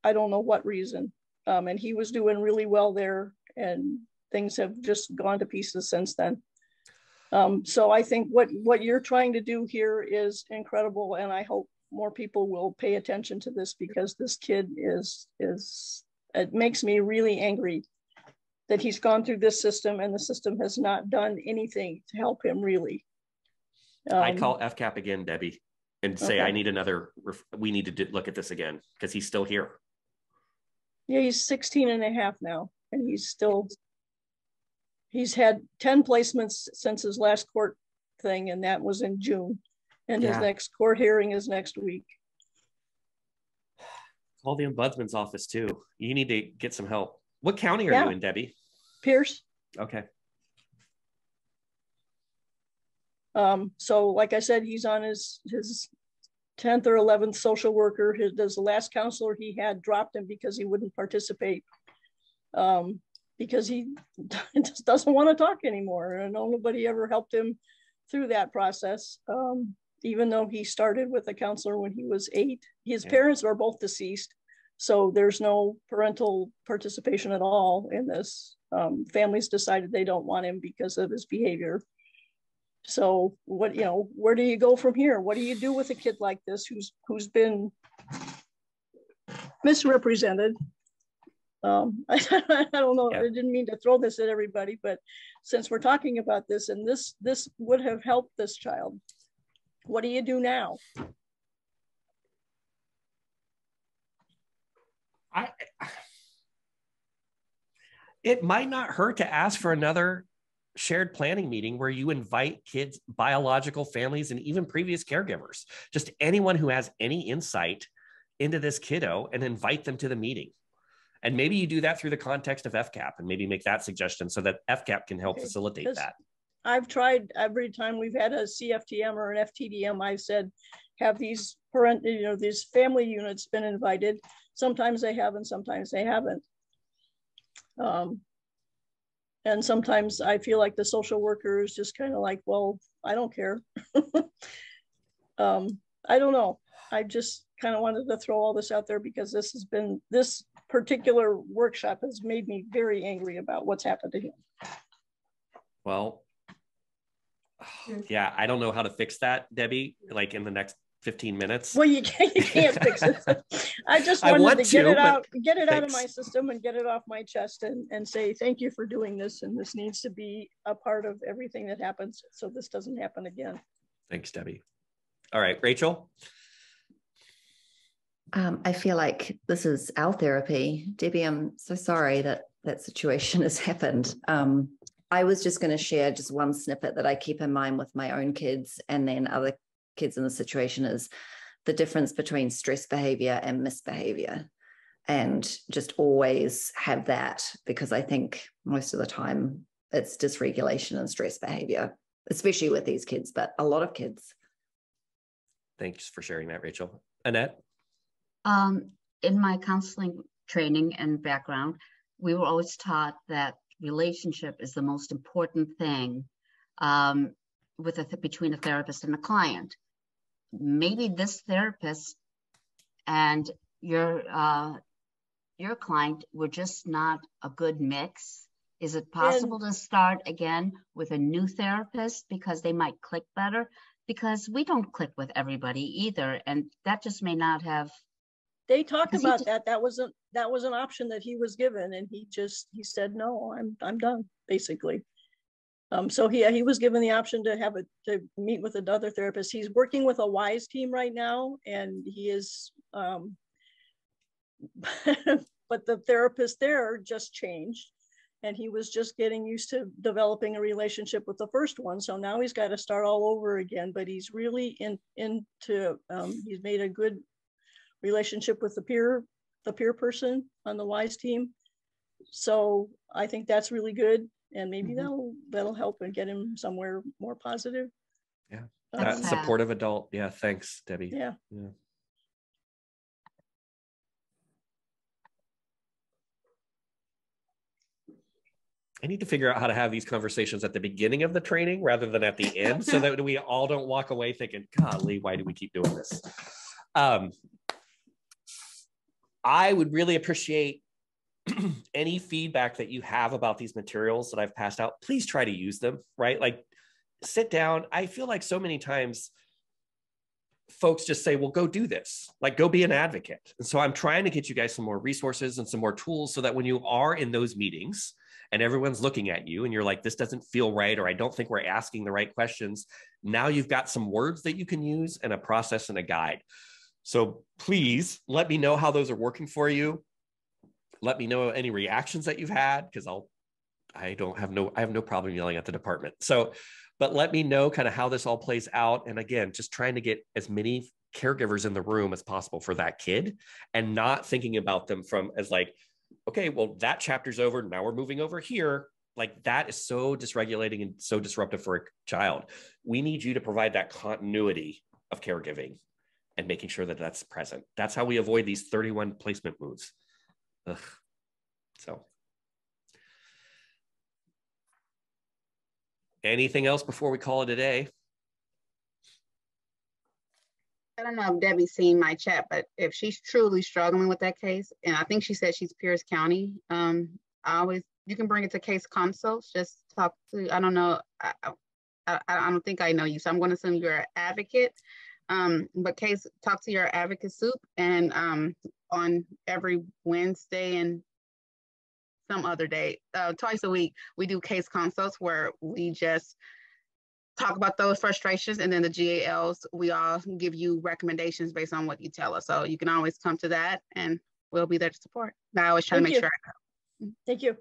I don't know what reason, and he was doing really well there, and things have just gone to pieces since then. So I think what you're trying to do here is incredible, and I hope more people will pay attention to this, because this kid it makes me really angry that he's gone through this system and the system has not done anything to help him, really. I call FCAP again, Debbie, and say, okay. I need we need to look at this again, because he's still here. Yeah, he's 16 and a half now, and he's had 10 placements since his last court thing, and that was in June. And his next court hearing is next week. Call the ombudsman's office too. You need to get some help. What county are you in, Debbie? Pierce. Okay. So like I said, he's on his 10th or 11th social worker. The last counselor he had dropped him because he wouldn't participate. Because he just doesn't want to talk anymore, and nobody ever helped him through that process. Even though he started with a counselor when he was 8, his parents are both deceased, so there's no parental participation at all in this. Families decided they don't want him because of his behavior. So where do you go from here? What do you do with a kid like this who's been misrepresented? I don't know. I didn't mean to throw this at everybody, but since we're talking about this, and this would have helped this child, what do you do now? It might not hurt to ask for another shared planning meeting where you invite kids, biological families, and even previous caregivers, just anyone who has any insight into this kiddo, and invite them to the meeting. And maybe you do that through the context of FCAP, and maybe make that suggestion so that FCAP can help facilitate that. I've tried every time we've had a CFTM or an FTDM, I've said, have these these family units been invited? Sometimes they have, and sometimes they haven't. And sometimes I feel like the social worker is just kind of like, well, I don't care. I don't know. I just kind of wanted to throw all this out there, because this particular workshop has made me very angry about what's happened to him. Well, yeah, I don't know how to fix that, Debbie, like in the next 15 minutes. Well, you can't fix it. I just wanted to get it out of my system and get it off my chest, and say thank you for doing this, and this needs to be a part of everything that happens, so this doesn't happen again. Thanks, Debbie. All right, Rachel. I feel like this is our therapy. Debbie, I'm so sorry that situation has happened. I was just going to share just one snippet that I keep in mind with my own kids, and then other kids in the situation is the difference between stress behavior and misbehavior. And just always have that, because I think most of the time it's dysregulation and stress behavior, especially with these kids, but a lot of kids. Thanks for sharing that, Rachel. Annette? In my counseling training and background, we were always taught that relationship is the most important thing between a therapist and a client. Maybe this therapist and your client were just not a good mix. Is it possible to start again with a new therapist because they might click better? Because we don't click with everybody either, and that just may not have. They talked about that. That was an option that he was given, and he said no. I'm done, basically. So he was given the option to meet with another therapist. He's working with a WISE team right now, and he is. But the therapist there just changed, and he was just getting used to developing a relationship with the first one. So now he's got to start all over again. But he's really into. He's made a good relationship with the peer person on the WISE team. So I think that's really good. And maybe that'll help and get him somewhere more positive. Yeah, that supportive adult. Yeah, thanks, Debbie. Yeah. I need to figure out how to have these conversations at the beginning of the training rather than at the end, so that we all don't walk away thinking, golly, why do we keep doing this? I would really appreciate any feedback that you have about these materials that I've passed out. Please try to use them, right? Like, sit down. I feel like so many times folks just say, well, go do this, like go be an advocate. And so I'm trying to get you guys some more resources and some more tools so that when you are in those meetings and everyone's looking at you and you're like, this doesn't feel right, or I don't think we're asking the right questions, now you've got some words that you can use and a process and a guide. So please let me know how those are working for you. Let me know any reactions that you've had, because I have no problem yelling at the department. So, but let me know kind of how this all plays out. And again, just trying to get as many caregivers in the room as possible for that kid, and not thinking about them as like, okay, well, that chapter's over. Now we're moving over here. Like, that is so dysregulating and so disruptive for a child. We need you to provide that continuity of caregiving and making sure that that's present. That's how we avoid these 31 placement moves. Ugh. So, anything else before we call it a day? I don't know if Debbie's seen my chat, but if she's truly struggling with that case, and I think she said she's Pierce County, you can bring it to case consults. Just talk to, I don't know, I don't think I know you, so I'm going to assume you're an advocate. But talk to your advocate soup, and on every Wednesday and some other day, twice a week, we do case consults where we just talk about those frustrations, and then the GALs, we all give you recommendations based on what you tell us. So you can always come to that, and we'll be there to support. I always try to make sure I go. Thank you.